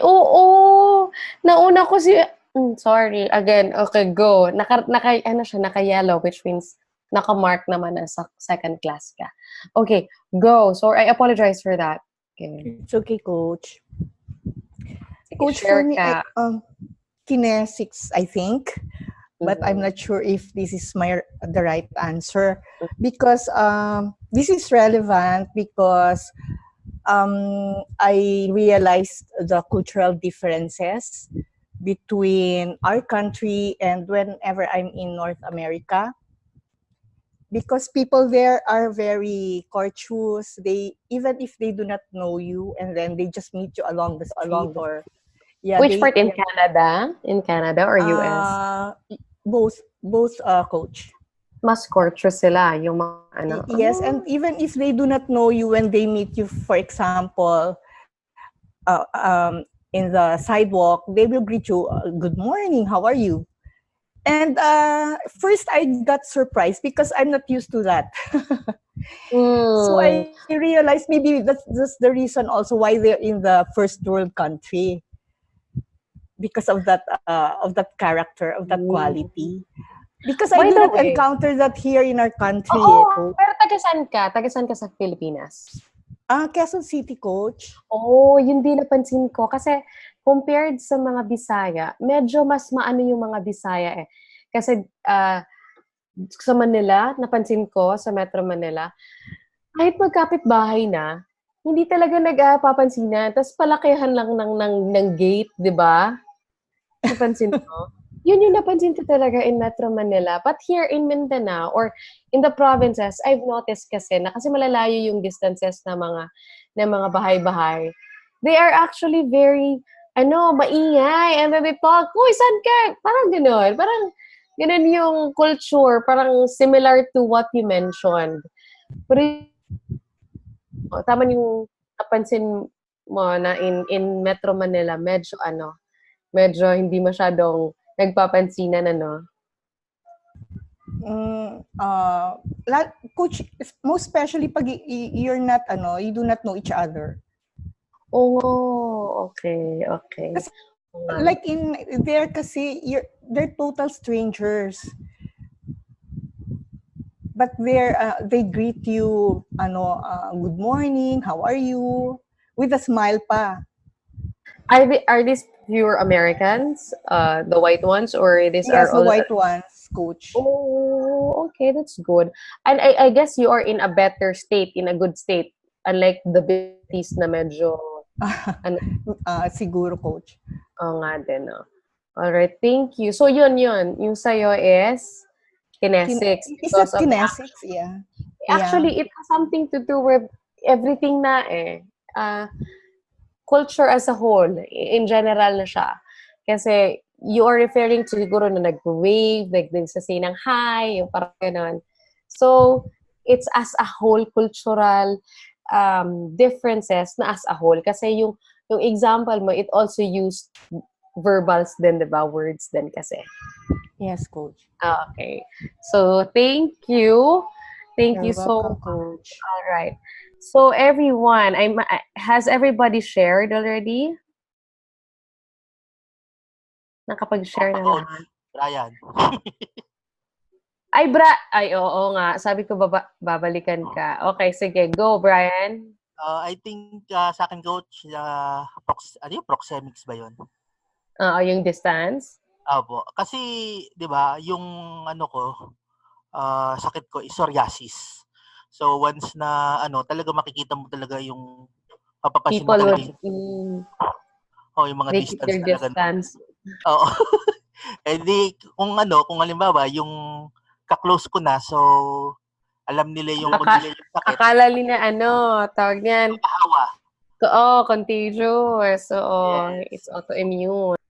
oo. Nauna ko si... sorry. Again, okay, go. Naka-yellow, which means naka-mark naman na sa second class ka. Okay, go. So, I apologize for that. Okay. It's okay, Coach. Sige, Coach, share for me, ka. kinesics, I think. But I'm not sure if this is the right answer. Because this is relevant because I realized the cultural differences between our country and whenever I'm in North America. Because people there are very courteous. Even if they do not know you, and then they just meet you along the street or Which part in Canada? In Canada or US? Both, Coach. Mas courteous sila, yung mga ano. Yes, and even if they do not know you, when they meet you, for example, in the sidewalk, they will greet you, good morning, how are you? And first I got surprised because I'm not used to that. So I realized maybe that's the reason also why they're in the first world country. Because of that character, of that quality. Because I By do the not way, encounter that here in our country. Pero taga-saan ka? Taga-saan ka sa Pilipinas? Quezon City, Coach. Yun din napansin ko. Kasi compared sa mga Bisaya, medyo mas maano yung mga Bisaya eh. Kasi sa Manila, napansin ko, sa Metro Manila, kahit magkapit-bahay na, hindi talaga nagpapansinan. Tapos palakihan lang ng gate, di ba? Napansin ko. Yun yung napansin ko talaga in Metro Manila. But here in Mindanao or in the provinces, I've noticed kasi na kasi malalayo yung distances na mga bahay-bahay. They are actually very, maingay. And then they talk, uy, saan ka? Parang gano'n. Parang gano'n yung culture. Parang similar to what you mentioned. Pero tama yung napansin mo na in Metro Manila, medyo hindi masyadong nagpapansinan, Coach, most especially pag you're not, you do not know each other. Oh, okay. Kasi, like in there kasi, they're total strangers. But they greet you, good morning, how are you? With a smile pa. Are these pure Americans, the white ones, or these Yes, are all the white ones, Coach. Oh, okay, that's good. And I guess you are in a better state, in a good state, unlike the British na medyo siguro, Coach. Oo nga din, no. Alright, thank you. So yun. Yung sa'yo is kinesics. Is that kinesics? Yeah. Actually, it has something to do with everything na culture as a whole. In general na siya. Kasi you are referring to siguro na nag-wave, like nagsasay ng hi, yung parang ganun. So, it's as a whole cultural differences na as a whole. Kasi yung example mo, it also used verbals din, diba? Words din kasi. Yes, Coach. Okay. So, thank you. Thank you You're so welcome, much. Coach. All right. So, everyone, has everybody shared already? Nakapag-share na lahat. Brian. Ay, oo nga. Sabi ko, babalikan ka. Okay, sige. Go, Brian. I think sa akin, Coach, proxemics ba yun? Yung distance? Opo. Kasi, di ba, yung sakit ko is psoriasis. So, once na, talaga makikita mo talaga yung, papapansin mo talaga yung mga distance talaga. Oo. Eh di, kung halimbawa, yung ka-close ko na, so, alam nila yung sakit. Akala nila, tawag niyan? Hawa. Contagious. So, yes. It's autoimmune.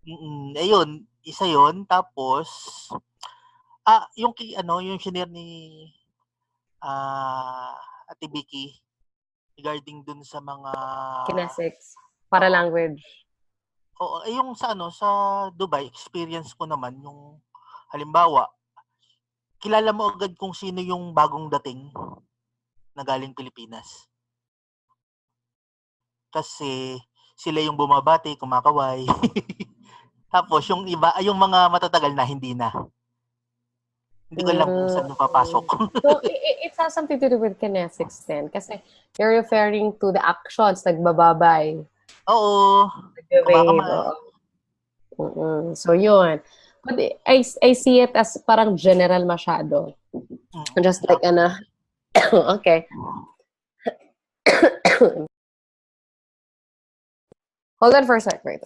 Ayun, isa yun. Tapos, yung yung shinare ni Ate Vicky regarding dun sa mga Kinesics. Para language. Oo, yung sa Dubai, experience ko naman yung halimbawa, kilala mo agad kung sino yung bagong dating na galing Pilipinas. Kasi sila yung bumabati, kumakaway. Tapos yung iba, yung mga matatagal na hindi na. Hindi ko alam kung saan papasok. So, it has something to do with kinesics then. Kasi you're referring to the actions, nagbababay. Oo. Nag-wave. So, yun. But I see it as parang general masyado. Just like, okay. Hold on for a sec, right?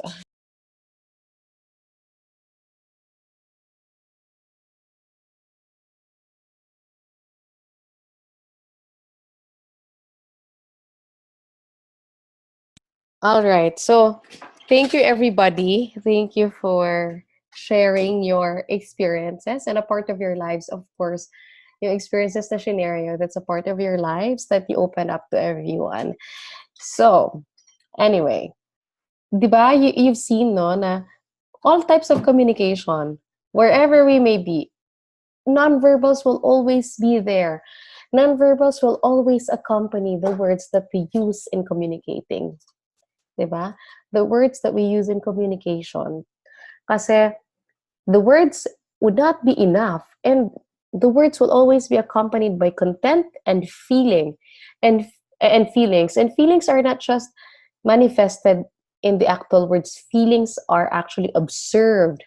All right. So, thank you, everybody. Thank you for sharing your experiences and a part of your lives, of course. Your experiences na scenario that's a part of your lives that you open up to everyone. So, anyway, di ba, you've seen, no, na all types of communication, wherever we may be, nonverbals will always be there. Nonverbals will always accompany the words that we use in communicating. Diba? The words that we use in communication. Kasi the words would not be enough, and the words will always be accompanied by content and feeling and feelings. And feelings are not just manifested in the actual words. Feelings are actually observed,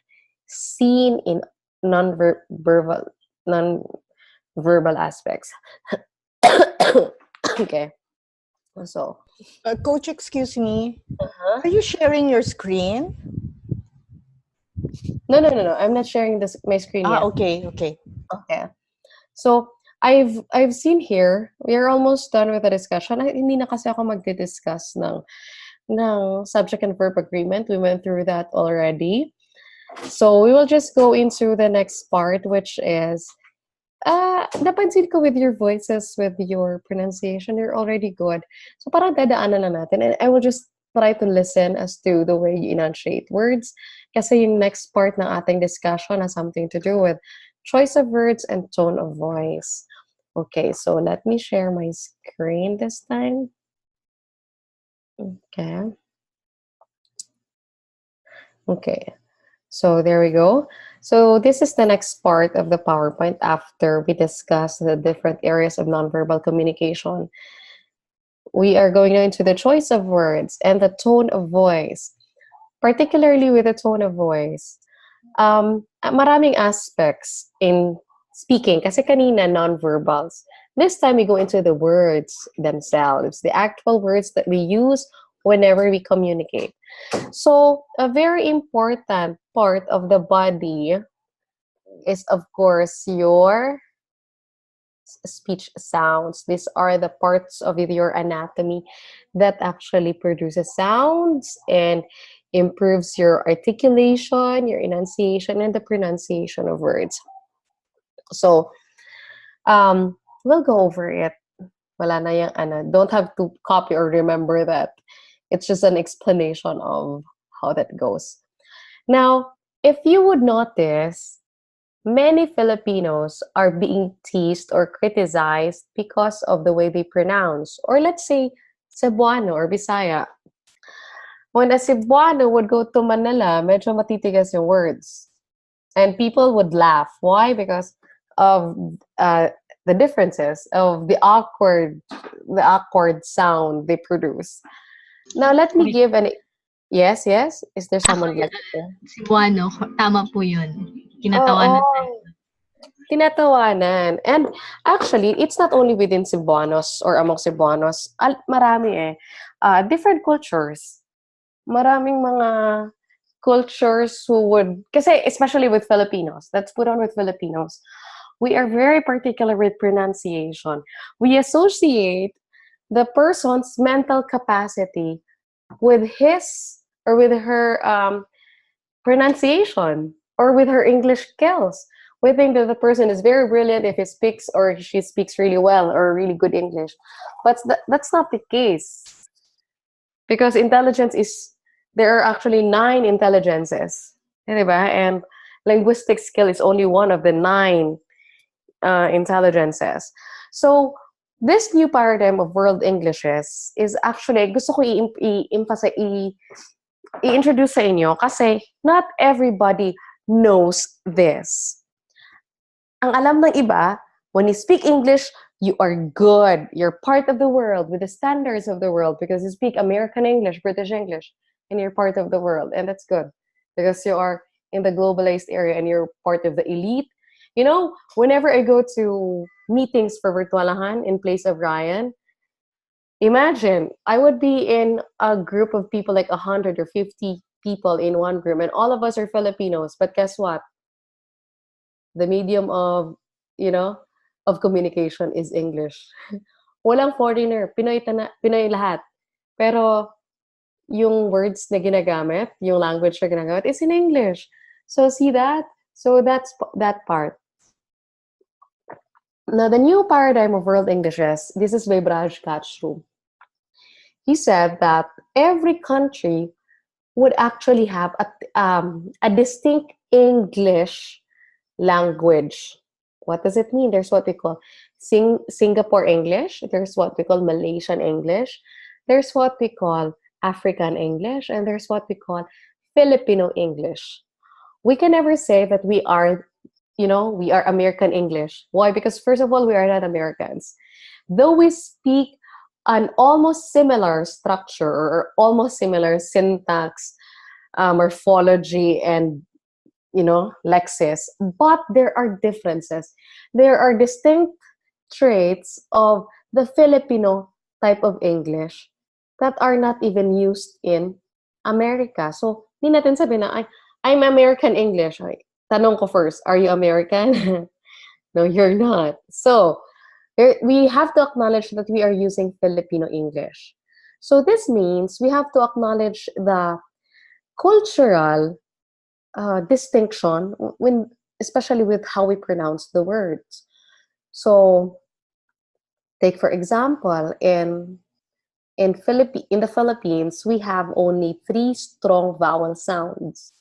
seen in non-verbal aspects. Okay. So, Coach, excuse me. Are you sharing your screen? No. I'm not sharing my screen yet. Okay. So, I've seen here, we are almost done with the discussion. Hindi na kasi ako magdi-discuss ng subject and verb agreement. We went through that already. So, we will just go into the next part, which is, napansin ko with your voices, with your pronunciation, you're already good. So, parang dadaanan na natin. And I will just try to listen as to the way you enunciate words. Kasi yung next part ng ating discussion has something to do with choice of words and tone of voice. Okay, so let me share my screen this time. Okay, so there we go. So this is the next part of the PowerPoint after we discuss the different areas of nonverbal communication. We are going into the choice of words and the tone of voice. Particularly with the tone of voice, maraming aspects in speaking. Kasi kanina, nonverbals. This time, we go into the words themselves, the actual words that we use whenever we communicate. So, a very important part of the body is, of course, your speech sounds. These are the parts of your anatomy that actually produces sounds and improves your articulation, your enunciation, and the pronunciation of words. So, we'll go over it. Wala na yung don't have to copy or remember that. It's just an explanation of how that goes. Now, if you would notice, many Filipinos are being teased or criticized because of the way they pronounce. Or let's say, Cebuano or Bisaya. When a Cebuano would go to Manila, medyo matitigas yung words. And people would laugh. Why? Because of the differences of the awkward sound they produce. Now, let me give an... Yes? Is there someone like that? Cebuano, tama po yun. Kinatawanan. Tinatawanan. And actually, it's not only within Cebuanos or among Cebuanos. Marami different cultures. Maraming mga cultures who would... Kasi especially with Filipinos. Let's put on with Filipinos. We are very particular with pronunciation. We associate the person's mental capacity with his or with her pronunciation or with her English skills. We think that the person is very brilliant if he speaks or she speaks really well or really good English. But that's not the case. Because intelligence is, there are actually 9 intelligences. Diba? And linguistic skill is only one of the 9 intelligences. So, this new paradigm of world Englishes is actually, gusto ko i-emphasize, i-introduce sa inyo kasi not everybody knows this. Ang alam ng iba, when you speak English, you are good. You're part of the world with the standards of the world because you speak American English, British English, and you're part of the world. And that's good because you are in the globalized area and you're part of the elite. You know, whenever I go to meetings for Virtualahan in place of Ryan, imagine, I would be in a group of people like 100 or 50 people in one group and all of us are Filipinos. But guess what? The medium of, of communication is English. Walang foreigner. Pinoy lahat. Pero yung words na ginagamit, yung language na ginagamit is in English. So see that? So that's that part. Now, the new paradigm of world Englishes, this is by Braj Kachru. He said that every country would actually have a distinct English language. What does it mean? There's what we call Singapore English. There's what we call Malaysian English. There's what we call African English. And there's what we call Filipino English. We can never say that we are American English. Why? Because first of all, we are not Americans. Though we speak an almost similar structure or almost similar syntax, morphology, and lexis, but there are differences. There are distinct traits of the Filipino type of English that are not even used in America. So, hindi natin sabihin na, I'm American English. Tanong ko first, are you American? No, you're not. So, we have to acknowledge that we are using Filipino English. So, this means we have to acknowledge the cultural distinction, especially with how we pronounce the words. So, take for example, in the Philippines, we have only 3 strong vowel sounds.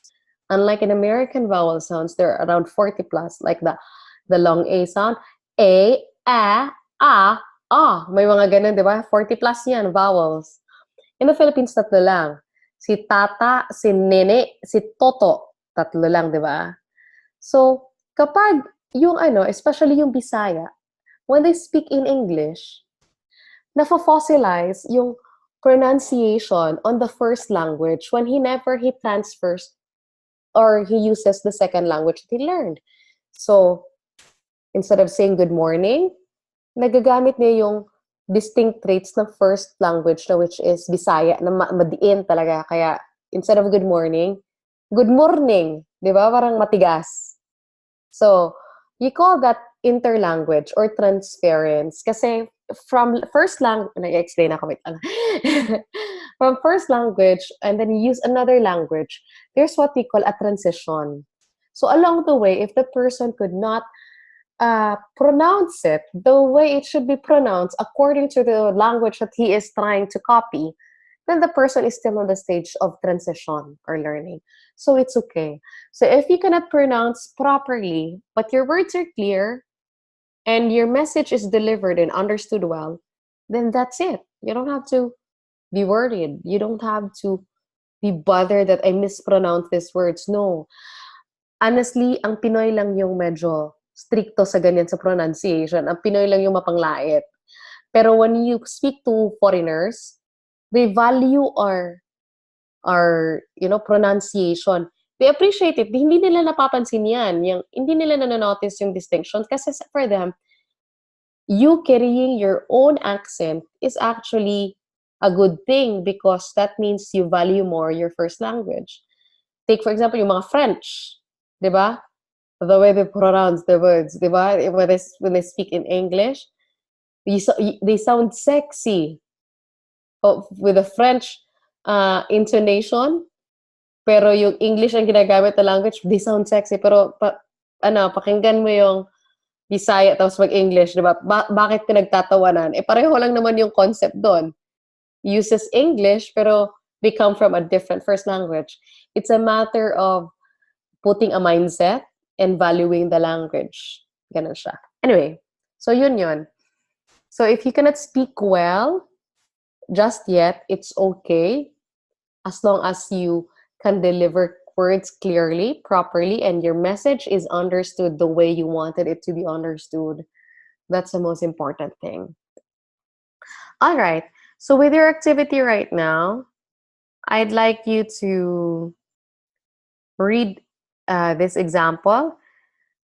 Unlike in American vowel sounds, there are around 40 plus, like the long A sound, A, A, may mga ganun, di ba? 40 plus yan, vowels. In the Philippines, 3 lang. Si tata, si nene, si toto, 3 lang, di ba? So, kapag yung especially yung Bisaya, when they speak in English, nafo-fossilize yung pronunciation on the first language when he transfers or he uses the second language that he learned. So, instead of saying good morning, nagagamit niya yung distinct traits ng first language na which is Bisaya, na madiin talaga. Kaya, instead of good morning, di ba? Parang matigas. So, you call that interlanguage or transference kasi from first language, nag-explain ako, wait lang. From first language and then you use another language, there's what we call a transition. So along the way, if the person could not pronounce it the way it should be pronounced according to the language that he is trying to copy, then the person is still on the stage of transition or learning. So it's okay. So if you cannot pronounce properly, but your words are clear and your message is delivered and understood well, then that's it. You don't have to be worried. You don't have to be bothered that I mispronounced these words. No. Honestly, ang Pinoy lang yung medyo stricto sa ganyan sa pronunciation. Ang Pinoy lang yung mapanglait. Pero when you speak to foreigners, they value our pronunciation. They appreciate it. Hindi nila napapansin yan. Hindi nila nanonotice yung distinctions kasi for them, you carrying your own accent is actually a good thing because that means you value more your first language. Take, for example, yung mga French. Diba? The way they pronounce the words. Diba? When they speak in English, they sound sexy. With a French intonation, pero yung English ang ginagamit na language, they sound sexy. Pero, pakinggan mo yung Bisaya tapos mag-English, di ba? Bakit pinagtatawanan? Pareho lang naman yung concept doon. Uses English, pero they come from a different first language. It's a matter of putting a mindset and valuing the language. Ganun siya. Anyway, so yun. So if you cannot speak well, just yet, it's okay. As long as you can deliver words clearly, properly, and your message is understood the way you wanted it to be understood. That's the most important thing. All right. So with your activity right now, I'd like you to read this example.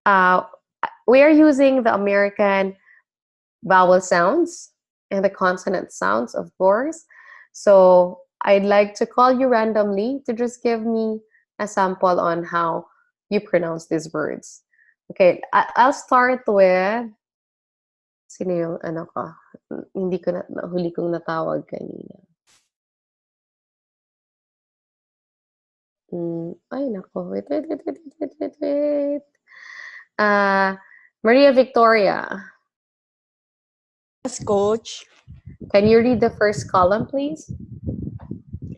We are using the American vowel sounds and the consonant sounds, of course. So I'd like to call you randomly to just give me a sample on how you pronounce these words. Okay, I'll start with, sino yung ano ko? Hindi ko huli kong natawag kanina. Ay, nako. Wait. Maria Victoria. Yes, Coach. Can you read the first column, please?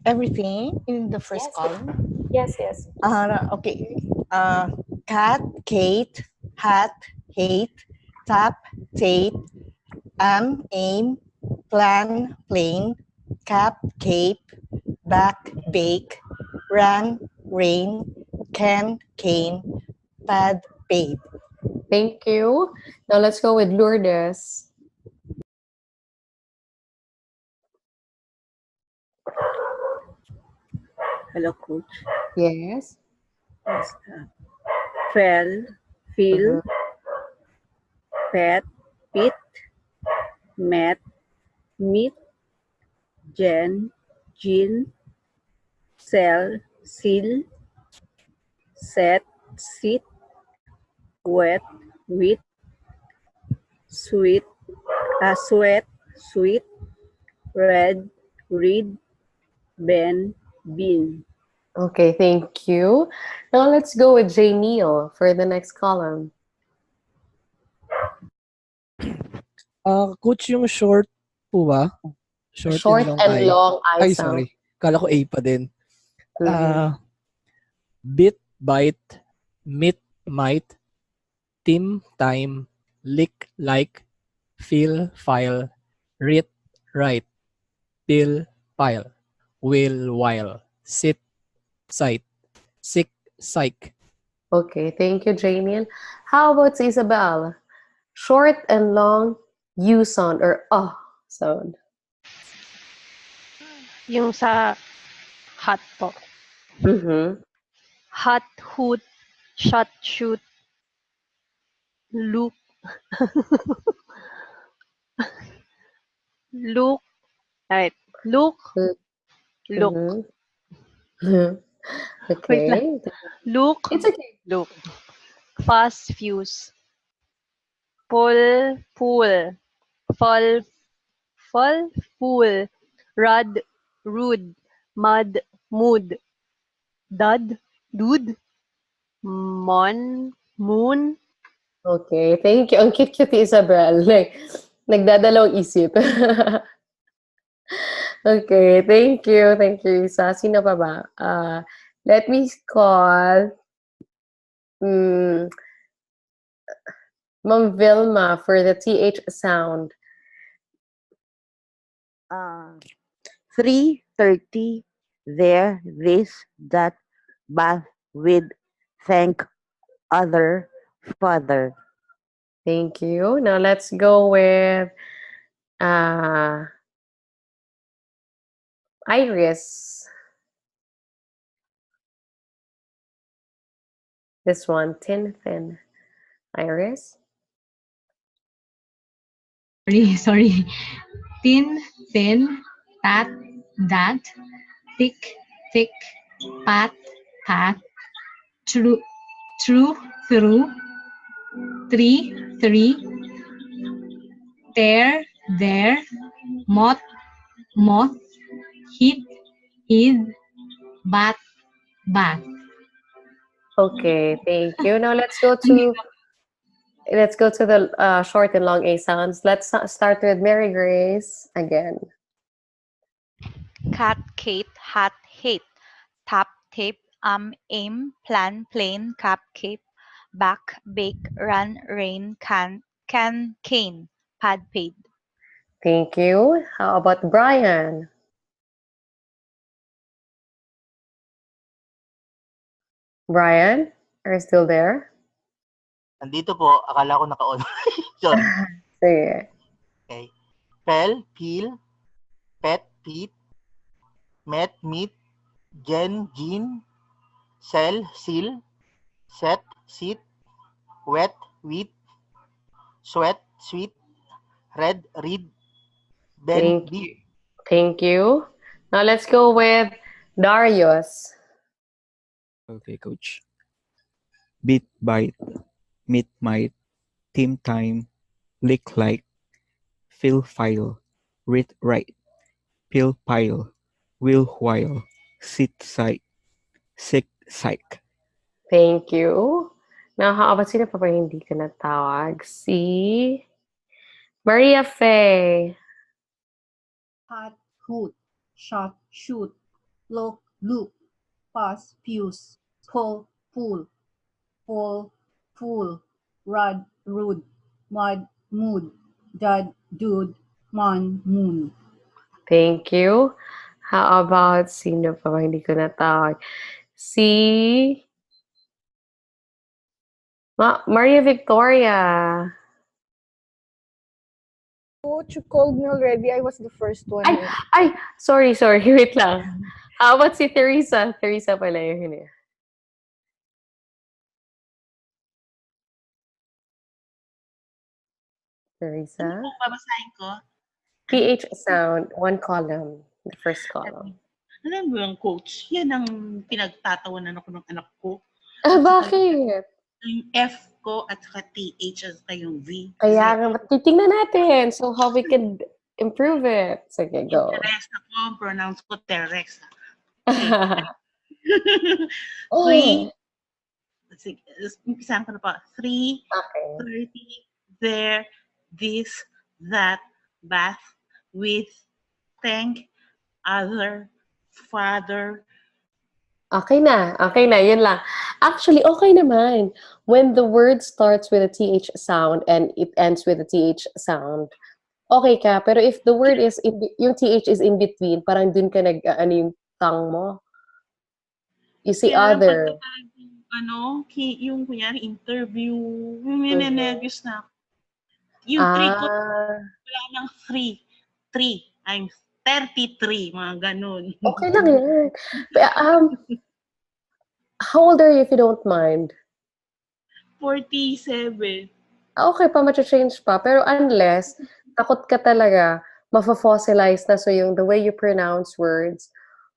Everything in the first column? Yes. Okay. Cat, Kate, hat, hate, tap, tate, aim, plan, plane, cap, cape, back, bake, ran, rain, can, cane, pad, paid. Thank you. Now let's go with Lourdes. Hello, Coach. Yes. Fell, feel, pet, pit, met, meet, gen, gin, sell, seal, set, sit, wet, wheat, sweet, sweat, sweet, red, read, ben, bean. Okay, thank you. Now let's go with J. Neil for the next column. Coach, yung short po ba? Short and long I sound. Sorry. Kala ko A pa din. Bit, bite, meet, might, tim, time, lick, like, feel, file, read, write, pill, pile, will, while, sit, sight, sick, psych. Okay, thank you, Jamie. How about Isabel? Short and long U sound or sound. Yung sa hot po. Hot, hoot, shot, shoot, look, look, right, look, look. Wait lang. Okay. Look, it's okay. Look. Fast, fuse. Pull, pull. Fall, fool. Rud, rude. Mud, mood. Dud, dude. Moon. Okay, thank you. Ang cute-cute ni Isabel. Like, nagdadalawang isip. Okay, thank you. Thank you, Isa. Sino pa ba? Let me call Ma'am Vilma for the TH sound. 3:30, there, this, that, bath, with, thank, other, father. Thank you. Now let's go with Iris. This one, thin. Iris. Sorry. Thin, tat, that, thick, pat, true, through, three, there, moth, hit, bat, bath. Okay, thank you. Now let's go to the short and long A sounds. Let's start with Mary Grace again. Cat, Kate, hat, hate. Tap, tape, aim, plan, plane, cap, cape. Back, bake, run, rain, can, cane. Pad, paid. Thank you. How about Brian? Brian, are you still there? Nandito po, akala ko naka-on. Sorry. Sige. Okay. Pel, peel, pet, pete, met, meet, gen, jean, sell, seal, set, sit, wet, wheat, sweat, sweet, red, read, bend, beat. Thank you. Now let's go with Darius. Okay, coach. Beat, bite, meet, might, team, time, lick, like, fill, file, read, write, pill, pile, will, while, sit, sight, sick, psych. Thank you. Now, how about sino pa ba hindi ka natawag? Si Maria Faye. Hot, hoot, shot, shoot, look, loop, pass, fuse, pull, pull, pull, pull, rod, rude, mud, mood, dud, dude, mon, moon. Thank you. How about sino pa ba hindi ko natawag? Si Maria Victoria. Coach, you called me already. I was the first one. Ay, sorry. Wait lang. How about si Teresa? Teresa pala yun eh. Teresa? Ano po babasahin ko? PH sound, one column. The first column. Alam mo yung coach, yan ang pinagtatawanan ako ng anak ko. Bakit? Yung F ko at saka TH at saka yung V. Kaya nga, titingnan natin. So, how we can improve it. Sige, go. Teresa ko, pronounce ko Teresa. Oh. 3, sige, umpisahan ko na pa. 3, 30, there, this, that, bath, with, thank, other, father. Okay na, yun lang. Actually, okay naman. When the word starts with a TH sound and it ends with a TH sound, okay ka. Pero if the word is, yung TH is in between, parang dun ka ano yung tongue mo. You see other. Yung kunyari interview, may nervous na ako. Yung 3 ko, wala nang 3. I'm 33, mga ganun. Okay lang yan. How old are you if you don't mind? 47. Okay pa, change pa. Pero unless, takot ka talaga, mafa-fossilize na. So yung the way you pronounce words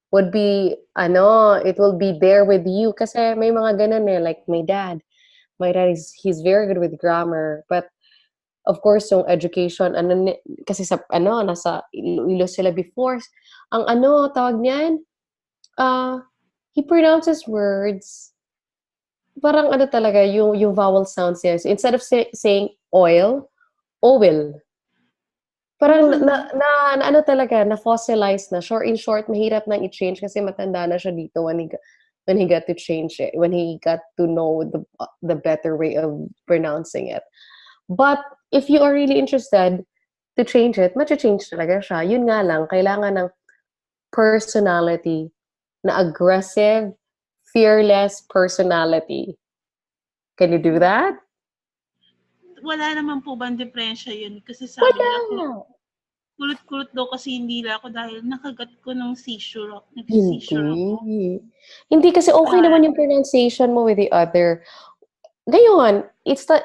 would be, it will be there with you. Kasi may mga ganun eh, like my dad. My dad, he's very good with grammar. But, of course, yung education, kasi sa, nasa Iloilo sila before. Ang tawag niyan, he pronounces words, parang talaga, yung vowel sounds niya. So instead of saying oil, oil. Parang talaga, na-fossilize na. In short, mahirap nang i-change kasi matanda na siya dito when he got to change it, when he got to know the better way of pronouncing it. But if you are really interested to change it, change talaga siya. Yun nga lang, kailangan ng personality na aggressive, fearless personality. Can you do that? Wala naman po bang diferensya yun? Kasi sabi nila, kulot-kulot daw kasi hindi lang ako dahil nakagat ko ng seizure. Hindi kasi okay naman yung pronunciation mo with the other. Ngayon,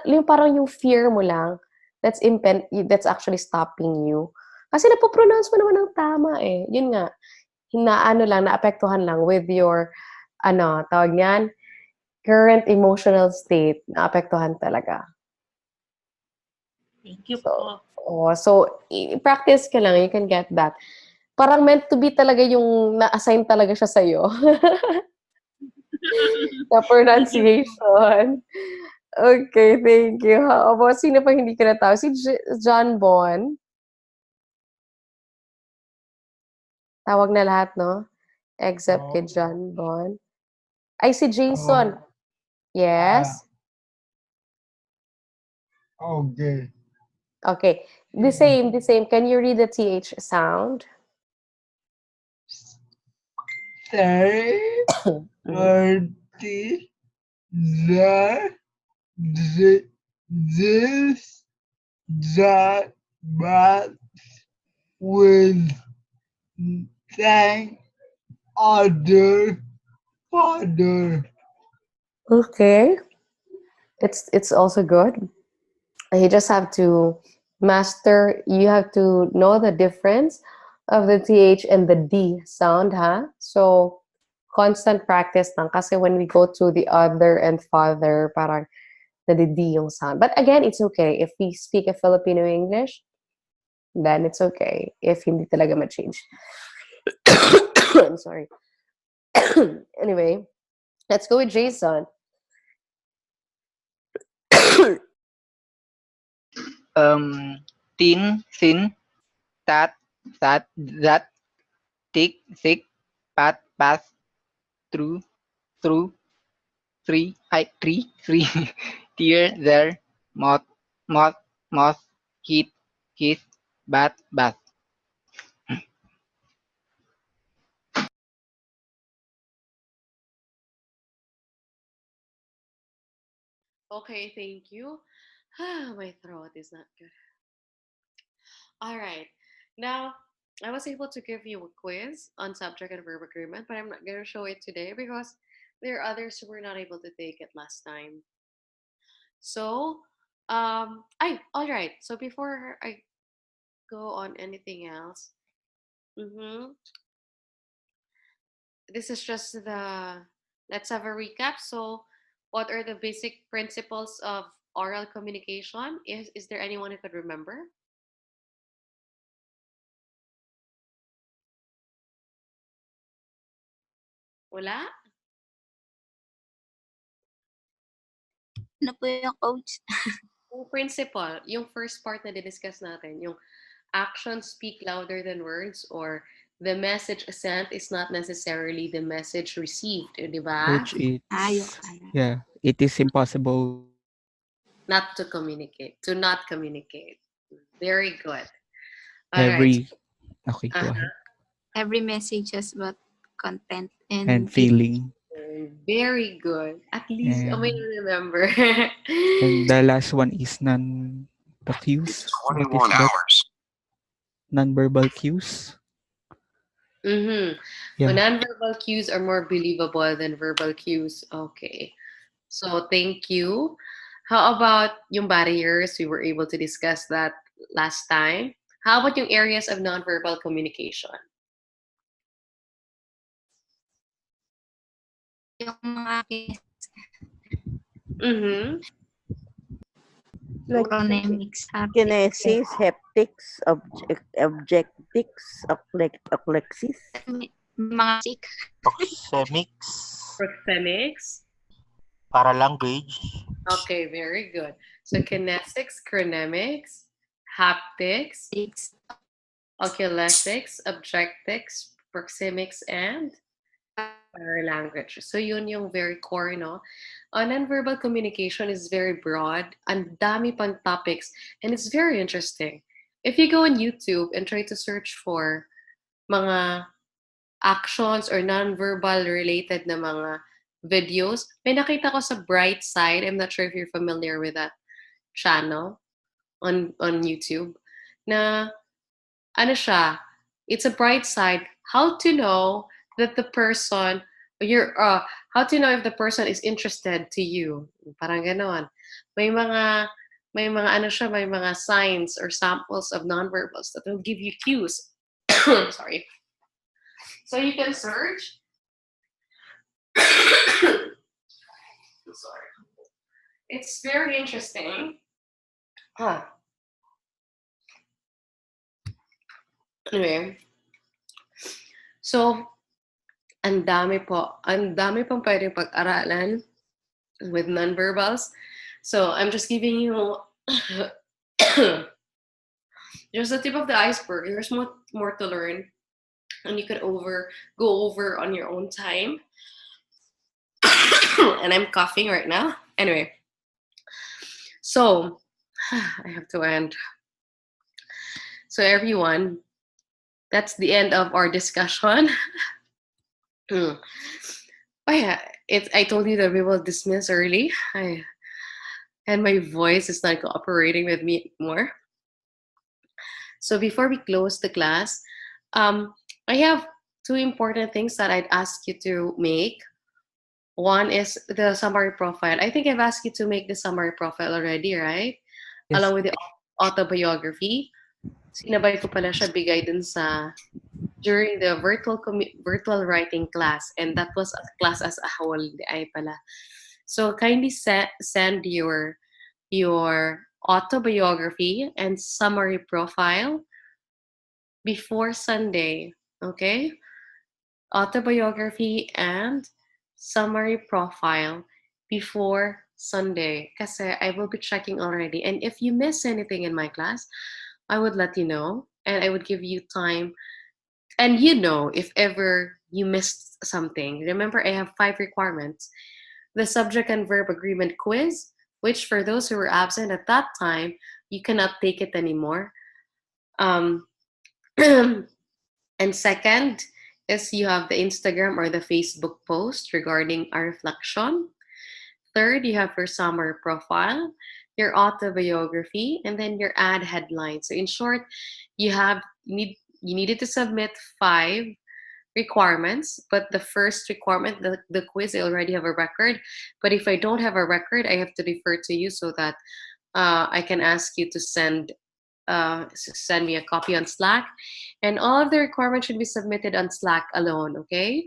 yung parang yung fear mo lang that's actually stopping you. Kasi napopronounce mo naman ng tama eh. Yun nga. Naapektuhan lang with your, tawag niyan, current emotional state, naapektuhan talaga. Thank you po. So, practice ka lang, you can get that. Parang meant to be talaga yung na-assign talaga siya sa'yo. Sa pronunciation. Okay, thank you. How about sino pa hindi ka natawag? Si John Bon. Tawag na lahat, no? Except kay John Bon. Ay, si Jason. Yes? Okay. Okay. The same. Can you read the TH sound? Say, the, this, that, but, with, thank, other, father. Okay. It's also good. You just have to you have to know the difference of the TH and the D sound, huh? So, constant practice lang. Kasi when we go to the other and father, parang nadi-D yung sound. But again, it's okay. If we speak a Filipino English, then it's okay. If hindi talaga ma-change. I'm sorry. Anyway, let's go with Jason. Tin, thin, tat, that, thick, thick, pat, path, through, tree, tear, there, moth, heat, bath. Okay, thank you. My throat is not good. All right. Now, I was able to give you a quiz on subject and verb agreement, but I'm not going to show it today because there are others who were not able to take it last time. So, all right. So before I go on anything else, this is just let's have a recap. So, what are the basic principles of oral communication? Is there anyone who could remember? Wala? Ano po yung coach? Yung principle, yung first part na discuss natin, yung actions speak louder than words, or the message sent is not necessarily the message received, di ba? Coach, it is impossible Not to communicate, to not communicate. Very good. All right. Okay, go ahead. Every message has but content And feeling. Very good. At least I may remember. And the last one is the cues. 21 hours. Non-verbal cues. So Yeah. non-verbal cues are more believable than verbal cues. Okay. So thank you. How about yung barriers? We were able to discuss that last time. How about yung areas of non-verbal communication? Yung mga Like phonemics, kinesis, haptics, objectics, oclexis. mga Proxemics. Paralanguage. Okay, very good. So kinesics, chronemics, haptics, oculesics, objectics, proxemics, and paralanguage. So yun yung very core, no? Non-verbal communication is very broad. Ang dami pang topics. And it's very interesting. If you go on YouTube and try to search for mga actions or non-verbal related na mga videos, may nakita ko sa Bright Side. I'm not sure if you're familiar with that channel on YouTube. Na, ano siya, it's a bright side. How to know that the person, how to know if the person is interested to you. Parang ganon. May mga ano siya, may mga signs or samples of nonverbals that will give you cues. Sorry. So you can search. Sorry. It's very interesting. Anyway, so Ang dami pang pwedeng pag-aralan with nonverbals. So I'm just giving you just the tip of the iceberg. There's more to learn, and you can go over on your own time. And I'm coughing right now. Anyway, so I have to end. So everyone, that's the end of our discussion. Oh yeah, I told you that we will dismiss early. And my voice is not cooperating with me anymore. So before we close the class, I have two important things that I'd ask you to make. One is the summary profile. I think I've asked you to make the summary profile already, right? Yes. Along with the autobiography. Sinabay ko pala siya bigay dun sa during the virtual writing class, and that was a class as a whole, di ay pala. So kindly send your autobiography and summary profile before Sunday, okay? Autobiography and summary profile before Sunday. Kasi I will be checking already. And if you miss anything in my class, I would let you know. And I would give you time. And if ever you missed something, remember I have 5 requirements. The subject and verb agreement quiz, which for those who were absent at that time, you cannot take it anymore. And second is you have the Instagram or the Facebook post regarding our reflection. Third, you have your summary profile, your autobiography, and then your ad headline. So in short, you needed to submit 5 requirements, but the first requirement, the quiz, I already have a record. But if I don't have a record, I have to refer to you so that I can ask you to send me a copy on Slack. And all of the requirements should be submitted on Slack alone, okay?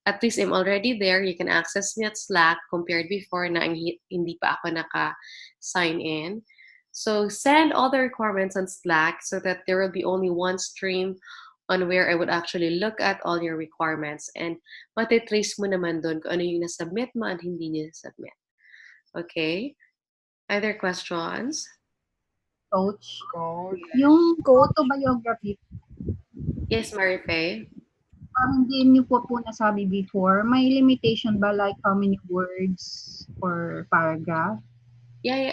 At least I'm already there. You can access me at Slack compared before na hindi pa ako naka-sign in. So send all the requirements on Slack so that there will be only one stream on where I would actually look at all your requirements and matitrace mo naman doon kung ano yung nasubmit mo at hindi niyo nasubmit. Okay? Other questions? Coach, yung autobiography, Yes, Marife? hindi niyo po nasabi before, may limitation ba like how many words or paragraph? Yeah.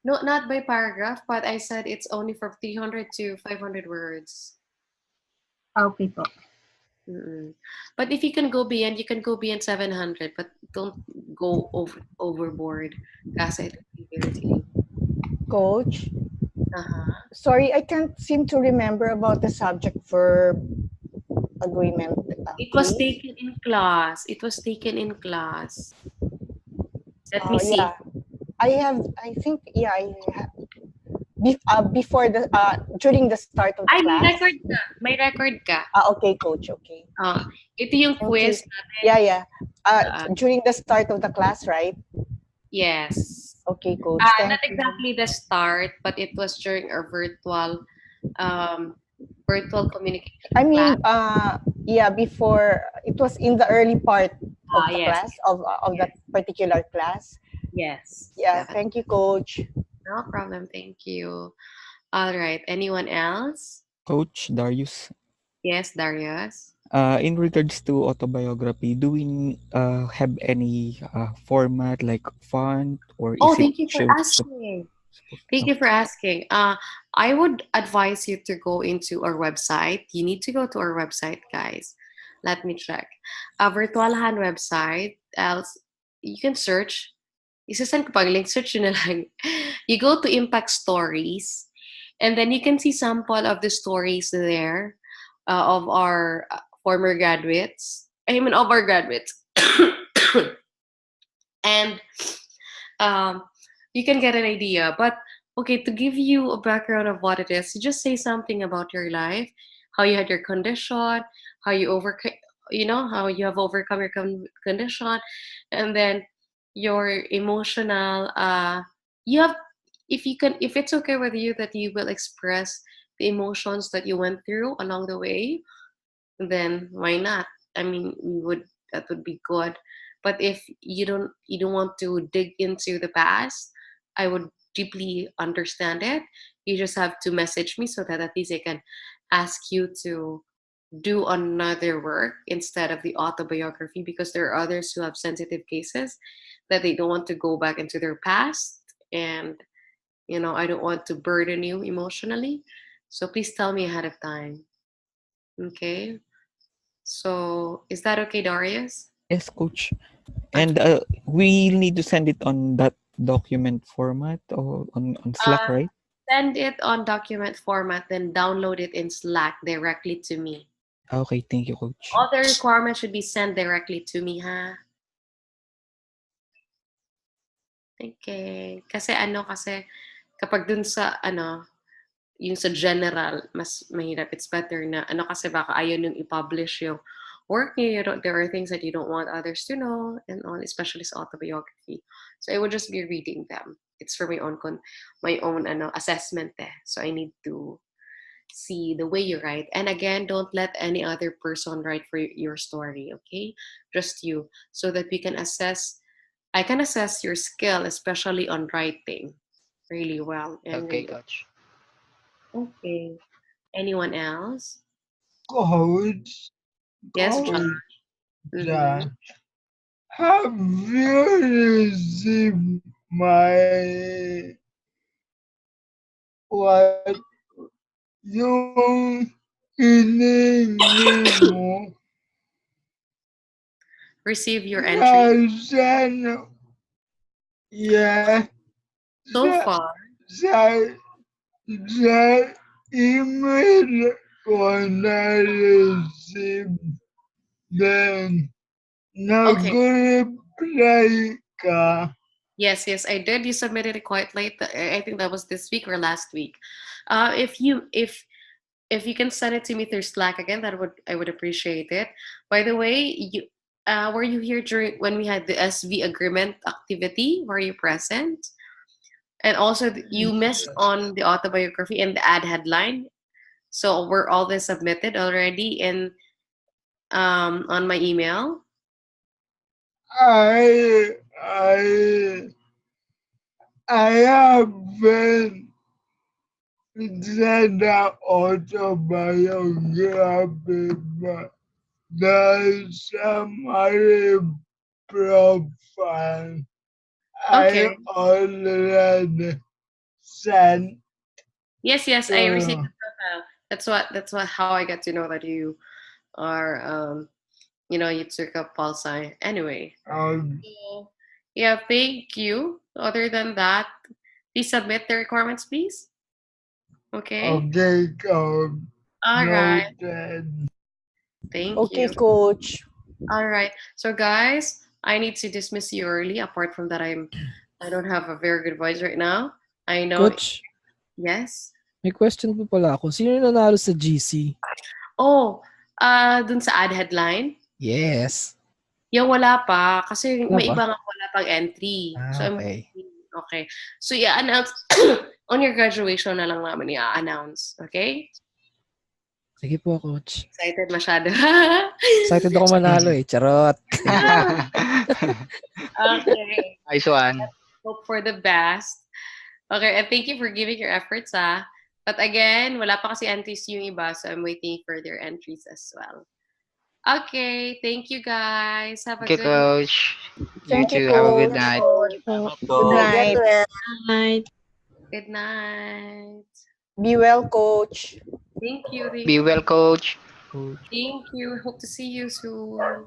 No, not by paragraph, but I said it's only from 300 to 500 words. Okay po. But if you can go beyond, you can go beyond 700, but don't go overboard. Kasi it will be very delayed. Coach? Sorry, I can't seem to remember about the subject-verb agreement. It was taken in class. Let me see. Yeah. I have. Before during the start of the class. May record ka. Okay, Coach. Okay. Ito yung quiz natin. Yeah. During the start of the class, right? Yes. Okay, Coach. Not exactly the start, but it was during our virtual communication I mean, class. before it was in the early part of the yes. class of that particular class. Yes. Yeah. Thank you, Coach. No problem. Thank you. All right. Anyone else? Coach Darius. Yes, Darius. In regards to autobiography, do we have any format like font or? Thank you for asking. Thank you for asking. I would advise you to go into our website. You need to go to our website, guys. Let me check. Virtualahan website. Else, you can search. Isasend ko pag link. Search na lang. You go to Impact Stories, and then you can see sample of the stories there of our former graduates. Of our graduates. And you can get an idea. But okay, to give you a background of what it is, you just say something about your life, how you had your condition, how you how you have overcome your condition, and then your emotional. If it's okay with you that you will express the emotions that you went through along the way, then why not? I mean, that would be good. But if you don't want to dig into the past, I would deeply understand it. You just have to message me so that at least I can ask you to do another work instead of the autobiography, because there are others who have sensitive cases that they don't want to go back into their past, and I don't want to burden you emotionally. So please tell me ahead of time. Okay? So is that okay, Darius? Yes, coach. And we need to send it on that document format or on Slack, Uh, right? Send it on document format, then download it in Slack directly to me. Okay, thank you, coach. All the requirements should be sent directly to me, ha? Okay. Kasi kapag dun sa yung sa general, mas mahirap. It's better na kasi baka ayaw nung i-publish yung work niyo. There are things that you don't want others to know, and all, especially sa autobiography. So I would just be reading them. It's for my own assessment eh. So I need to see the way you write. And again, don't let any other person write for your story, okay? Just you, so that I can assess your skill, especially on writing, really well. Okay, coach. Okay. Anyone else? Coach. Yes, John. John. Have you received my what yung hiningi mo? Receive your entry. Yeah. So far. Sa email ko na-receive. Then, nag-reply ka. Yes, I did. You submitted it quite late. I think that was this week or last week. If you can send it to me through Slack again, I would appreciate it. By the way, were you here when we had the SV agreement activity? Were you present? And also, you missed on the autobiography and the ad headline. So were all this submitted already on my email? I haven't said that autobiography, but there's my profile. Okay. I already sent. Yes, I received the profile. That's how I got to know that you are you took up pulse sign. Anyway. Yeah, thank you. Other than that, please submit the requirements, please. Okay. Okay, All right. Thank you. Okay, coach. All right. So guys, I need to dismiss you early. Apart from that, I don't have a very good voice right now. I know. Coach, Yes. may question po pala ako. Sino yung nanalo sa GC? Oh, dun sa ad headline? Yes. Yung wala pa. Kasi Wala may pa? iba nga wala pang entry. So Okay. Okay. So i-announce on your graduation na lang namin i-announce. Okay? Sige po, coach. Excited masyado. Excited ako manalo eh. Charot. Okay. Nice one. Hope for the best. Okay, and thank you for giving your efforts, ah. But again, wala pa kasi entries yung iba, so I'm waiting for their entries as well. Okay, thank you guys. Have a Thank you, good coach. You Thank you, too. Have a good coach. night. Good night. Good night. Be well, coach. Thank you. Be well, coach. Thank you. Hope to see you soon.